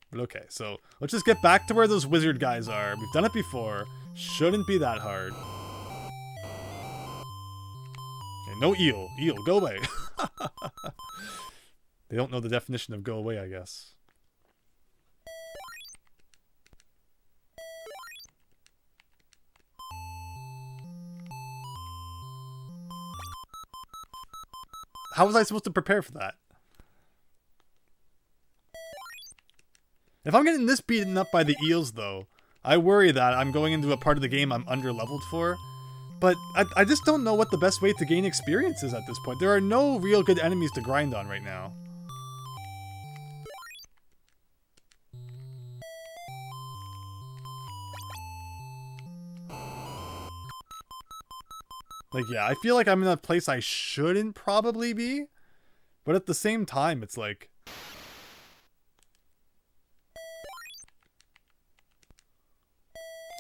But okay, so let's just get back to where those wizard guys are. We've done it before. Shouldn't be that hard. Okay, no eel. Eel, go away. They don't know the definition of go away, I guess. How was I supposed to prepare for that? If I'm getting this beaten up by the eels, though, I worry that I'm going into a part of the game I'm under-leveled for. But I just don't know what the best way to gain experience is at this point. There are no real good enemies to grind on right now. Like, yeah, I feel like I'm in a place I shouldn't probably be. But at the same time, it's like...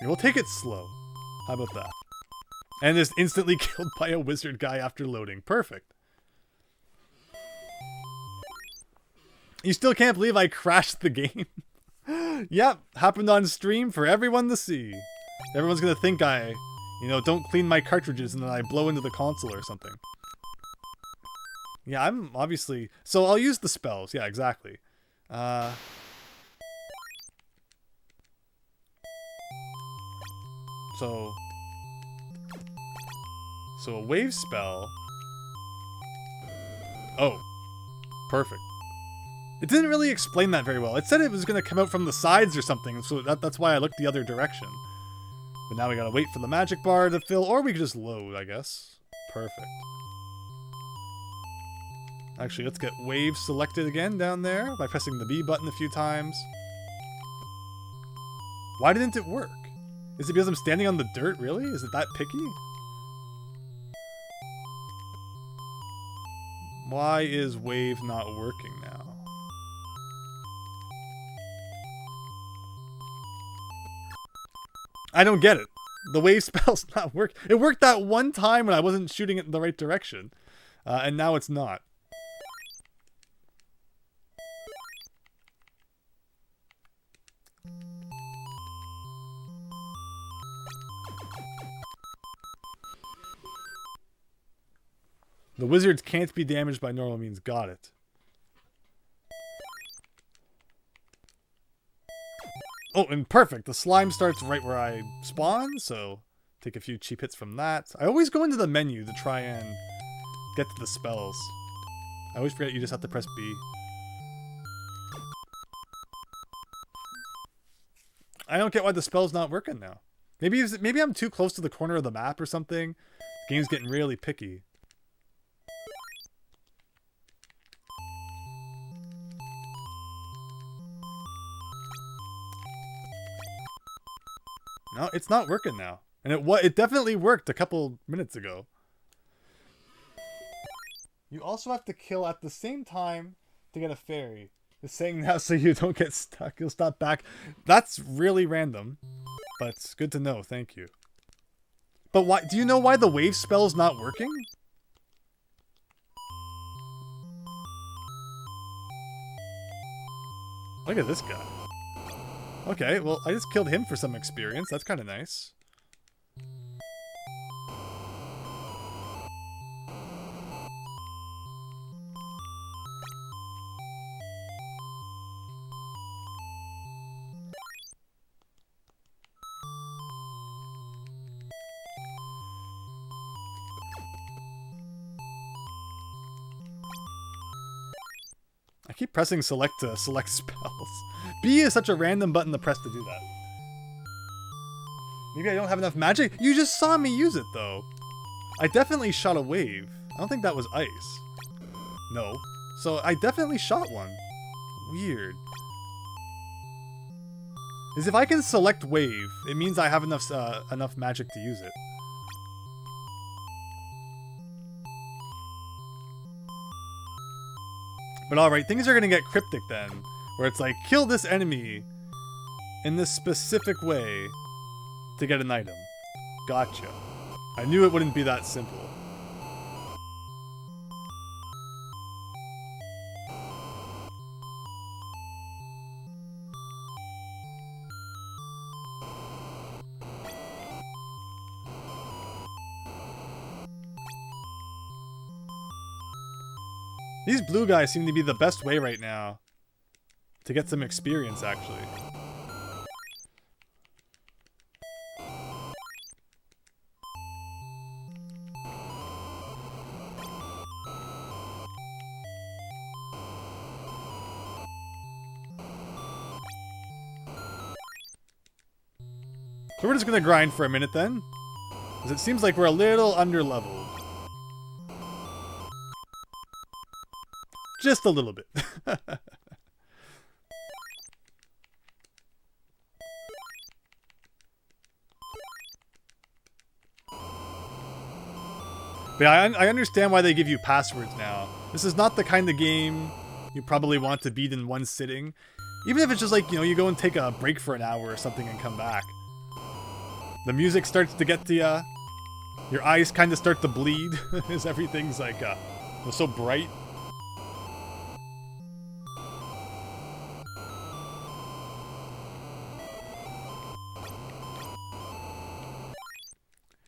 We'll take it slow. How about that? And is instantly killed by a wizard guy after loading. Perfect. You still can't believe I crashed the game? Yep, happened on stream for everyone to see. Everyone's gonna think I... You know, don't clean my cartridges and then I blow into the console or something. Yeah, I'm obviously... So I'll use the spells. Yeah, exactly. So a wave spell. Oh, perfect. It didn't really explain that very well. It said it was going to come out from the sides or something, so that's why I looked the other direction. But now we gotta wait for the magic bar to fill, or we could just load, I guess. Perfect. Actually, let's get wave selected again down there by pressing the B button a few times. Why didn't it work? Is it because I'm standing on the dirt, really? Is it that picky? Why is wave not working now? I don't get it. The wave spell's not work. It worked that one time when I wasn't shooting it in the right direction. And now it's not. The wizards can't be damaged by normal means. Got it. Oh, and perfect. The slime starts right where I spawn, so take a few cheap hits from that. I always go into the menu to try and get to the spells. I always forget you just have to press B. I don't get why the spell's not working now. Maybe I'm too close to the corner of the map or something. The game's getting really picky. No, it's not working now. And it definitely worked a couple minutes ago. You also have to kill at the same time to get a fairy. Just saying that so you don't get stuck. You'll stop back. That's really random, but it's good to know. Thank you. But why? Do you know why the wave spell's not working? Look at this guy. Okay, well, I just killed him for some experience. That's kind of nice. I keep pressing select to select spells. B is such a random button to press to do that. Maybe I don't have enough magic? You just saw me use it, though. I definitely shot a wave. I don't think that was ice. No. So I definitely shot one. Weird. Is if I can select wave, it means I have enough magic to use it. But alright, things are gonna get cryptic then. Where it's like, kill this enemy in this specific way to get an item. Gotcha. I knew it wouldn't be that simple. These blue guys seem to be the best way right now to get some experience, actually. So we're just gonna grind for a minute then, because it seems like we're a little underleveled. Just a little bit. But I understand why they give you passwords now. This is not the kind of game you probably want to beat in one sitting. Even if it's just like, you know, you go and take a break for an hour or something and come back. The music starts to get to ya. Your eyes kind of start to bleed as everything's like so bright.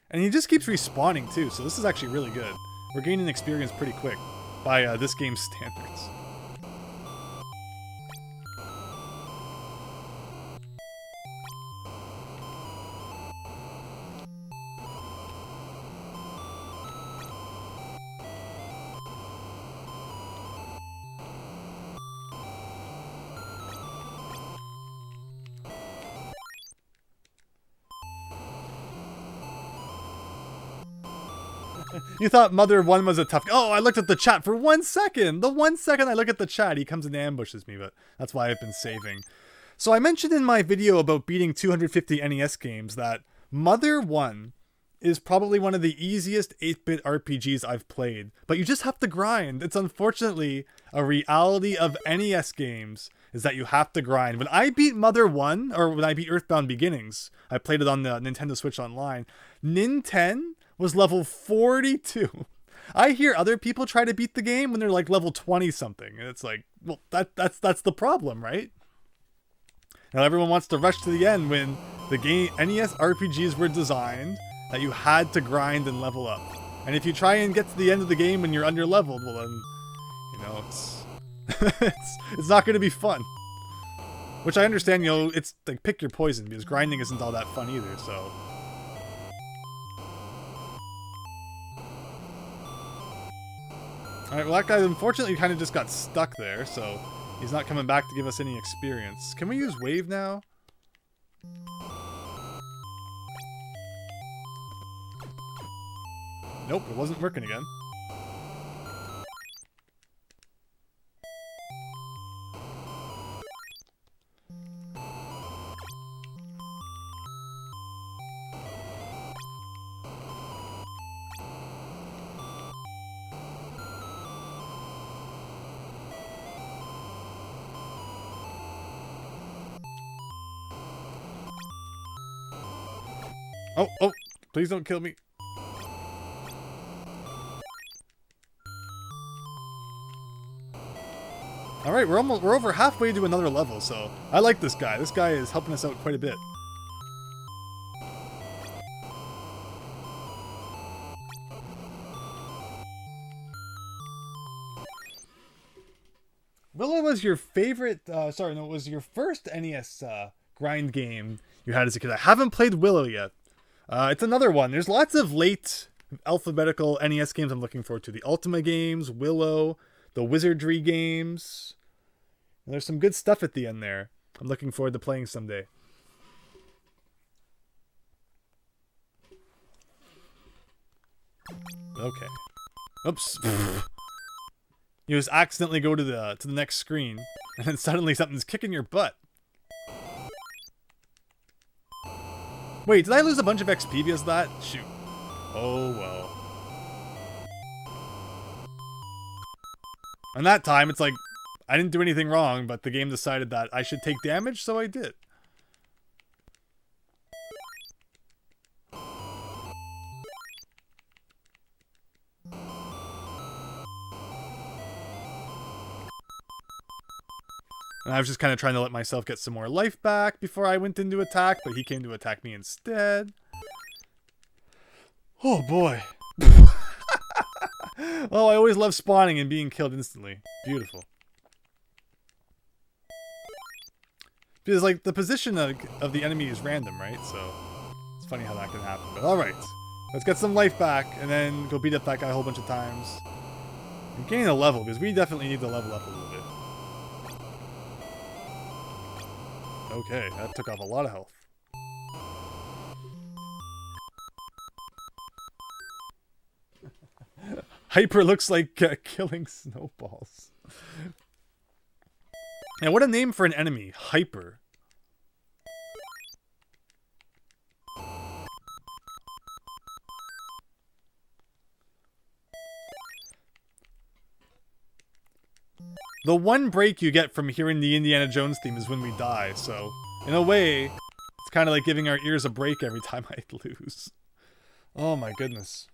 And he just keeps respawning too, so this is actually really good. We're gaining experience pretty quick by this game's standards. You thought Mother 1 was a tough... Oh, I looked at the chat for 1 second! The 1 second I look at the chat, he comes and ambushes me, but that's why I've been saving. So I mentioned in my video about beating 250 NES games that Mother 1 is probably one of the easiest 8-bit RPGs I've played, but you just have to grind. It's unfortunately a reality of NES games, is that you have to grind. When I beat Mother 1, or when I beat Earthbound Beginnings, I played it on the Nintendo Switch Online, Nin10 was level 42. I hear other people try to beat the game when they're like level 20 something, and it's like, well, that's the problem, right? Now everyone wants to rush to the end when the game NES RPGs were designed that you had to grind and level up. And if you try and get to the end of the game when you're under leveled, well then, you know, it's it's not going to be fun. Which I understand, you know, it's like pick your poison because grinding isn't all that fun either, so. Alright, well that guy unfortunately kind of just got stuck there, so he's not coming back to give us any experience. Can we use wave now? Nope, it wasn't working again. Oh, oh, please don't kill me. All right, we're over halfway to another level, so I like this guy. This guy is helping us out quite a bit. Willow was your favorite, sorry, no, it was your first NES grind game you had as a kid. I haven't played Willow yet. It's another one. There's lots of late alphabetical NES games I'm looking forward to. The Ultima games, Willow, the Wizardry games. And there's some good stuff at the end there. I'm looking forward to playing someday. Okay. Oops. You just accidentally go to the next screen, and then suddenly something's kicking your butt. Wait, did I lose a bunch of XP because of that? Shoot. Oh well. And that time, it's like, I didn't do anything wrong, but the game decided that I should take damage, so I did. And I was just kind of trying to let myself get some more life back before I went into attack, but he came to attack me instead. Oh boy. Oh, I always love spawning and being killed instantly. Beautiful. Because, like, the position of the enemy is random, right? So, it's funny how that can happen. But alright. Let's get some life back, and then go beat up that guy a whole bunch of times. I'm gaining a level, because we definitely need to level up a little bit. Okay, that took off a lot of health. Hyper looks like killing snowballs. And what a name for an enemy. Hyper. The one break you get from hearing the Indiana Jones theme is when we die, so in a way, it's kind of like giving our ears a break every time I lose. Oh my goodness.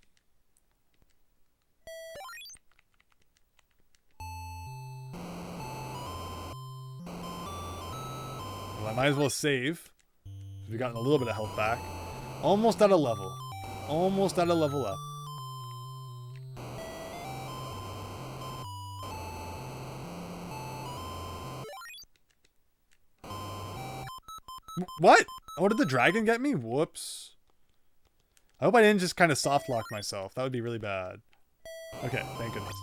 Well, I might as well save. We've gotten a little bit of health back. Almost at a level. Almost at a level up. What? Oh, did the dragon get me? Whoops. I hope I didn't just kind of soft lock myself. That would be really bad. Okay, thank goodness.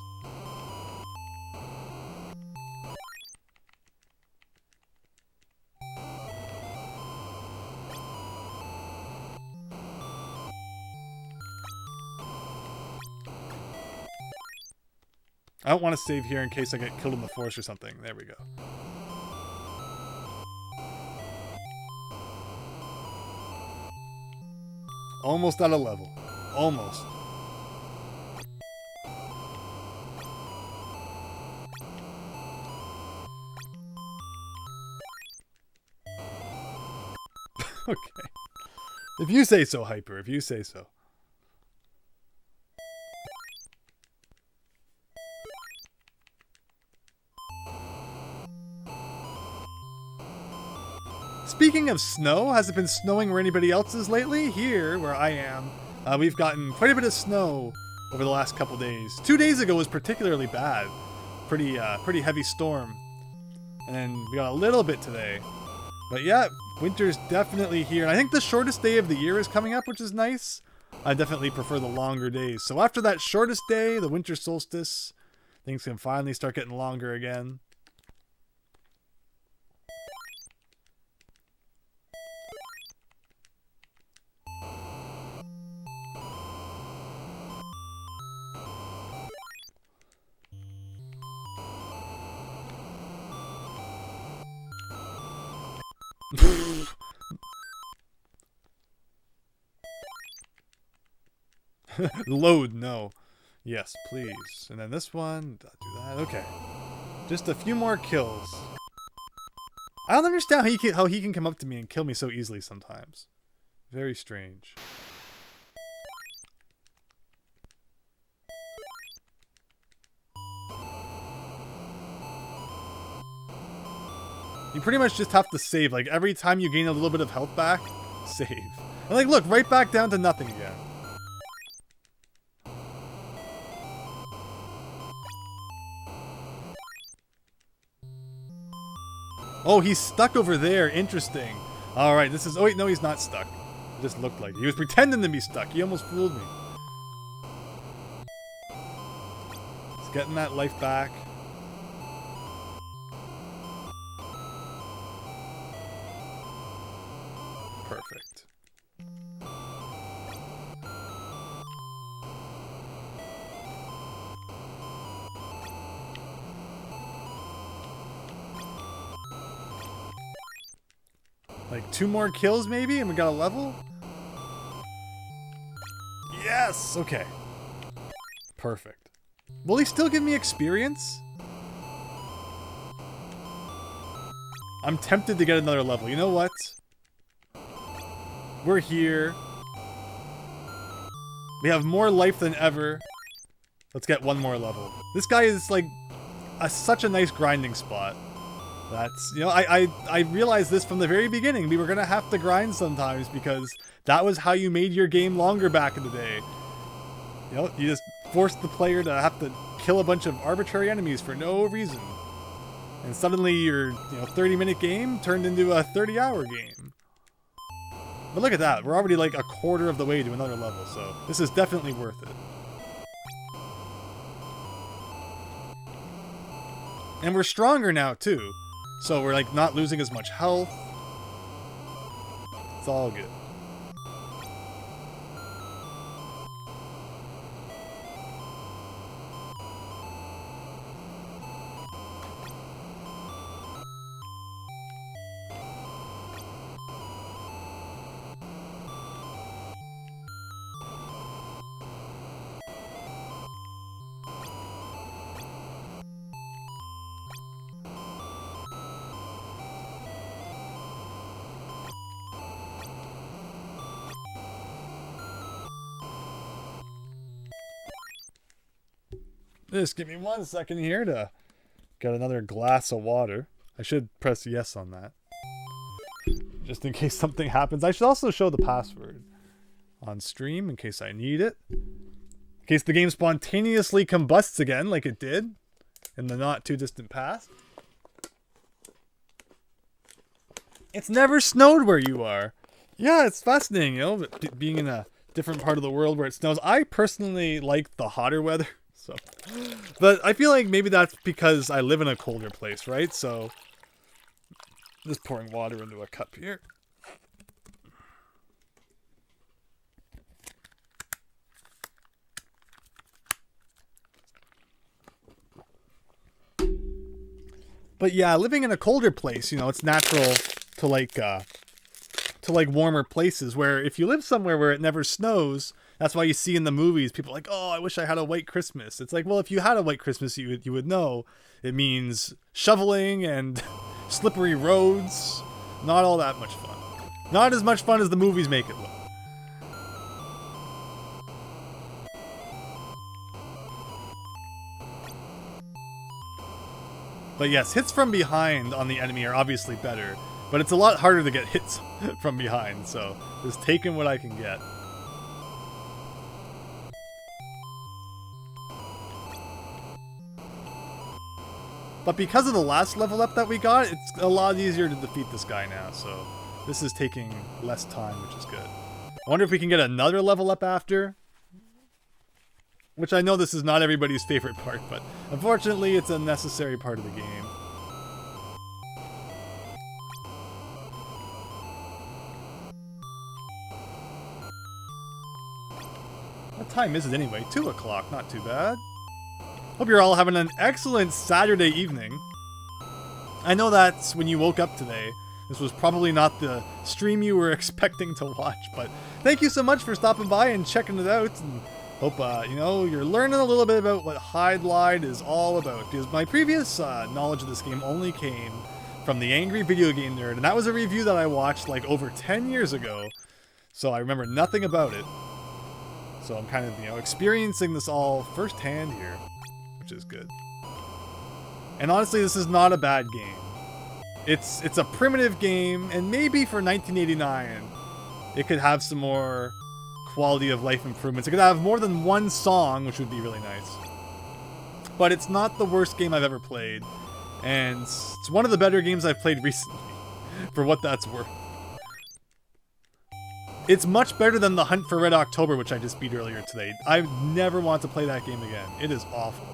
I don't want to save here in case I get killed in the forest or something. There we go. Almost at a level. Almost. Okay. If you say so, Hyper. If you say so. Speaking of snow, has it been snowing where anybody else is lately? Here, where I am, we've gotten quite a bit of snow over the last couple days. 2 days ago was particularly bad. Pretty heavy storm. And then we got a little bit today. But yeah, winter's definitely here. And I think the shortest day of the year is coming up, which is nice. I definitely prefer the longer days. So after that shortest day, the winter solstice, things can finally start getting longer again. Load, no. Yes, please. And then this one, do that. Okay. Just a few more kills. I don't understand how he can come up to me and kill me so easily sometimes. Very strange. You pretty much just have to save. Like, every time you gain a little bit of health back, save. And like, look, right back down to nothing again. Oh, he's stuck over there. Interesting. Alright, this is... Oh, wait, no, he's not stuck. It just looked like it. He was pretending to be stuck. He almost fooled me. He's getting that life back. Perfect. Like 2 more kills maybe and we got a level? Yes! Okay. Perfect. Will he still give me experience? I'm tempted to get another level. You know what? We're here. We have more life than ever. Let's get 1 more level. This guy is like such a nice grinding spot. That's, you know, I realized this from the very beginning. We were going to have to grind sometimes because that was how you made your game longer back in the day. You know, you just forced the player to have to kill a bunch of arbitrary enemies for no reason. And suddenly your, 30-minute game turned into a 30-hour game. But look at that. We're already like a quarter of the way to another level, so this is definitely worth it. And we're stronger now, too. So we're like not losing as much health. It's all good. Just give me 1 second here to get another glass of water. I should press yes on that. Just in case something happens. I should also show the password on stream in case I need it. In case the game spontaneously combusts again like it did in the not too distant past. It's never snowed where you are. Yeah, it's fascinating, but being in a different part of the world where it snows. I personally like the hotter weather. So, but I feel like maybe that's because I live in a colder place, right? So, just pouring water into a cup here. But yeah, living in a colder place, it's natural to like warmer places where if you live somewhere where it never snows. That's why you see in the movies, people are like, oh, I wish I had a white Christmas. It's like, well, if you had a white Christmas, you would know it means shoveling and slippery roads. Not all that much fun. Not as much fun as the movies make it look. But yes, hits from behind on the enemy are obviously better. But it's a lot harder to get hits from behind, so just taking what I can get. But because of the last level up that we got, it's a lot easier to defeat this guy now, so this is taking less time, which is good. I wonder if we can get another level up after. Which I know this is not everybody's favorite part, but unfortunately it's a necessary part of the game. What time is it anyway? 2 o'clock, not too bad. Hope you're all having an excellent Saturday evening. I know that's when you woke up today. This was probably not the stream you were expecting to watch, but thank you so much for stopping by and checking it out. And hope, you're learning a little bit about what Hydlide is all about. Because my previous knowledge of this game only came from the Angry Video Game Nerd, and that was a review that I watched like over 10 years ago. so I remember nothing about it. So I'm kind of, you know, experiencing this all firsthand here, which is good. And honestly, this is not a bad game. It's a primitive game, and maybe for 1989, it could have some more quality of life improvements. It could have more than one song, which would be really nice. But it's not the worst game I've ever played, and it's one of the better games I've played recently, for what that's worth. It's much better than The Hunt for Red October, which I just beat earlier today. I never want to play that game again. It is awful.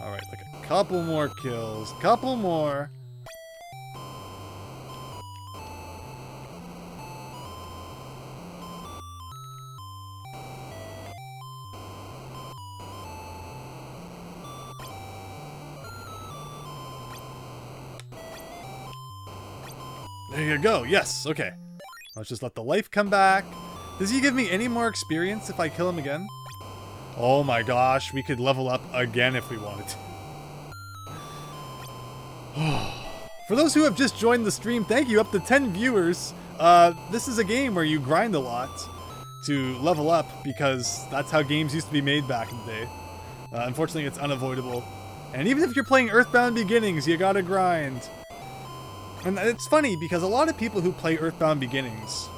Alright, like a couple more kills. Couple more. There you go. Yes. Okay. Let's just let the life come back. Does he give me any more experience if I kill him again? Oh my gosh. We could level up again if we wanted to. For those who have just joined the stream, thank you. Up to 10 viewers. This is a game where you grind a lot to level up because that's how games used to be made back in the day. Unfortunately, it's unavoidable. And even if you're playing Earthbound Beginnings, you gotta grind. And it's funny because a lot of people who play Earthbound Beginnings,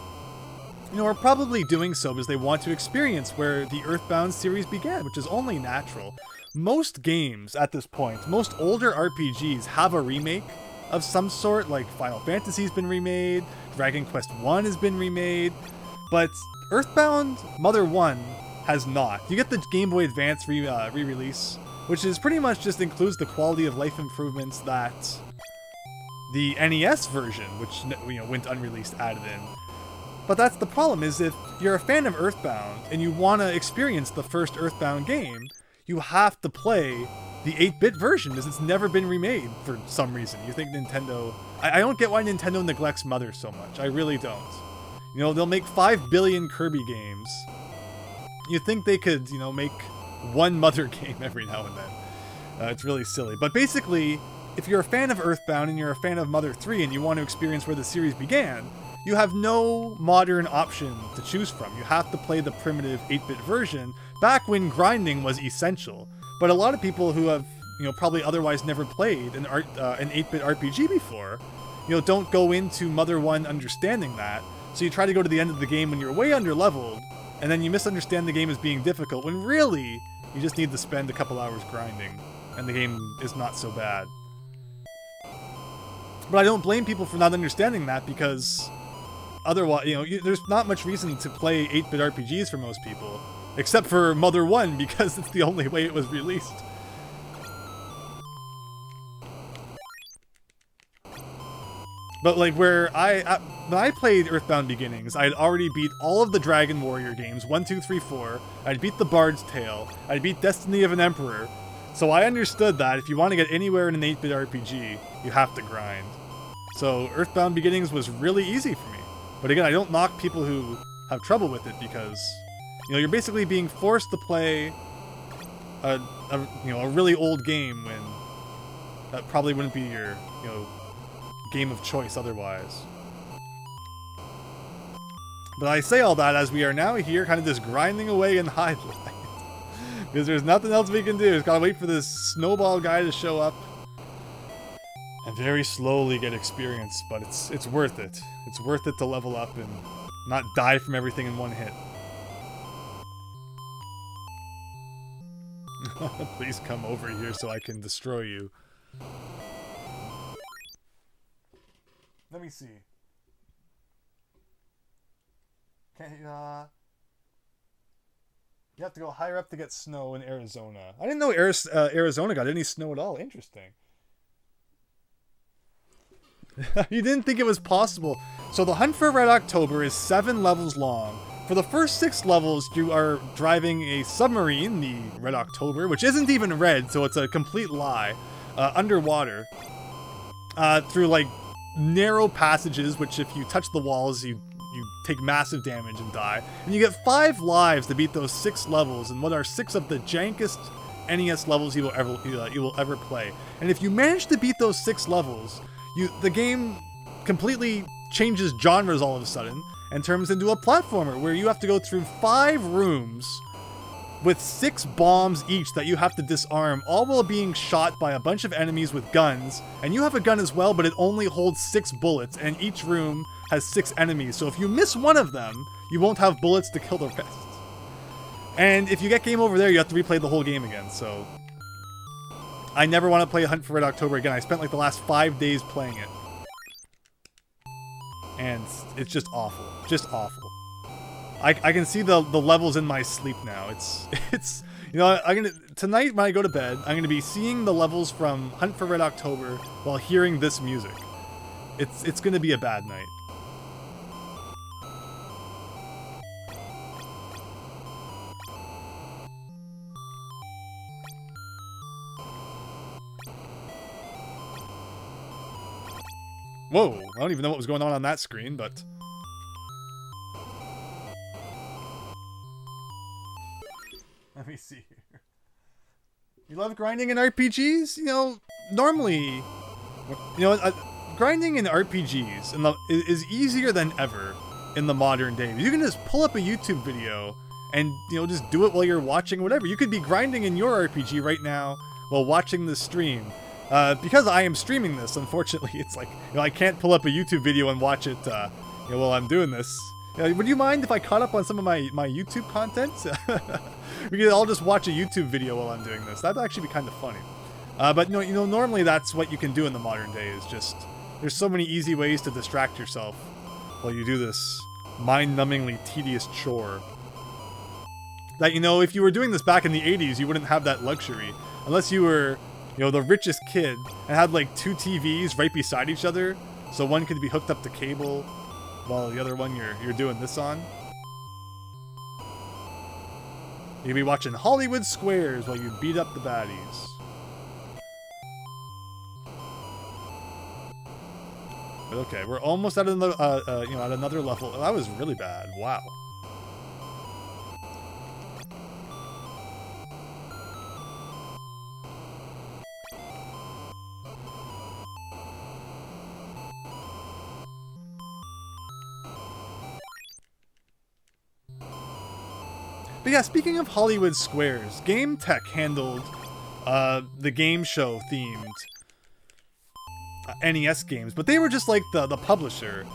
you know, are probably doing so because they want to experience where the Earthbound series began, which is only natural. Most games at this point, most older RPGs have a remake of some sort, like Final Fantasy's been remade, Dragon Quest I has been remade, but Earthbound Mother 1 has not. You get the Game Boy Advance re-release, which is pretty much just includes the quality of life improvements that the NES version, which, you know, went unreleased, added in. But that's the problem, is if you're a fan of Earthbound and you want to experience the first Earthbound game, you have to play the 8-bit version because it's never been remade for some reason. You think Nintendo... I don't get why Nintendo neglects Mother so much. I really don't. You know, they'll make 5 billion Kirby games. You think they could, you know, make one Mother game every now and then. It's really silly. But basically, if you're a fan of Earthbound and you're a fan of Mother 3 and you want to experience where the series began, you have no modern option to choose from. You have to play the primitive 8-bit version back when grinding was essential. But a lot of people who have, you know, probably otherwise never played an 8-bit RPG before, you know, don't go into Mother 1 understanding that. So you try to go to the end of the game when you're way underleveled, and then you misunderstand the game as being difficult, when really, you just need to spend a couple hours grinding, and the game is not so bad. But I don't blame people for not understanding that, because otherwise, you know, there's not much reason to play 8-bit RPGs for most people, except for Mother 1, because it's the only way it was released. But like when I played Earthbound Beginnings, I had already beat all of the Dragon Warrior games, 1, 2, 3, 4. I'd beat the Bard's Tale. I'd beat Destiny of an Emperor. So I understood that if you want to get anywhere in an 8-bit RPG, you have to grind. So Earthbound Beginnings was really easy for me. But again, I don't knock people who have trouble with it because, you know, you're basically being forced to play a really old game when that probably wouldn't be your, you know, game of choice otherwise. But I say all that as we are now here kind of just grinding away in Hydlide. Because there's nothing else we can do. Just gotta wait for this snowball guy to show up and very slowly get experience, but it's worth it. It's worth it to level up and not die from everything in one hit. Please come over here so I can destroy you. Let me see. Okay, you have to go higher up to get snow in Arizona. I didn't know Arizona got any snow at all. Interesting. You didn't think it was possible. So the Hunt for Red October is 7 levels long. For the first 6 levels, you are driving a submarine, the Red October, which isn't even red, so it's a complete lie, underwater, through like narrow passages, which if you touch the walls, you take massive damage and die. And you get 5 lives to beat those 6 levels in what are 6 of the jankest NES levels you will ever play. And if you manage to beat those 6 levels, the game completely changes genres all of a sudden and turns into a platformer where you have to go through 5 rooms with 6 bombs each that you have to disarm, all while being shot by a bunch of enemies with guns. And you have a gun as well, but it only holds 6 bullets, and each room has 6 enemies. So if you miss one of them, you won't have bullets to kill the rest. And if you get game over there, you have to replay the whole game again, so... I never want to play Hunt for Red October again. I spent like the last 5 days playing it. And it's just awful. Just awful. I can see the levels in my sleep now. It's you know, tonight when I go to bed, I'm gonna be seeing the levels from Hunt for Red October while hearing this music. It's gonna be a bad night. Whoa, I don't even know what was going on that screen, but... Let me see here. You love grinding in RPGs? You know, normally... You know, grinding in RPGs is easier than ever in the modern day. You can just pull up a YouTube video and, you know, just do it while you're watching whatever. You could be grinding in your RPG right now while watching the stream. Because I am streaming this, unfortunately, it's like, you know, I can't pull up a YouTube video and watch it, you know, while I'm doing this. You know, would you mind if I caught up on some of my YouTube content? We could all just watch a YouTube video while I'm doing this. That'd actually be kind of funny. But you know, normally that's what you can do in the modern day, is just, there's so many easy ways to distract yourself while you do this mind-numbingly tedious chore. That, you know, if you were doing this back in the 80s, you wouldn't have that luxury. Unless you were... you know, the richest kid, and had like 2 TVs right beside each other, so one could be hooked up to cable, while the other one you're doing this on. You could be watching Hollywood Squares while you beat up the baddies. But okay, we're almost at another, you know, at another level. That was really bad. Wow. But yeah, speaking of Hollywood Squares, Game Tech handled the game show themed NES games, but they were just like the publisher.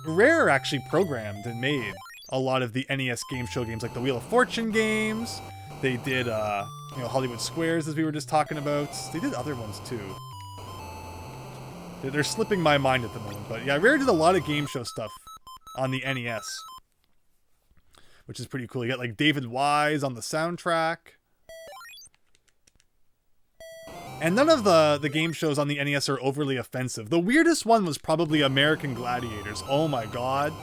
Rare actually programmed and made a lot of the NES game show games, like the Wheel of Fortune games. They did, you know, Hollywood Squares, as we were just talking about. They did other ones too. They're slipping my mind at the moment, but yeah, Rare did a lot of game show stuff on the NES. Which is pretty cool. You got like David Wise on the soundtrack. And none of the game shows on the NES are overly offensive. The weirdest one was probably American Gladiators. Oh my god.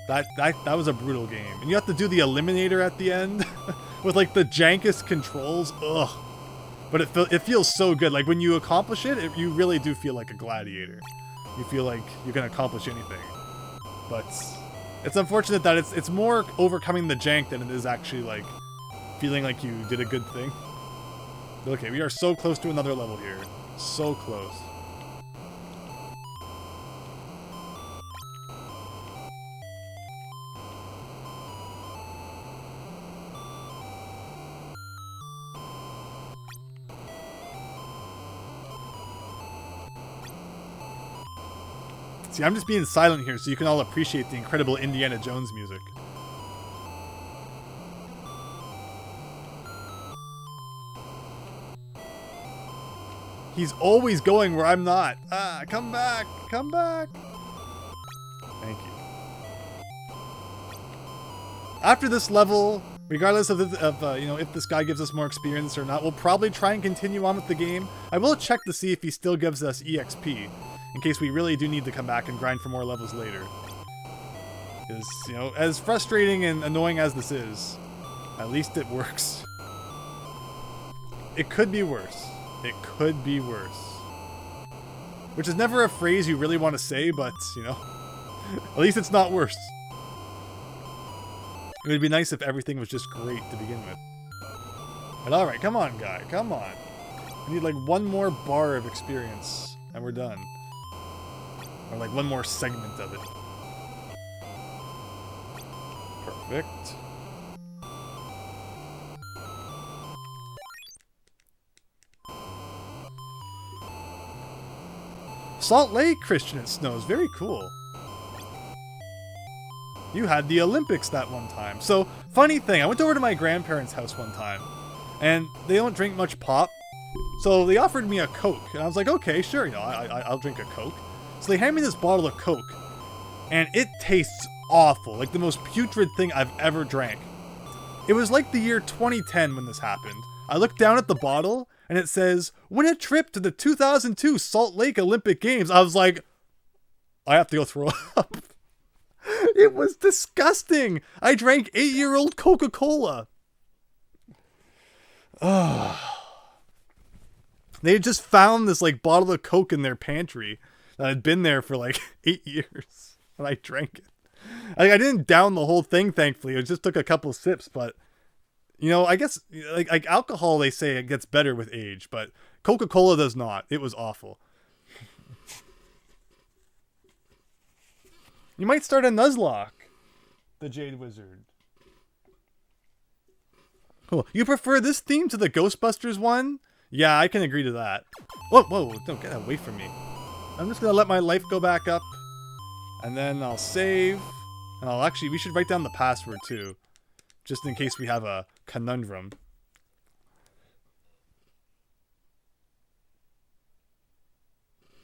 That was a brutal game. And you have to do the Eliminator at the end. With like the jankest controls. Ugh. But it feels so good. Like when you accomplish it, you really do feel like a gladiator. You feel like you can accomplish anything. But... it's unfortunate that it's more overcoming the jank than it is actually, like, feeling like you did a good thing. Okay, we are so close to another level here. So close. See, I'm just being silent here so you can all appreciate the incredible Indiana Jones music. He's always going where I'm not. Ah, come back! Come back! Thank you. After this level, regardless of you know, if this guy gives us more experience or not, we'll probably try and continue on with the game. I will check to see if he still gives us EXP. In case we really do need to come back and grind for more levels later. Because, you know, as frustrating and annoying as this is, at least it works. It could be worse. It could be worse. Which is never a phrase you really want to say, but, you know, at least it's not worse. It would be nice if everything was just great to begin with. But alright, come on, guy. Come on. We need like one more bar of experience, and we're done. Or like one more segment of it. Perfect. Salt Lake, Christian, it snows. Very cool. You had the Olympics that one time. So, funny thing, I went over to my grandparents' house one time, and they don't drink much pop, so they offered me a Coke, and I was like, okay, sure, you know, I'll drink a Coke. So they hand me this bottle of Coke, and it tastes awful, like the most putrid thing I've ever drank. It was like the year 2010 when this happened. I looked down at the bottle, and it says, win a trip to the 2002 Salt Lake Olympic Games. I was like, I have to go throw up. It was disgusting. I drank 8-year-old Coca-Cola. They had just found this like bottle of Coke in their pantry that had been there for like 8 years, and I drank it. I didn't down the whole thing, thankfully. It just took a couple sips, but you know, I guess like alcohol, they say it gets better with age, but Coca-Cola does not. It was awful. You might start a Nuzlocke, the Jade Wizard. Cool. You prefer this theme to the Ghostbusters one? Yeah, I can agree to that. Whoa, whoa, don't get away from me. I'm just gonna let my life go back up, and then I'll save, and I'll actually, we should write down the password too, just in case we have a conundrum.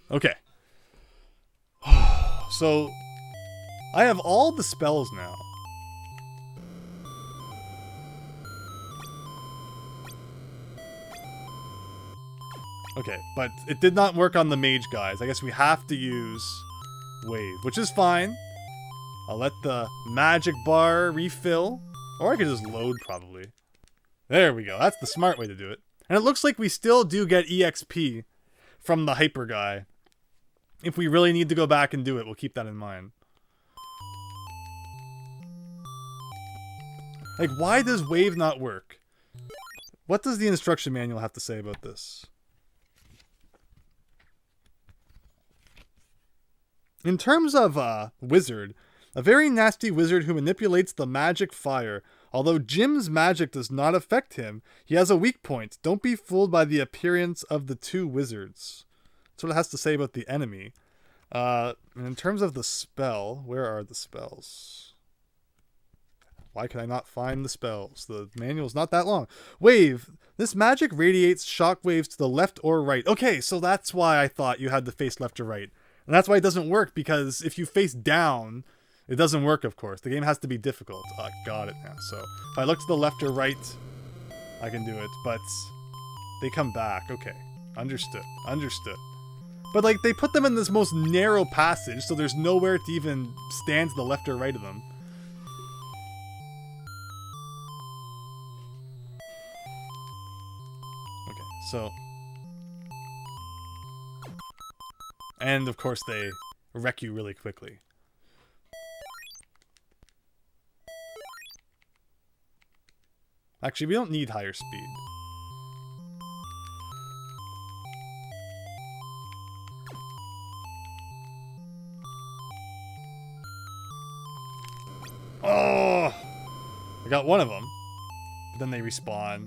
Okay. So, I have all the spells now. Okay, but it did not work on the mage guys. I guess we have to use wave, which is fine. I'll let the magic bar refill, or I could just load probably. There we go. That's the smart way to do it. And it looks like we still do get EXP from the hyper guy. If we really need to go back and do it, we'll keep that in mind. Like, why does wave not work? What does the instruction manual have to say about this? In terms of wizard, a very nasty wizard who manipulates the magic fire. Although Jim's magic does not affect him, he has a weak point. Don't be fooled by the appearance of the two wizards. That's what it has to say about the enemy. And in terms of the spell, where are the spells? Why can I not find the spells? The manual's not that long. Wave. This magic radiates shockwaves to the left or right. Okay, so that's why I thought you had to face left or right. And that's why it doesn't work, because if you face down, it doesn't work, of course. The game has to be difficult. Oh, I got it now. So if I look to the left or right, I can do it. But they come back. Okay. Understood. Understood. But, like, they put them in this most narrow passage, so there's nowhere to even stand to the left or right of them. Okay, so... And, of course, they wreck you really quickly. Actually, we don't need higher speed. Oh! I got one of them. But then they respawn.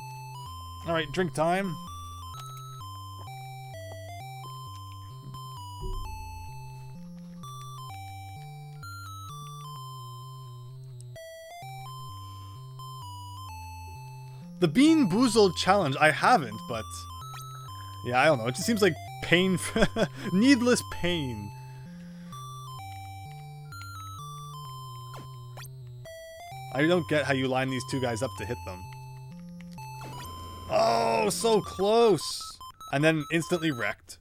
Alright, drink time. The Bean Boozled Challenge, I haven't, but... Yeah, I don't know. It just seems like pain... needless pain. I don't get how you line these two guys up to hit them. Oh, so close! And then instantly wrecked.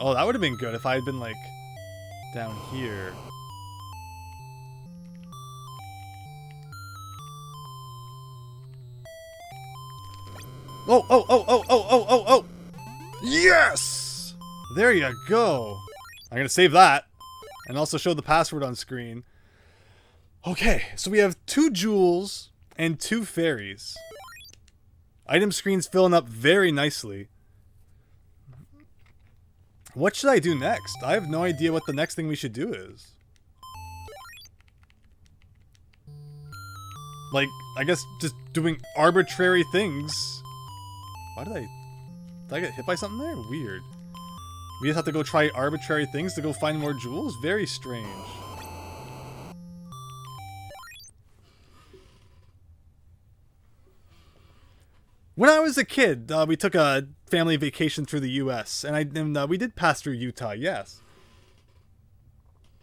Oh, that would have been good if I had been, like, down here. Oh, oh, oh, oh, oh, oh, oh, oh! Yes! There you go. I'm going to save that. And also show the password on screen. Okay, so we have 2 jewels and 2 fairies. Item screen's filling up very nicely. What should I do next? I have no idea what the next thing we should do is. Like, I guess just doing arbitrary things. Why did I get hit by something there? Weird. We just have to go try arbitrary things to go find more jewels? Very strange. When I was a kid, we took a family vacation through the U.S. and we did pass through Utah, yes.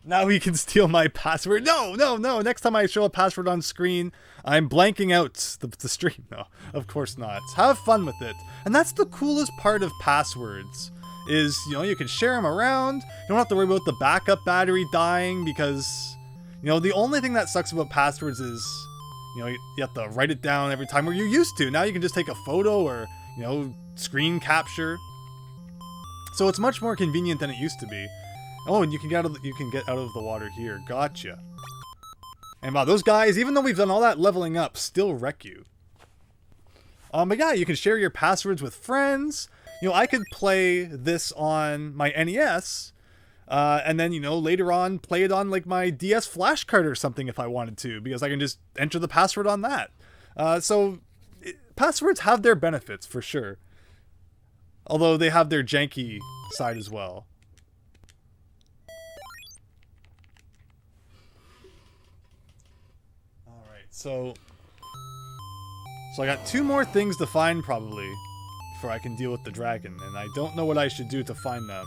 Now he can steal my password. No, no, no. Next time I show a password on screen, I'm blanking out the stream. No, of course not. Have fun with it. And that's the coolest part of passwords is, you know, you can share them around. You don't have to worry about the backup battery dying because, you know, the only thing that sucks about passwords is, you know, you have to write it down every time where you're used to. Now you can just take a photo or, you know, screen capture. So it's much more convenient than it used to be. Oh, and you can get out of the water here. Gotcha. And wow, those guys, even though we've done all that leveling up, still wreck you. But yeah, you can share your passwords with friends. You know, I could play this on my NES, and then, you know, later on play it on like my DS flash card or something if I wanted to, because I can just enter the password on that. Passwords have their benefits for sure. Although they have their janky side as well. So I got 2 more things to find probably before I can deal with the dragon, and I don't know what I should do to find them.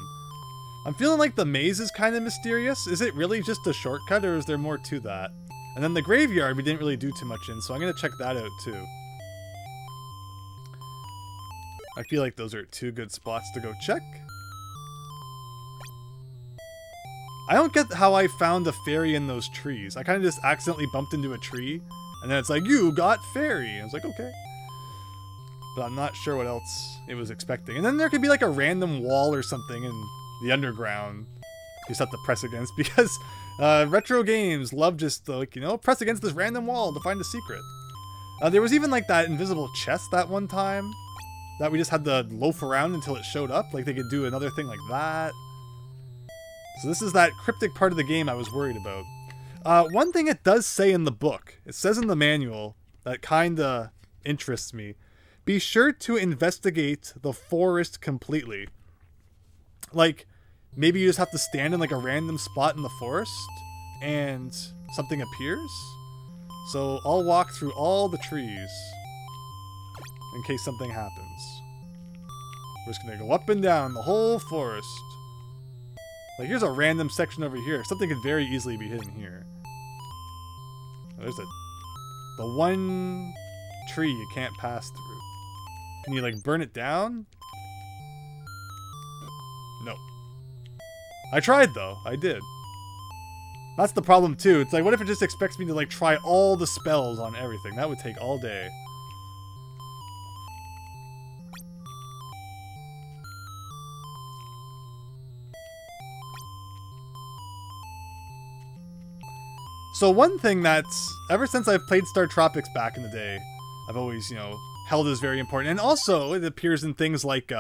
I'm feeling like the maze is kind of mysterious. Is it really just a shortcut, or is there more to that? And then the graveyard we didn't really do too much in, so I'm going to check that out too. I feel like those are 2 good spots to go check. I don't get how I found a fairy in those trees. I kind of just accidentally bumped into a tree, and then it's like, you got fairy. I was like, okay. But I'm not sure what else it was expecting. And then there could be like a random wall or something in the underground you just have to press against, because retro games love just, like, you know, press against this random wall to find a secret. There was even like that invisible chest that one time that we just had to loaf around until it showed up. Like they could do another thing like that. So this is that cryptic part of the game I was worried about. One thing it does say in the book, it says in the manual, that kinda interests me. Be sure to investigate the forest completely. Like, maybe you just have to stand in like a random spot in the forest and something appears. So I'll walk through all the trees in case something happens. We're just gonna go up and down the whole forest. Like, here's a random section over here. Something could very easily be hidden here. There's the one tree you can't pass through. Can you, like, burn it down? No. I tried, though. I did. That's the problem, too. It's like, what if it just expects me to, like, try all the spells on everything? That would take all day. So one thing that's, ever since I've played Star Tropics back in the day, I've always, you know, held as very important. And also, it appears in things like,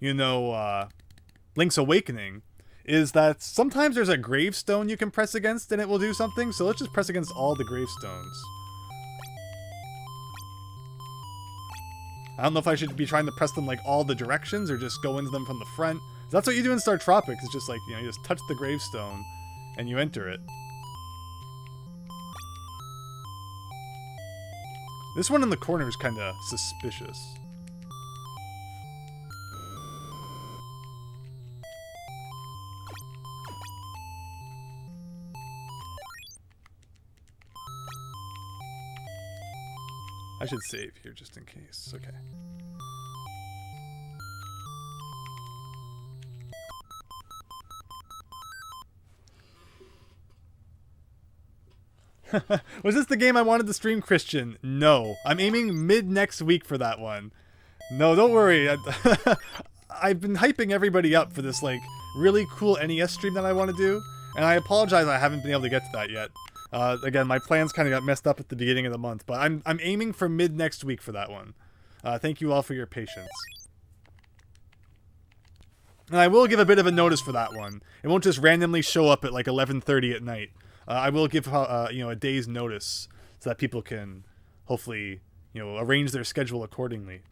Link's Awakening, is that sometimes there's a gravestone you can press against and it will do something. So let's just press against all the gravestones. I don't know if I should be trying to press them like all the directions or just go into them from the front. That's what you do in Star Tropics. It's just like, you know, you just touch the gravestone and you enter it. This one in the corner is kind of suspicious. I should save here just in case. Okay. Was this the game I wanted to stream, Christian? No. I'm aiming mid next week for that one. No, don't worry. I've been hyping everybody up for this, like, really cool NES stream that I want to do, and I apologize I haven't been able to get to that yet. Again, my plans kind of got messed up at the beginning of the month, but I'm aiming for mid next week for that one. Thank you all for your patience. And I will give a bit of a notice for that one. It won't just randomly show up at like 11:30 at night. I will give you know, a day's notice so that people can hopefully, you know, arrange their schedule accordingly.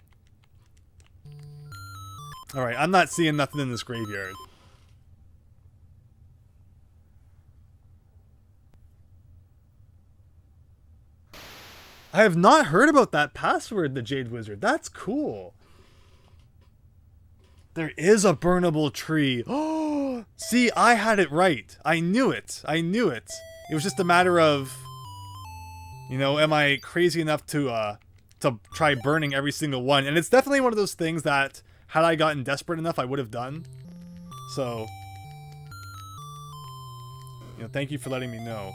All right, I'm not seeing nothing in this graveyard. I have not heard about that password, the Jade Wizard. That's cool. There is a burnable tree. Oh, see, I had it right. I knew it. I knew it. It was just a matter of, you know, am I crazy enough to try burning every single one? And it's definitely one of those things that, had I gotten desperate enough, I would have done. So, you know, thank you for letting me know.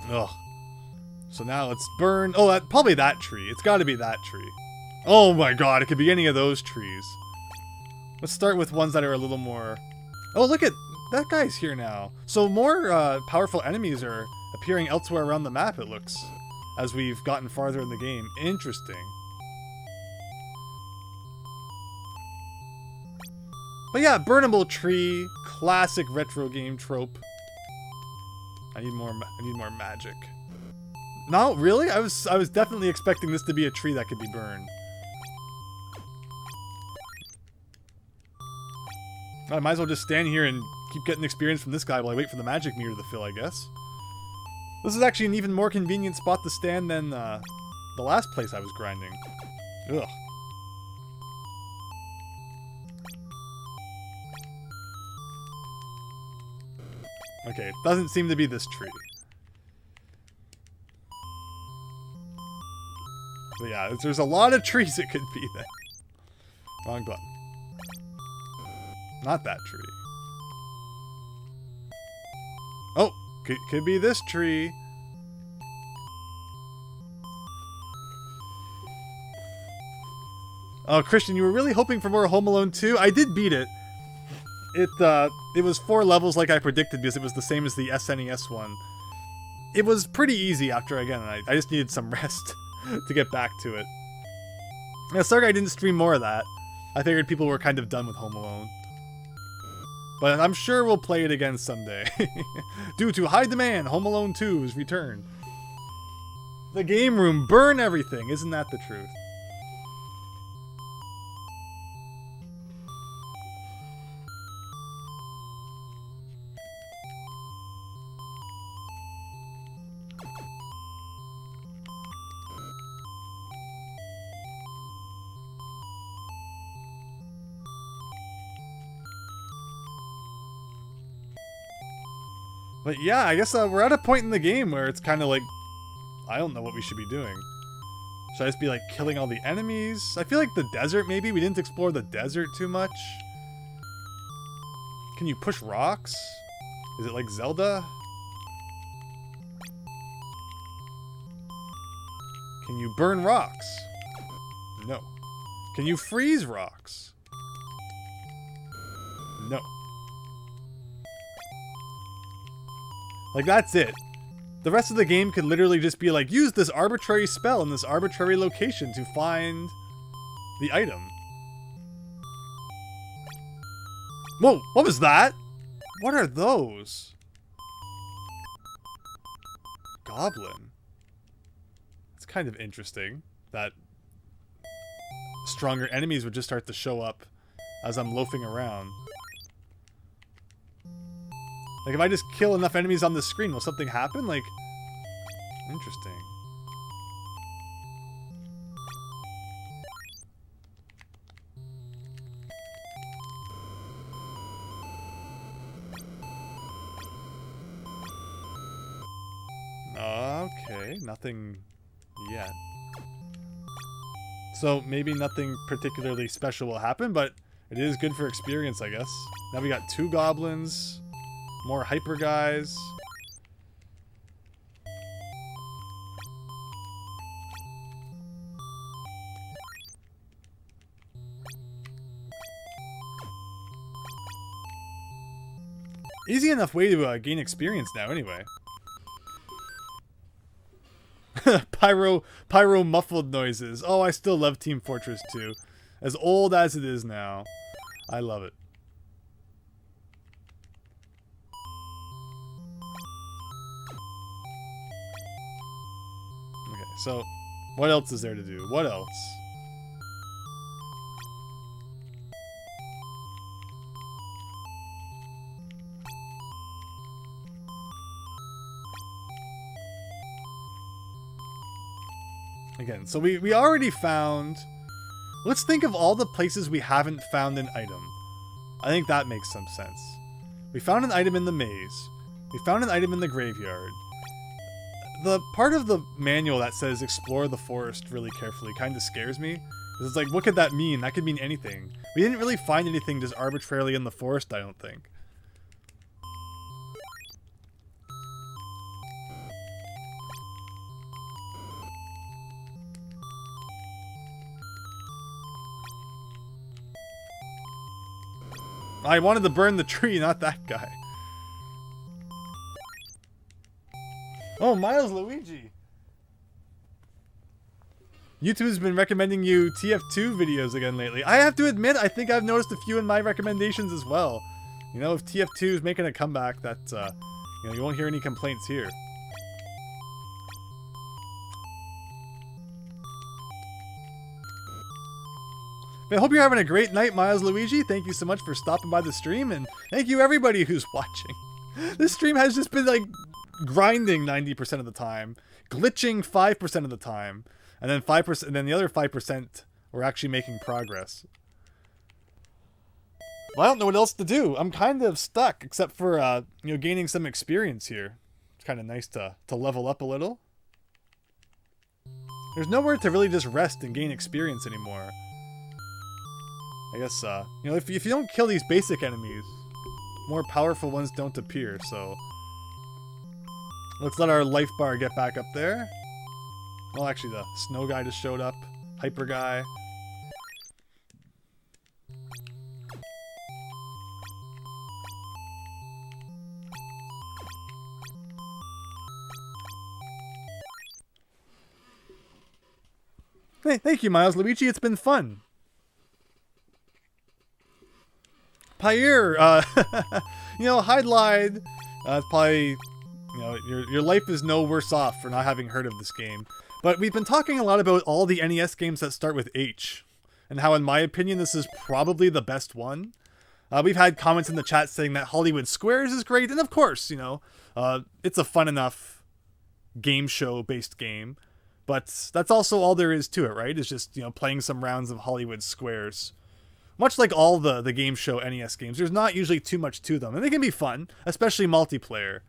Ugh. So now let's burn. Oh, probably that tree. It's got to be that tree. Oh my god, it could be any of those trees. Let's start with ones that are a little more... Oh, look at... That guy's here now. So more powerful enemies are appearing elsewhere around the map, it looks, as we've gotten farther in the game. Interesting. But yeah, burnable tree, classic retro game trope. I need more magic. No, really? I was definitely expecting this to be a tree that could be burned. I might as well just stand here and keep getting experience from this guy while I wait for the magic meter to fill, I guess. This is actually an even more convenient spot to stand than the last place I was grinding. Ugh. Okay, it doesn't seem to be this tree. But yeah, there's a lot of trees it could be then. Wrong button. Not that tree. Oh, could be this tree. Oh, Christian, you were really hoping for more Home Alone 2? I did beat it. It was 4 levels like I predicted because it was the same as the SNES one. It was pretty easy after, again, I just needed some rest to get back to it. Yeah, sorry I didn't stream more of that. I figured people were kind of done with Home Alone. But I'm sure we'll play it again someday. Due to high demand, Home Alone 2's return. The game room, burn everything. Isn't that the truth? But yeah, I guess we're at a point in the game where it's kind of like, I don't know what we should be doing. Should I just be like killing all the enemies? I feel like the desert maybe? We didn't explore the desert too much. Can you push rocks? Is it like Zelda? Can you burn rocks? No. Can you freeze rocks? No. Like, that's it. The rest of the game could literally just be like, use this arbitrary spell in this arbitrary location to find the item. Whoa, what was that? What are those? Goblin. It's kind of interesting that stronger enemies would just start to show up as I'm loafing around. Like, if I just kill enough enemies on the screen, will something happen? Like, interesting. Okay, nothing yet. So, maybe nothing particularly special will happen, but it is good for experience, I guess. Now we got 2 goblins. More hyper guys. Easy enough way to gain experience now, anyway. Pyro muffled noises. Oh, I still love Team Fortress 2. As old as it is now. I love it. Okay, so what else is there to do? What else? Again, so we already found... Let's think of all the places we haven't found an item. I think that makes some sense. We found an item in the maze. We found an item in the graveyard. The part of the manual that says explore the forest really carefully kind of scares me. Because it's like, what could that mean? That could mean anything. We didn't really find anything just arbitrarily in the forest, I don't think. I wanted to burn the tree, not that guy. Oh, Milesluigi. YouTube's been recommending you TF2 videos again lately. I have to admit, I think I've noticed a few in my recommendations as well. You know, if TF2 is making a comeback, that, you know, you won't hear any complaints here. I hope you're having a great night, Milesluigi. Thank you so much for stopping by the stream, and thank you everybody who's watching. This stream has just been, like, grinding 90% of the time, glitching 5% of the time, and then 5%, and then the other 5% we're actually making progress. Well, I don't know what else to do. I'm kind of stuck, except for, you know, gaining some experience here. It's kind of nice to level up a little. There's nowhere to really just rest and gain experience anymore. I guess, you know, if you don't kill these basic enemies, more powerful ones don't appear, so... Let's let our life bar get back up there. Well, actually, the snow guy just showed up. Hyper guy. Hey, thank you, Milesluigi. It's been fun. Pyre, you know, Hydlide, probably, you know, your life is no worse off for not having heard of this game. But we've been talking a lot about all the NES games that start with H, and how, in my opinion, this is probably the best one. We've had comments in the chat saying that Hollywood Squares is great, and of course, you know, it's a fun enough game show-based game. But that's also all there is to it, right? It's just, you know, playing some rounds of Hollywood Squares. Much like all the game show NES games, there's not usually too much to them. And they can be fun, especially multiplayer.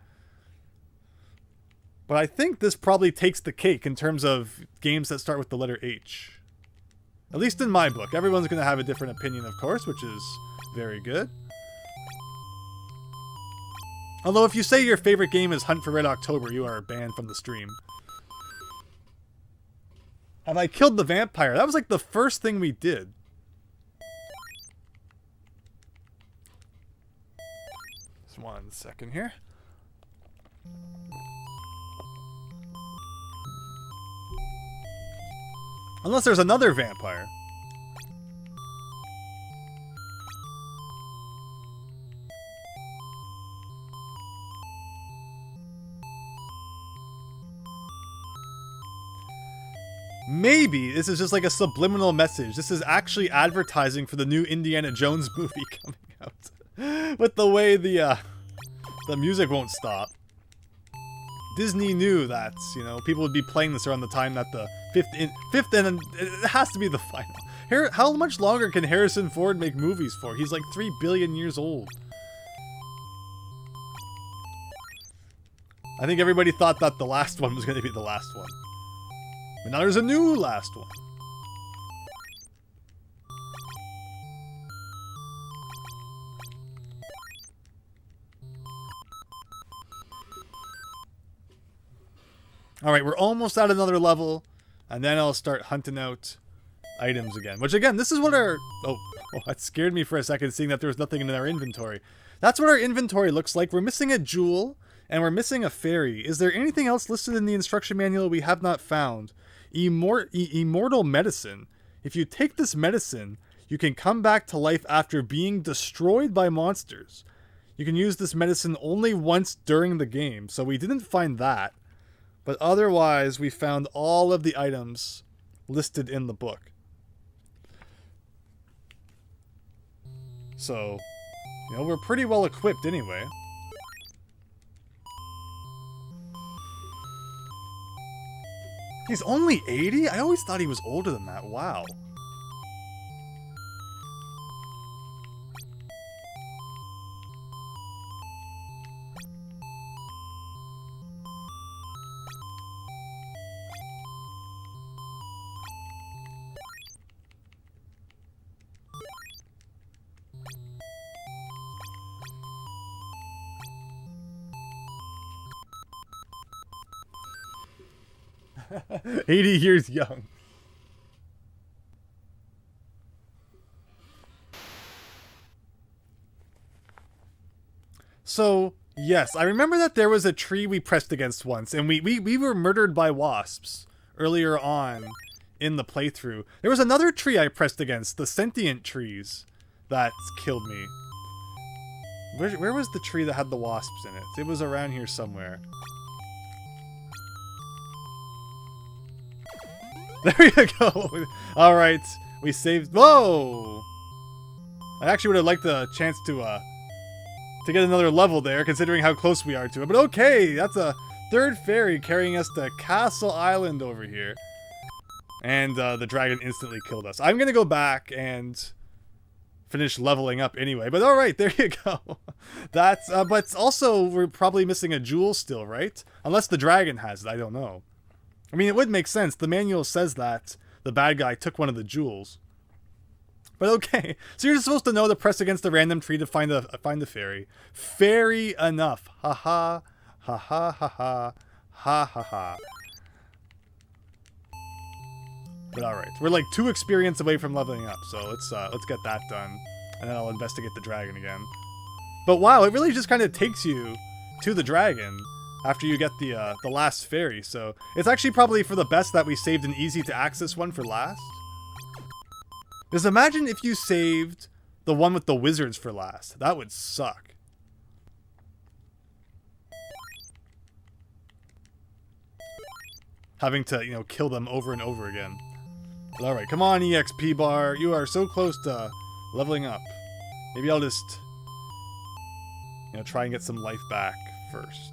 But I think this probably takes the cake in terms of games that start with the letter H. At least in my book. Everyone's going to have a different opinion, of course, which is very good. Although if you say your favorite game is Hunt for Red October, you are banned from the stream. And I killed the vampire. That was like the first thing we did. Just 1 second here. Unless there's another vampire. Maybe this is just like a subliminal message. This is actually advertising for the new Indiana Jones movie coming out. With the way the music won't stop. Disney knew that, you know, people would be playing this around the time that the fifth and it has to be the final. How much longer can Harrison Ford make movies for? He's like 3 billion years old. I think everybody thought that the last one was going to be the last one. But now there's a new last one. Alright, we're almost at another level. And then I'll start hunting out items again. Which again, this is what our... Oh, that scared me for a second, seeing that there was nothing in our inventory. that's what our inventory looks like. We're missing a jewel, and we're missing a fairy. Is there anything else listed in the instruction manual we have not found? Immortal medicine. If you take this medicine, you can come back to life after being destroyed by monsters. You can use this medicine only once during the game, so we didn't find that. But otherwise, we found all of the items listed in the book. So, you know, we're pretty well equipped anyway. He's only 80? I always thought he was older than that. Wow. "80 years young." So, yes, I remember that there was a tree we pressed against once, and we were murdered by wasps earlier on in the playthrough. There was another tree I pressed against, the sentient trees, that killed me. Where was the tree that had the wasps in it? It was around here somewhere. There you go. All right, we saved. Whoa! I actually would have liked the chance to get another level there, considering how close we are to it. But okay, that's a third fairy carrying us to Castle Island over here, and the dragon instantly killed us. I'm gonna go back and finish leveling up anyway. But all right, there you go. That's but also we're probably missing a jewel still, right? Unless the dragon has it. I don't know. I mean, it would make sense. The manual says that the bad guy took one of the jewels. But okay, so you're supposed to know to press against a random tree to find a fairy. Fairy enough. Ha ha. Ha ha ha ha. Ha ha ha. But alright, we're like 2 experience away from leveling up, so let's get that done. And then I'll investigate the dragon again. But wow, it really just kind of takes you to the dragon after you get the last fairy, so it's actually probably for the best that we saved an easy to access one for last. Because imagine if you saved the one with the wizards for last. That would suck. Having to, you know, kill them over and over again. But alright, come on EXP bar, you are so close to leveling up. Maybe I'll just, you know, try and get some life back first.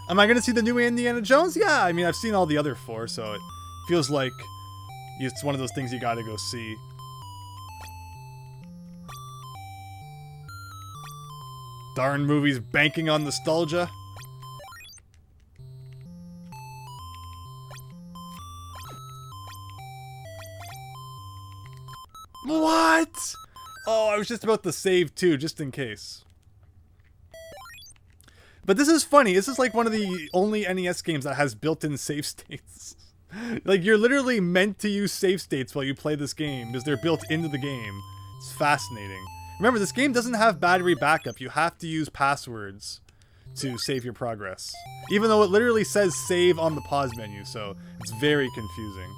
Am I going to see the new Indiana Jones? Yeah, I mean, I've seen all the other 4, so it feels like it's one of those things you got to go see. Darn movies banking on nostalgia. What? Oh, I was just about to save too, just in case. But this is funny. This is like one of the only NES games that has built-in save states. Like, you're literally meant to use save states while you play this game because they're built into the game. It's fascinating. Remember, this game doesn't have battery backup. You have to use passwords to save your progress. Even though it literally says save on the pause menu, so it's very confusing.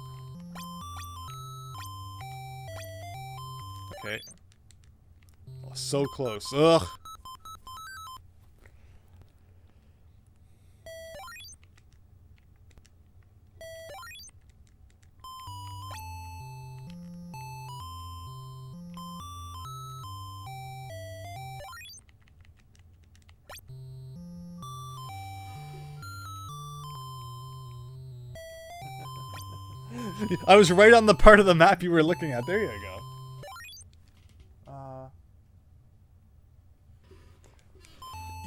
Okay. Oh, so close. Ugh. I was right on the part of the map you were looking at. There you go.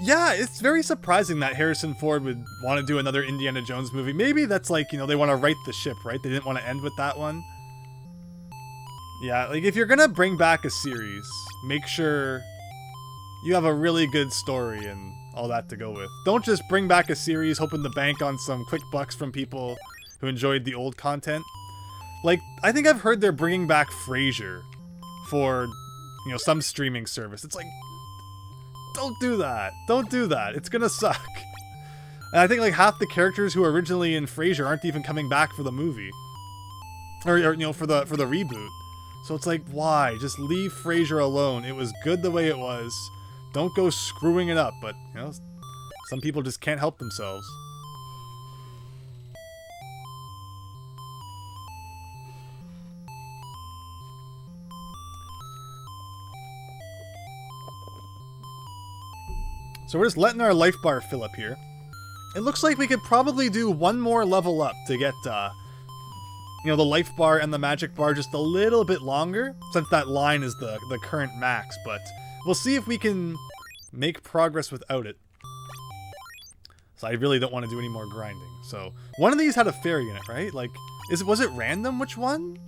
Yeah, it's very surprising that Harrison Ford would want to do another Indiana Jones movie. Maybe that's like, you know, they want to right the ship, right? They didn't want to end with that one. Yeah, like if you're gonna bring back a series, make sure you have a really good story and all that to go with. Don't just bring back a series hoping to bank on some quick bucks from people who enjoyed the old content. Like, I think I've heard they're bringing back Frasier for, you know, some streaming service. It's like, don't do that. Don't do that. It's gonna suck. And I think like half the characters who were originally in Frasier aren't even coming back for the movie. Or you know, for the reboot. So it's like, why? Just leave Frasier alone. It was good the way it was. Don't go screwing it up. But, you know, some people just can't help themselves. So we're just letting our life bar fill up here. It looks like we could probably do one more level up to get, you know, the life bar and the magic bar just a little bit longer, since that line is the current max, but we'll see if we can make progress without it. So I really don't want to do any more grinding. So one of these had a fairy in it, right? Like, was it random which one?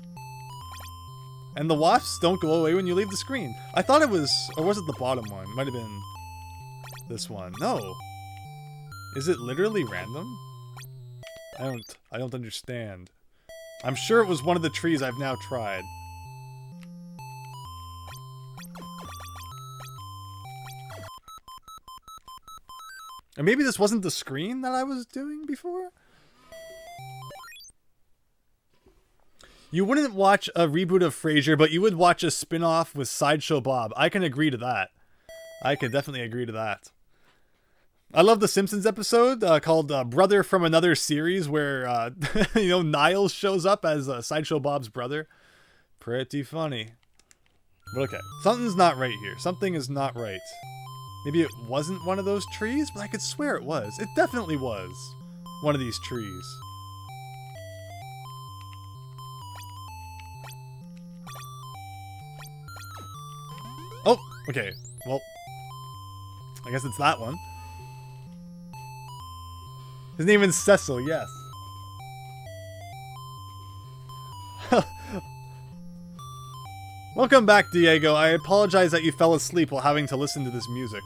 And the wasps don't go away when you leave the screen. I thought it was, or was it the bottom one? Might have been this one. No. Is it literally random? I don't understand. I'm sure it was one of the trees I've now tried. Or maybe this wasn't the screen that I was doing before? You wouldn't watch a reboot of Frasier, but you would watch a spin-off with Sideshow Bob. I can agree to that. I can definitely agree to that. I love the Simpsons episode called Brother from Another Series, where, you know, Niles shows up as Sideshow Bob's brother. Pretty funny. But okay, something's not right here. Something is not right. Maybe it wasn't one of those trees, but I could swear it was. It definitely was one of these trees. Oh, okay. Well, I guess it's that one. His name is Cecil, yes. Welcome back, Diego. I apologize that you fell asleep while having to listen to this music.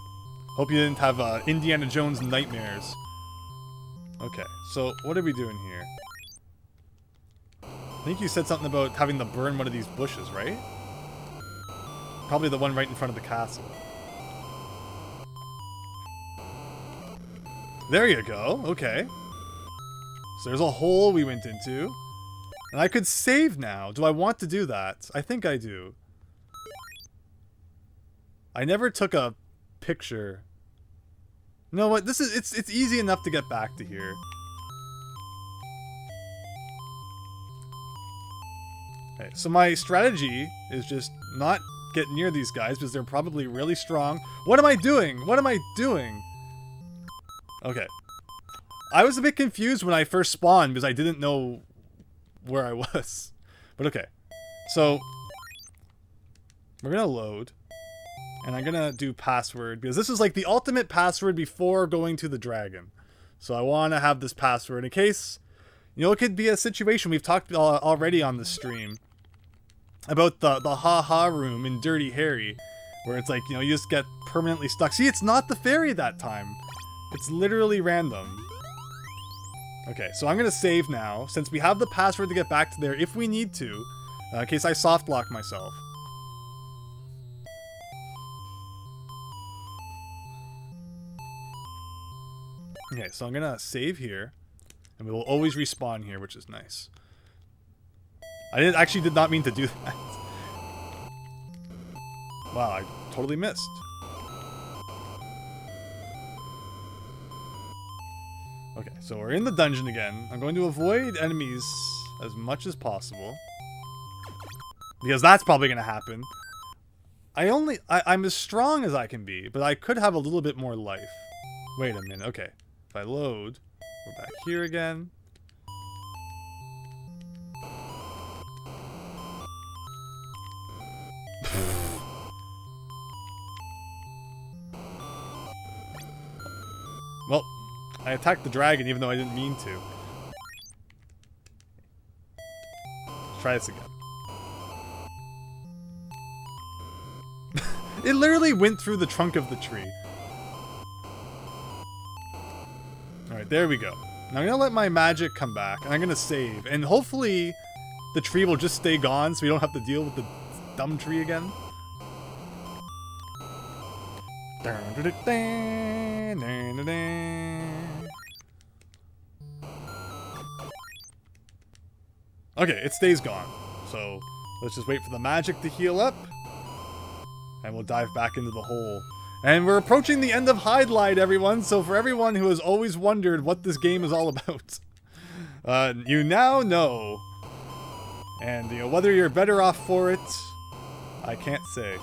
Hope you didn't have Indiana Jones nightmares. Okay, so what are we doing here? I think you said something about having to burn one of these bushes, right? Probably the one right in front of the castle. There you go. Okay. So there's a hole we went into. And I could save now. Do I want to do that? I think I do. I never took a picture. You know what? This is it's easy enough to get back to here. Okay, so my strategy is just not get near these guys because they're probably really strong. What am I doing? What am I doing? Okay. I was a bit confused when I first spawned because I didn't know where I was. But okay. So, we're going to load. And I'm going to do password because this is like the ultimate password before going to the dragon. So I want to have this password in case, you know, it could be a situation we've talked already on the stream about the ha-ha room in Dirty Harry, where it's like, you know, you just get permanently stuck. See, it's not the fairy that time. It's literally random. Okay, so I'm going to save now, since we have the password to get back to there if we need to, in case I soft lock myself. Okay, so I'm going to save here, and we will always respawn here, which is nice. I actually did not mean to do that. Wow, I totally missed. Okay, so we're in the dungeon again. I'm going to avoid enemies as much as possible, because that's probably going to happen. I'm as strong as I can be, but I could have a little bit more life. Wait a minute, okay. If I load, we're back here again. Well, I attacked the dragon even though I didn't mean to. Let's try this again. It literally went through the trunk of the tree. Alright, there we go. Now I'm going to let my magic come back, and I'm going to save. And hopefully the tree will just stay gone so we don't have to deal with the dumb tree again. Okay, it stays gone. So let's just wait for the magic to heal up. And we'll dive back into the hole. And we're approaching the end of Hydlide, everyone. So for everyone who has always wondered what this game is all about, you now know. And you know, whether you're better off for it, I can't say.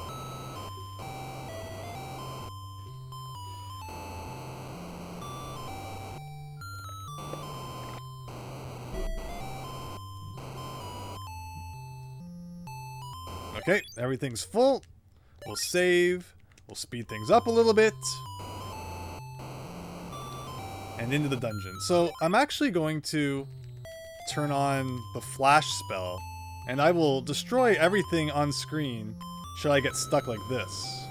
Okay, everything's full. We'll save. We'll speed things up a little bit. And into the dungeon. So I'm actually going to turn on the flash spell. And I will destroy everything on screen should I get stuck like this.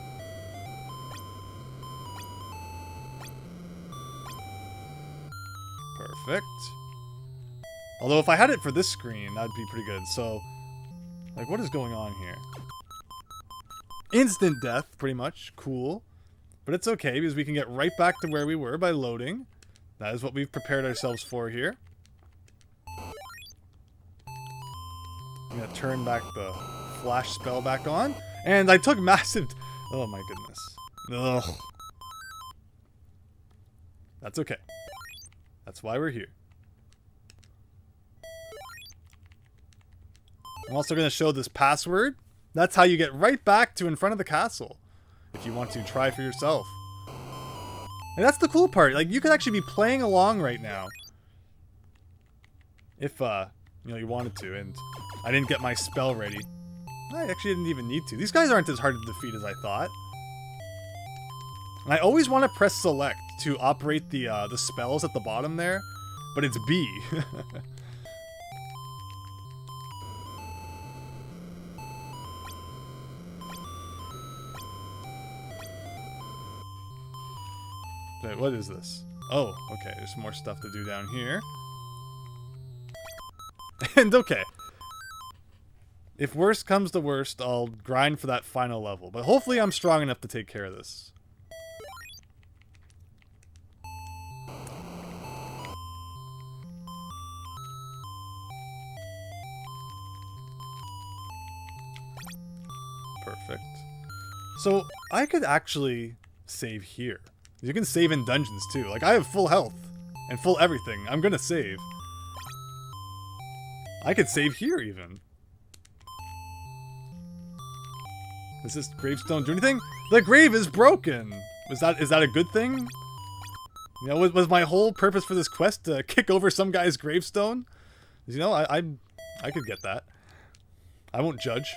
Perfect. Although if I had it for this screen, that'd be pretty good. So, like, what is going on here? Instant death, pretty much. Cool. But it's okay, because we can get right back to where we were by loading. That is what we've prepared ourselves for here. I'm going to turn back the flash spell back on. And I took massive... Oh my goodness. Ugh. That's okay. That's why we're here. I'm also going to show this password. That's how you get right back to in front of the castle. If you want to try for yourself. And that's the cool part. Like, you could actually be playing along right now. If, you know, you wanted to. And I didn't get my spell ready. I actually didn't even need to. These guys aren't as hard to defeat as I thought. And I always want to press select to operate the spells at the bottom there. But it's B. Wait, what is this? Oh, okay, there's more stuff to do down here. And okay. If worst comes to worst, I'll grind for that final level. But hopefully I'm strong enough to take care of this. Perfect. So, I could actually save here. You can save in dungeons too. Like, I have full health and full everything. I'm gonna save. I could save here even. Does this gravestone do anything? The grave is broken! Is that a good thing? You know, was my whole purpose for this quest to kick over some guy's gravestone? You know, I could get that. I won't judge.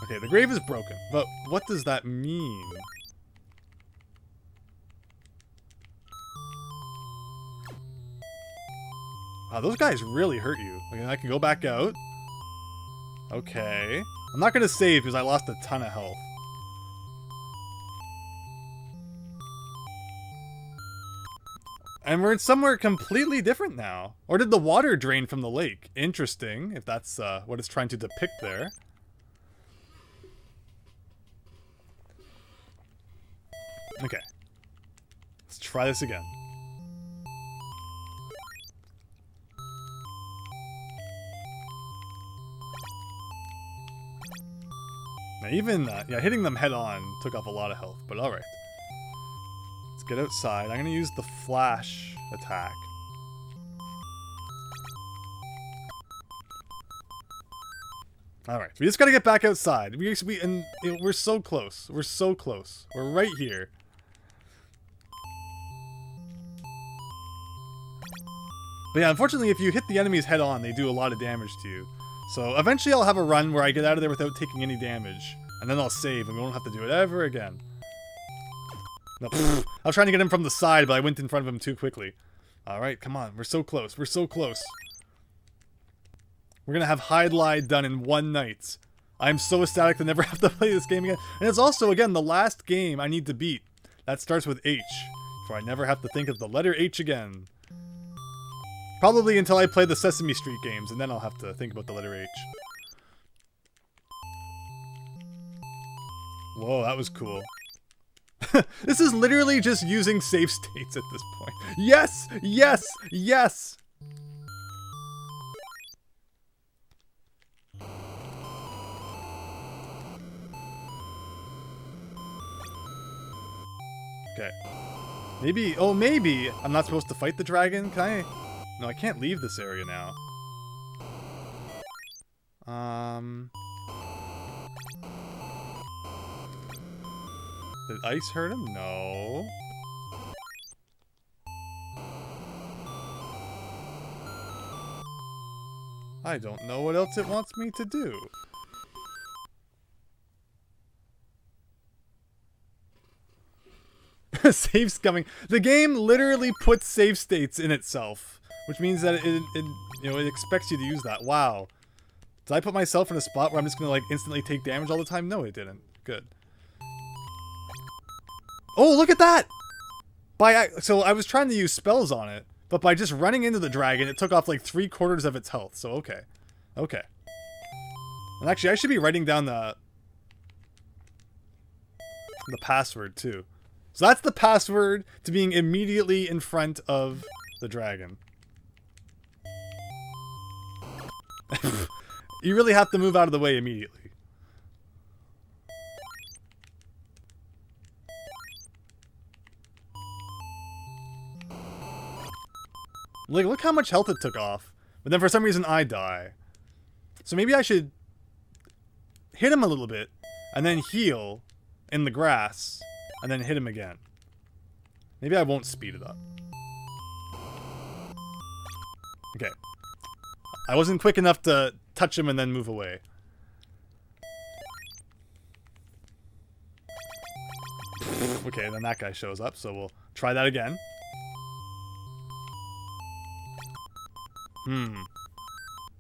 Okay, the grave is broken, but what does that mean? Wow, those guys really hurt you. Okay, I can go back out. Okay. I'm not gonna save because I lost a ton of health. And we're somewhere completely different now. Or did the water drain from the lake? Interesting, if that's what it's trying to depict there. Okay. Let's try this again. Now even, yeah, hitting them head on took off a lot of health, but alright. Let's get outside. I'm going to use the flash attack. Alright, we just got to get back outside. And you know, we're so close. We're so close. We're right here. But yeah, unfortunately, if you hit the enemies head on, they do a lot of damage to you. So eventually I'll have a run where I get out of there without taking any damage. And then I'll save and we won't have to do it ever again. No, I was trying to get him from the side, but I went in front of him too quickly. Alright, come on. We're so close. We're so close. We're gonna have Hydlide done in one night. I'm so ecstatic to never have to play this game again. And it's also, again, the last game I need to beat. That starts with H. For I never have to think of the letter H again. Probably until I play the Sesame Street games, and then I'll have to think about the letter H. Whoa, that was cool. This is literally just using save states at this point. Yes! Yes! Yes! Okay. Maybe, oh maybe I'm not supposed to fight the dragon? Can I? No, I can't leave this area now. Did ice hurt him? No. I don't know what else it wants me to do. Save scumming. The game literally puts save states in itself, which means that it you know, it expects you to use that. Wow. Did I put myself in a spot where I'm just gonna like instantly take damage all the time? No, it didn't. Good. Oh, look at that! So I was trying to use spells on it, but by just running into the dragon, it took off like 3/4 of its health. So okay. Okay. And actually, I should be writing down the password too. So that's the password to being immediately in front of the dragon. You really have to move out of the way immediately. Like, look how much health it took off. But then for some reason I die. So maybe I should hit him a little bit and then heal in the grass and then hit him again. Maybe I won't speed it up. Okay. I wasn't quick enough to touch him and then move away. Okay, then that guy shows up, so we'll try that again.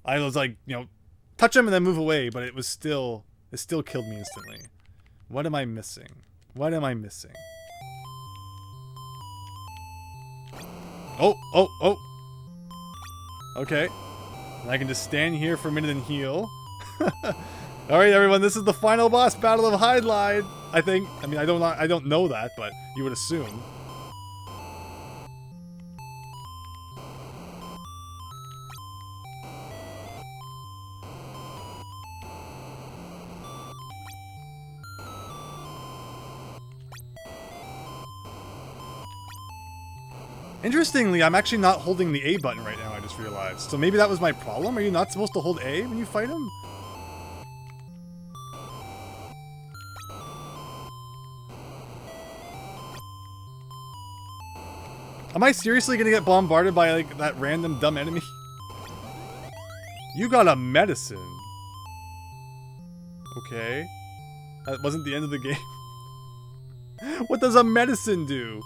I was like, you know, touch him and then move away, but it still killed me instantly. What am I missing? What am I missing? Oh, oh, oh. Okay. And I can just stand here for a minute and heal. Alright, everyone, this is the final boss battle of Hydlide, I think. I mean, I don't know that, but you would assume. Interestingly, I'm actually not holding the A button right now, I just realized. So maybe that was my problem? Are you not supposed to hold A when you fight him? Am I seriously gonna get bombarded by, like, that random dumb enemy? You got a medicine. Okay. That wasn't the end of the game. What does a medicine do?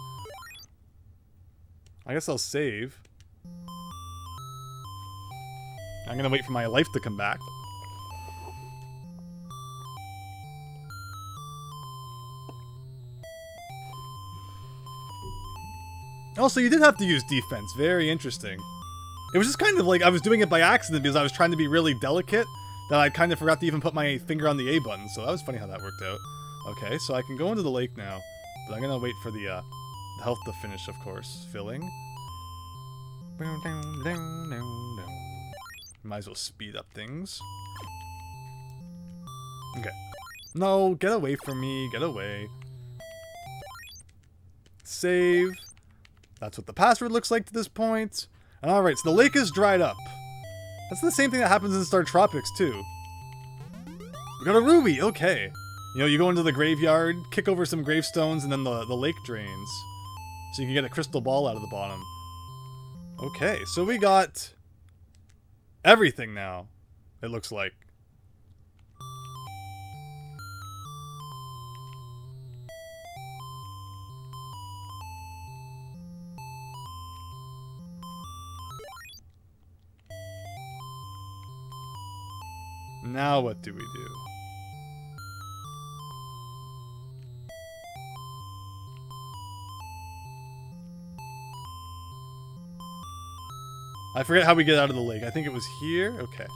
I guess I'll save. I'm gonna wait for my life to come back. Also, you did have to use defense. Very interesting. It was just kind of like I was doing it by accident because I was trying to be really delicate that I kind of forgot to even put my finger on the A button. So that was funny how that worked out. Okay, so I can go into the lake now. But I'm gonna wait for the health to finish, of course. Filling. Might as well speed up things. Okay. No, get away from me. Get away. Save. That's what the password looks like to this point. And alright, so the lake is dried up. That's the same thing that happens in Star Tropics, too. We got a ruby! Okay. You know, you go into the graveyard, kick over some gravestones, and then the lake drains. So you can get a crystal ball out of the bottom. Okay, so we got everything now, it looks like. Now what do we do? I forget how we get out of the lake. I think it was here? Okay.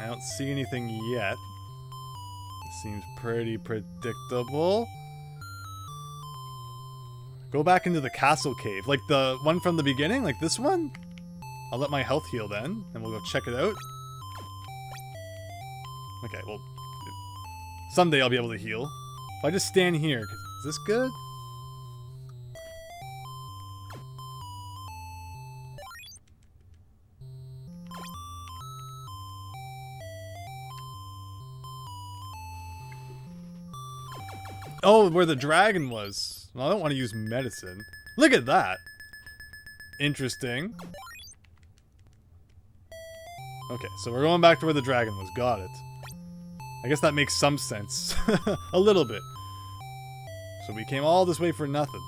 I don't see anything yet. It seems pretty predictable. Go back into the castle cave. Like the one from the beginning? Like this one? I'll let my health heal then, and we'll go check it out. Okay, well, someday I'll be able to heal. If I just stand here, is this good? Oh, where the dragon was. Well, I don't want to use medicine. Look at that. Interesting. Okay, so we're going back to where the dragon was. Got it. I guess that makes some sense. A little bit. So we came all this way for nothing.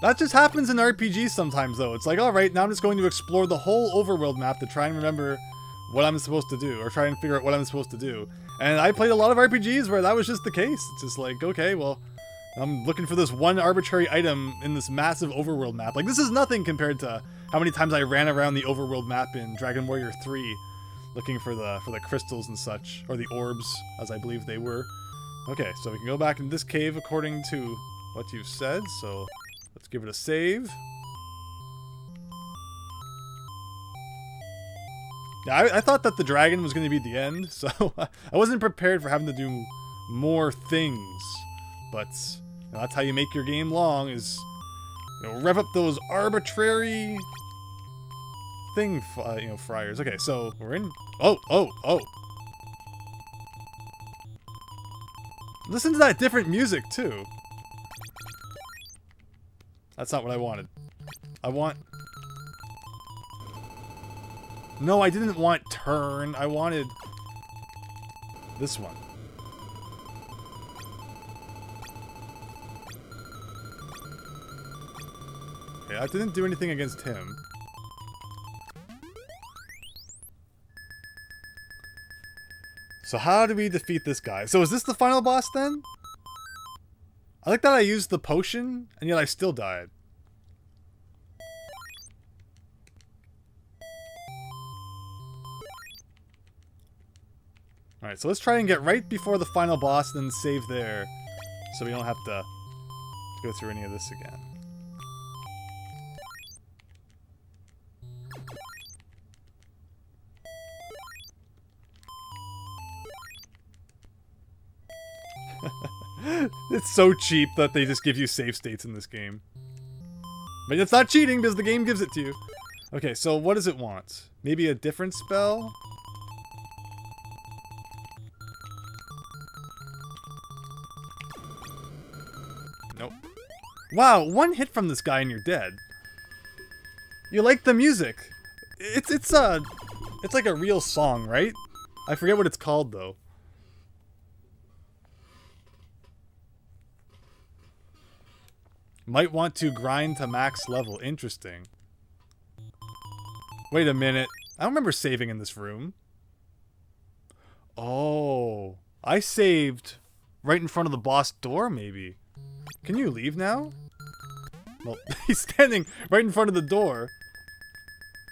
That just happens in RPGs sometimes, though. It's like, alright, now I'm just going to explore the whole overworld map to try and remember what I'm supposed to do, or try and figure out what I'm supposed to do. And I played a lot of RPGs where that was just the case. It's just like, okay, well, I'm looking for this one arbitrary item in this massive overworld map. Like, this is nothing compared to how many times I ran around the overworld map in Dragon Warrior 3 looking for the crystals and such, or the orbs, as I believe they were. Okay, so we can go back in this cave according to what you've said, so let's give it a save. Yeah, I thought that the dragon was going to be the end, so I wasn't prepared for having to do more things. But you know, that's how you make your game long, is rev up those arbitrary fryers. Okay, so we're in. Oh! Listen to that different music too. That's not what I wanted. No, I didn't want turn. I wanted this one. Okay, I didn't do anything against him. So how do we defeat this guy? So is this the final boss then? I like that I used the potion, and yet I still died. Alright, so let's try and get right before the final boss, then save there. So we don't have to go through any of this again. It's so cheap that they just give you save states in this game. But it's not cheating because the game gives it to you. Okay, so what does it want? Maybe a different spell? Nope. Wow, one hit from this guy and you're dead. You like the music. It's like a real song, right? I forget what it's called though. Might want to grind to max level. Interesting. Wait a minute. I don't remember saving in this room. Oh. I saved right in front of the boss door, maybe. Can you leave now? Well, he's standing right in front of the door.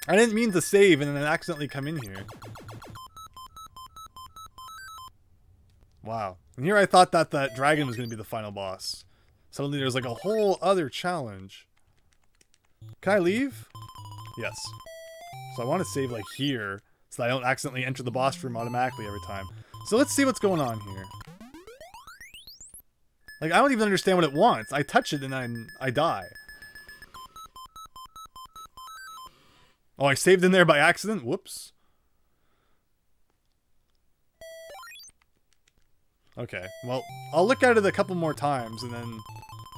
I didn't mean to save and then accidentally come in here. Wow. And here I thought that that dragon was going to be the final boss. Suddenly there's like a whole other challenge. Can I leave? Yes. So I want to save like here, so that I don't accidentally enter the boss room automatically every time. So let's see what's going on here. Like, I don't even understand what it wants. I touch it and I die. Oh, I saved in there by accident? Whoops. Okay, well, I'll look at it a couple more times, and then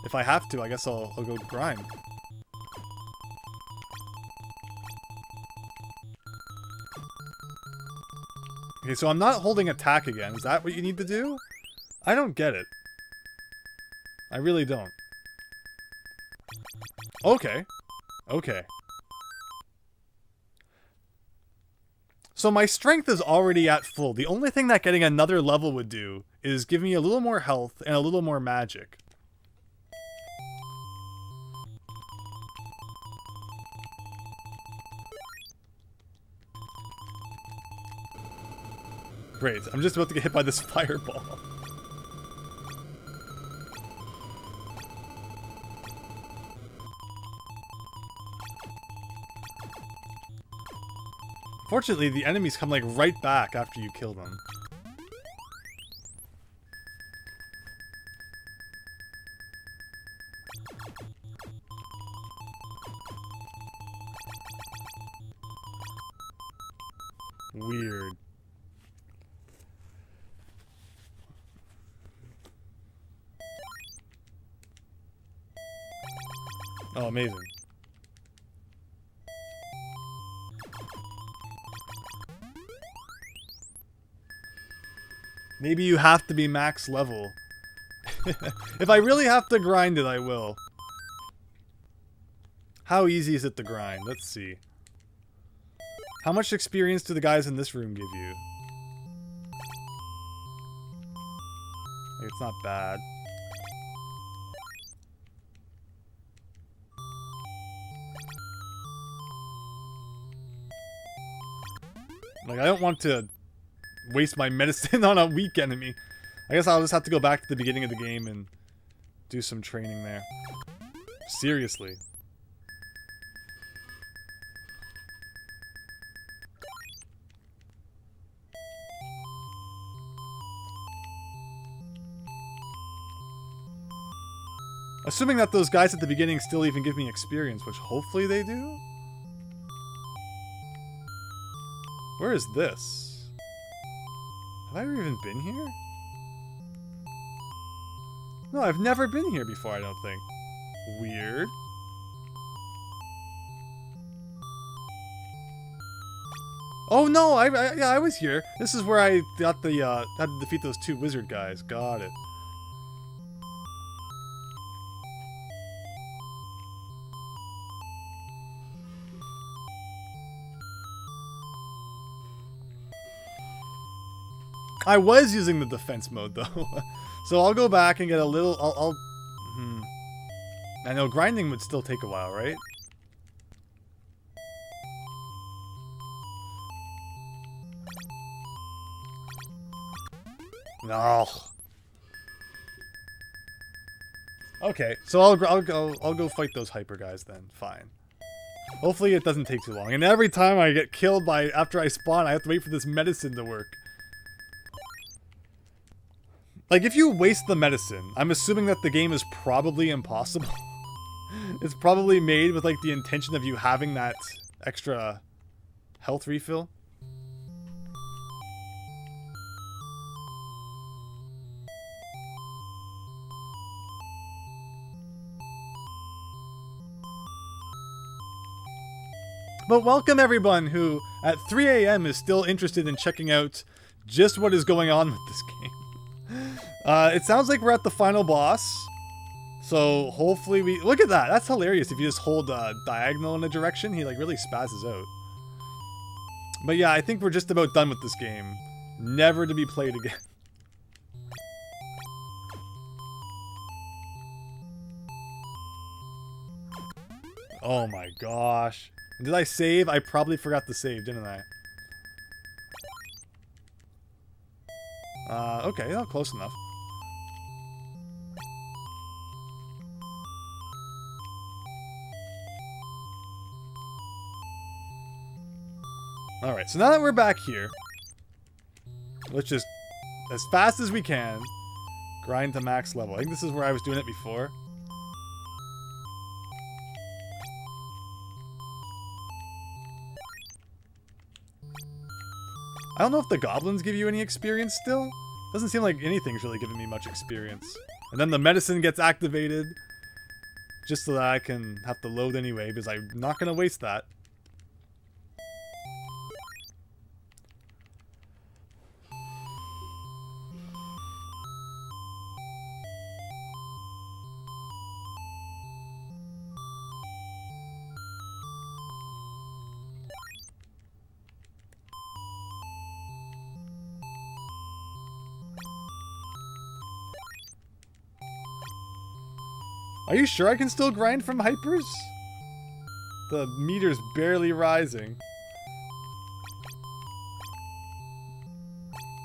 if I have to, I guess I'll go grind. Okay, so I'm not holding attack again. Is that what you need to do? I don't get it. I really don't. Okay. Okay. So my strength is already at full. The only thing that getting another level would do is give me a little more health and a little more magic. Great. I'm just about to get hit by this fireball. Fortunately, the enemies come like right back after you kill them. Weird. Oh, amazing. Maybe you have to be max level. If I really have to grind it, I will. How easy is it to grind? Let's see. How much experience do the guys in this room give you? It's not bad. Like, I don't want to waste my medicine on a weak enemy. I guess I'll just have to go back to the beginning of the game and do some training there. Seriously. Assuming that those guys at the beginning still even give me experience, which hopefully they do? Where is this? Have I ever even been here? No, I've never been here before, I don't think. Weird. Oh no, yeah, I was here. This is where I got the, had to defeat those two wizard guys. Got it. I was using the defense mode, though. So I'll go back and get a little... I know grinding would still take a while, right? No. Okay, so I'll go fight those hyper guys then. Fine. Hopefully it doesn't take too long. And every time I get killed by after I spawn, I have to wait for this medicine to work. Like, if you waste the medicine, I'm assuming that the game is probably impossible. It's probably made with, like, the intention of you having that extra health refill. But welcome everyone who, at 3 AM, is still interested in checking out just what is going on with this game. It sounds like we're at the final boss. So hopefully we... Look at that! That's hilarious. If you just hold diagonal in a direction, he like really spazzes out. But yeah, I think we're just about done with this game. Never to be played again. Oh my gosh. Did I save? I probably forgot to save, didn't I? Okay, well, close enough. Alright, so now that we're back here, let's just, as fast as we can, grind to max level. I think this is where I was doing it before. I don't know if the goblins give you any experience still. Doesn't seem like anything's really giving me much experience. And then the medicine gets activated, just so that I can have to load anyway, because I'm not going to waste that. Are you sure I can still grind from hypers? The meter's barely rising.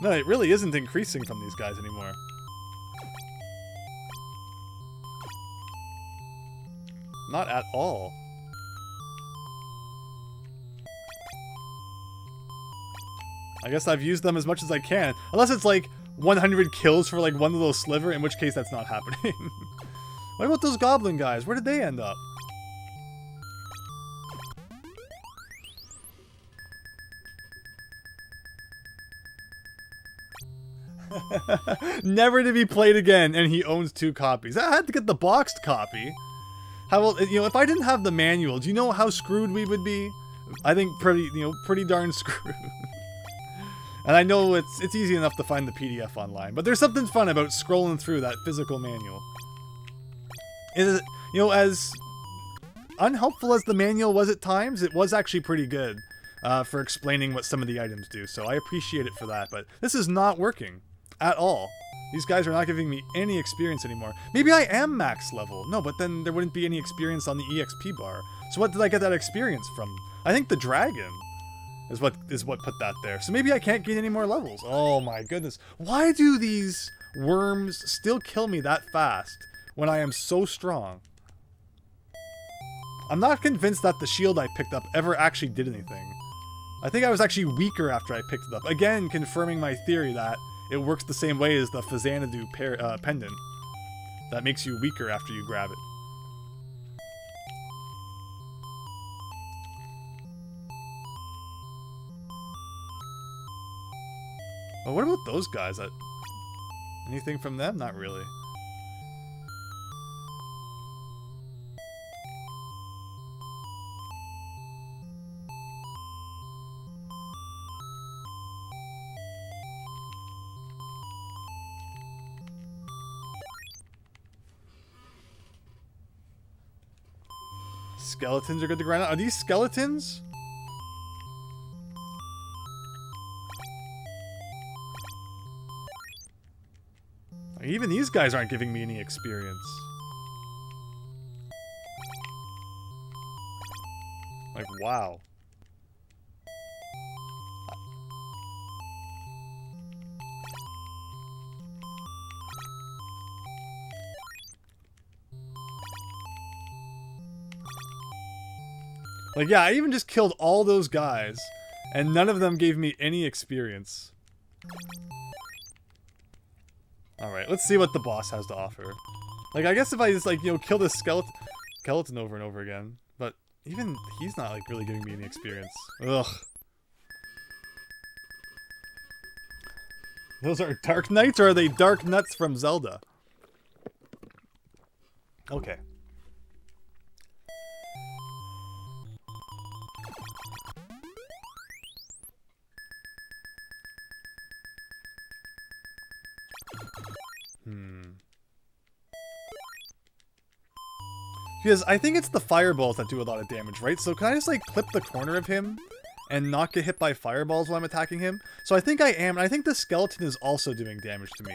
No, it really isn't increasing from these guys anymore. Not at all. I guess I've used them as much as I can. Unless it's like 100 kills for like one little sliver, in which case that's not happening. What about those goblin guys? Where did they end up? Never to be played again, and he owns 2 copies. I had to get the boxed copy. How well, you know, if I didn't have the manual, do you know how screwed we would be? I think pretty darn screwed. And I know it's easy enough to find the PDF online, but there's something fun about scrolling through that physical manual. It is, you know, as unhelpful as the manual was at times, it was actually pretty good for explaining what some of the items do. So I appreciate it for that, but this is not working at all. These guys are not giving me any experience anymore. Maybe I am max level. No, but then there wouldn't be any experience on the EXP bar. So what did I get that experience from? I think the dragon is what put that there. So maybe I can't gain any more levels. Oh my goodness. Why do these worms still kill me that fast when I am so strong? I'm not convinced that the shield I picked up ever actually did anything. I think I was actually weaker after I picked it up. Again, confirming my theory that it works the same way as the Xanadu pendant. That makes you weaker after you grab it. Well, what about those guys? Anything from them? Not really. Skeletons are good to grind out. Are these skeletons? Even these guys aren't giving me any experience. Like, wow. Like, yeah, I even just killed all those guys, and none of them gave me any experience. Alright, let's see what the boss has to offer. Like, I guess if I just, like, you know, kill this skeleton over and over again, but even he's not, like, really giving me any experience. Ugh. Those are Dark Knights, or are they Dark Nuts from Zelda? Okay. Because I think it's the fireballs that do a lot of damage, right? So can I just, like, clip the corner of him and not get hit by fireballs while I'm attacking him? So I think I am, and I think the skeleton is also doing damage to me,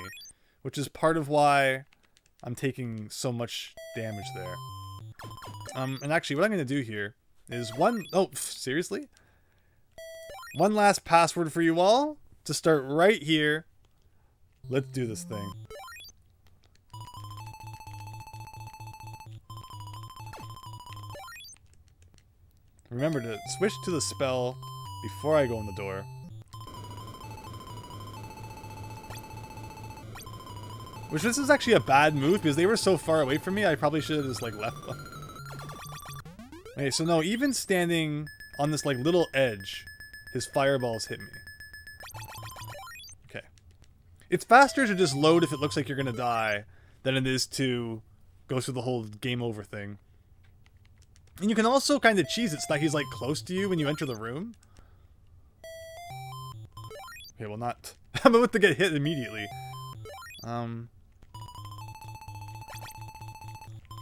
which is part of why I'm taking so much damage there. And actually, what I'm going to do here is oh, seriously? One last password for you all to start right here. Let's do this thing. Remember to switch to the spell before I go in the door. Which this is actually a bad move because they were so far away from me, I probably should have just, like, left them. Okay, so no, even standing on this, like, little edge, his fireballs hit me. Okay. It's faster to just load if it looks like you're gonna die than it is to go through the whole game over thing. And you can also kind of cheese it so that he's, like, close to you when you enter the room. Okay, well, not... I'm about to get hit immediately.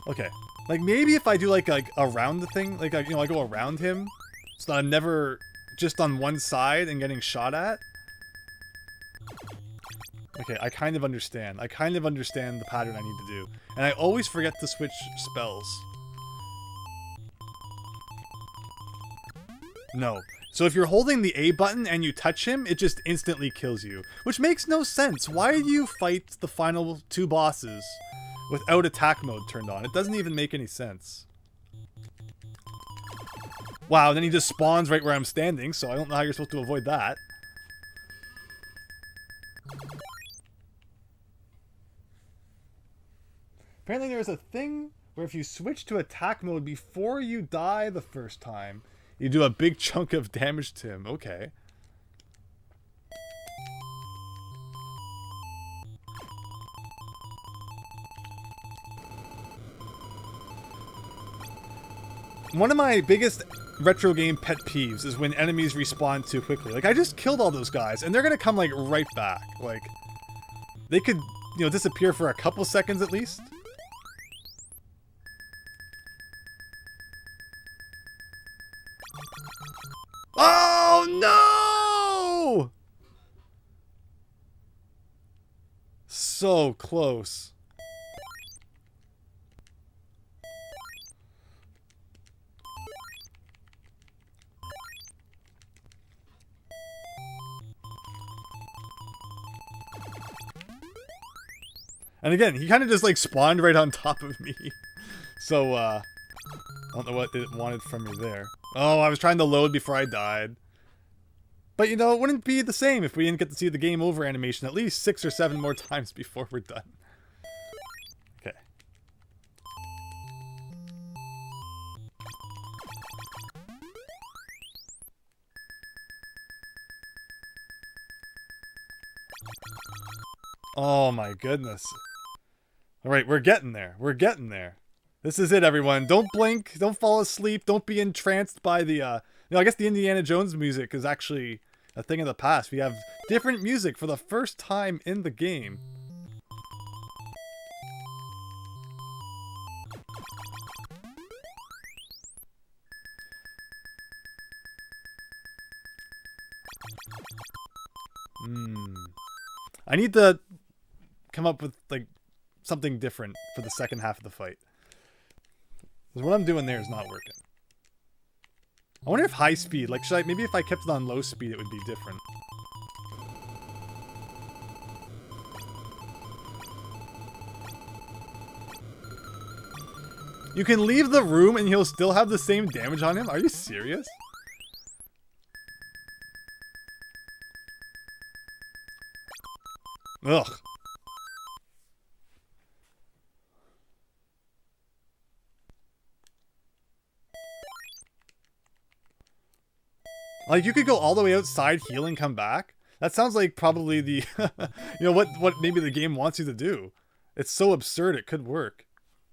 Okay. Like, maybe if I do, like around the thing, like, you know, I go around him, so that I'm never just on one side and getting shot at. Okay, I kind of understand. I kind of understand the pattern I need to do. And I always forget to switch spells. No. So if you're holding the A button and you touch him, it just instantly kills you. Which makes no sense. Why do you fight the final 2 bosses without attack mode turned on? It doesn't even make any sense. Wow, then he just spawns right where I'm standing, so I don't know how you're supposed to avoid that. Apparently there's a thing where if you switch to attack mode before you die the first time, you do a big chunk of damage to him. Okay. One of my biggest retro game pet peeves is when enemies respawn too quickly. Like, I just killed all those guys, and they're gonna come, like, right back. Like, they could, you know, disappear for a couple seconds at least. Oh, no! So close. And again, he kind of just, like, spawned right on top of me. So, I don't know what it wanted from me there. Oh, I was trying to load before I died. But, you know, it wouldn't be the same if we didn't get to see the game over animation at least 6 or 7 more times before we're done. Okay. Oh my goodness. Alright, we're getting there. We're getting there. This is it, everyone. Don't blink. Don't fall asleep. Don't be entranced by the, you know, I guess the Indiana Jones music is actually a thing of the past. We have different music for the first time in the game. I need to come up with, like, something different for the second half of the fight. Because what I'm doing there is not working. I wonder if high speed, like, should I, maybe if I kept it on low speed it would be different. You can leave the room and he'll still have the same damage on him? Are you serious? Ugh. Like, you could go all the way outside, heal, and come back? That sounds like probably the, you know, what maybe the game wants you to do. It's so absurd it could work.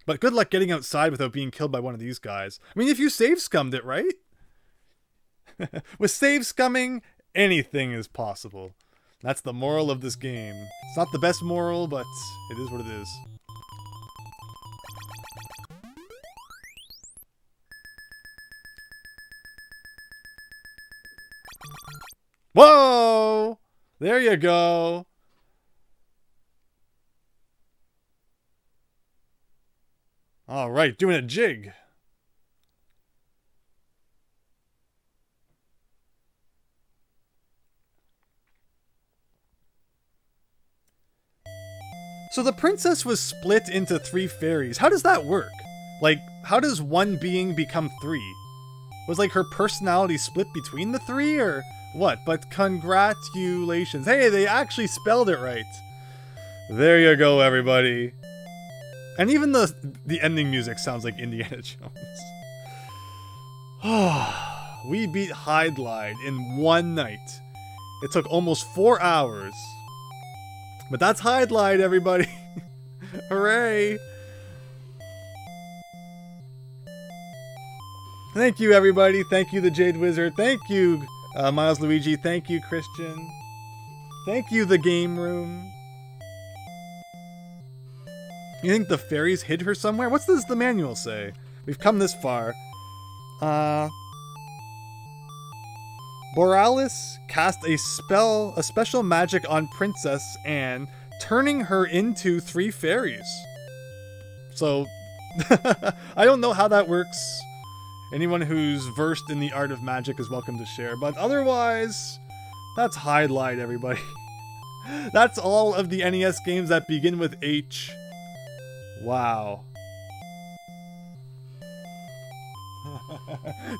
But good luck getting outside without being killed by one of these guys. I mean, if you save scummed it, right? With save scumming, anything is possible. That's the moral of this game. It's not the best moral, but it is what it is. Whoa! There you go. All right, doing a jig. So the princess was split into 3 fairies. How does that work? Like, how does one being become 3? Was, like, her personality split between the 3, or what? But congratulations. Hey, they actually spelled it right. There you go, everybody. And even the ending music sounds like Indiana Jones. We beat Hydlide in 1 night. It took almost 4 hours. But that's Hydlide, everybody. Hooray! Thank you, everybody. Thank you, the Jade Wizard. Thank you, Milesluigi. Thank you, Christian. Thank you, the Game Room. You think the fairies hid her somewhere? What's this the manual say? We've come this far. Borealis cast a special magic on Princess Anne turning her into 3 fairies. So, I don't know how that works. Anyone who's versed in the art of magic is welcome to share, but otherwise, that's Hydlide, everybody. That's all of the NES games that begin with H. Wow.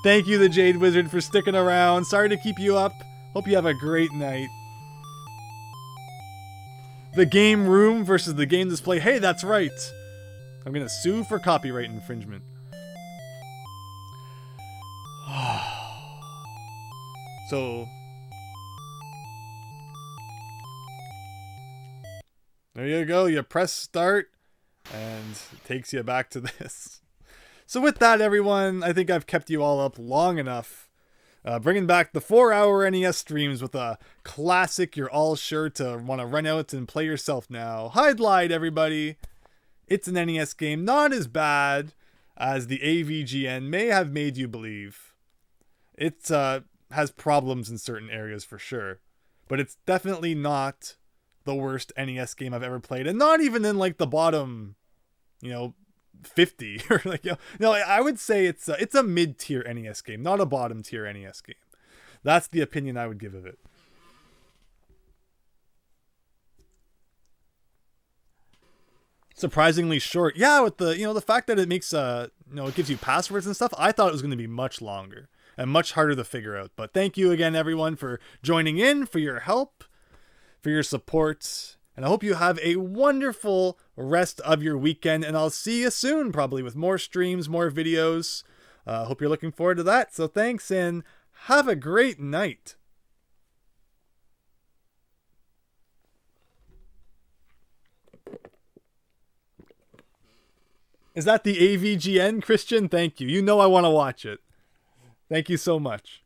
Thank you, the Jade Wizard, for sticking around. Sorry to keep you up. Hope you have a great night. The game room versus the game display. Hey, that's right. I'm gonna sue for copyright infringement. So, there you go. You press start, and it takes you back to this. So with that, everyone, I think I've kept you all up long enough. Bringing back the 4-hour NES streams with a classic you're all sure to want to run out and play yourself now. Hydlide, everybody. It's an NES game, not as bad as the AVGN may have made you believe. It has problems in certain areas for sure, but it's definitely not the worst NES game I've ever played, and not even in like the bottom, 50 or like, no, I would say it's a mid-tier NES game, not a bottom-tier NES game. That's the opinion I would give of it. Surprisingly short. Yeah, with the, the fact that it makes, it gives you passwords and stuff, I thought it was going to be much longer and much harder to figure out. But thank you again, everyone, for joining in, for your help, for your support. And I hope you have a wonderful rest of your weekend. And I'll see you soon, probably, with more streams, more videos. Hope you're looking forward to that. So thanks, and have a great night. Is that the AVGN, Christian? Thank you. You know I want to watch it. Thank you so much.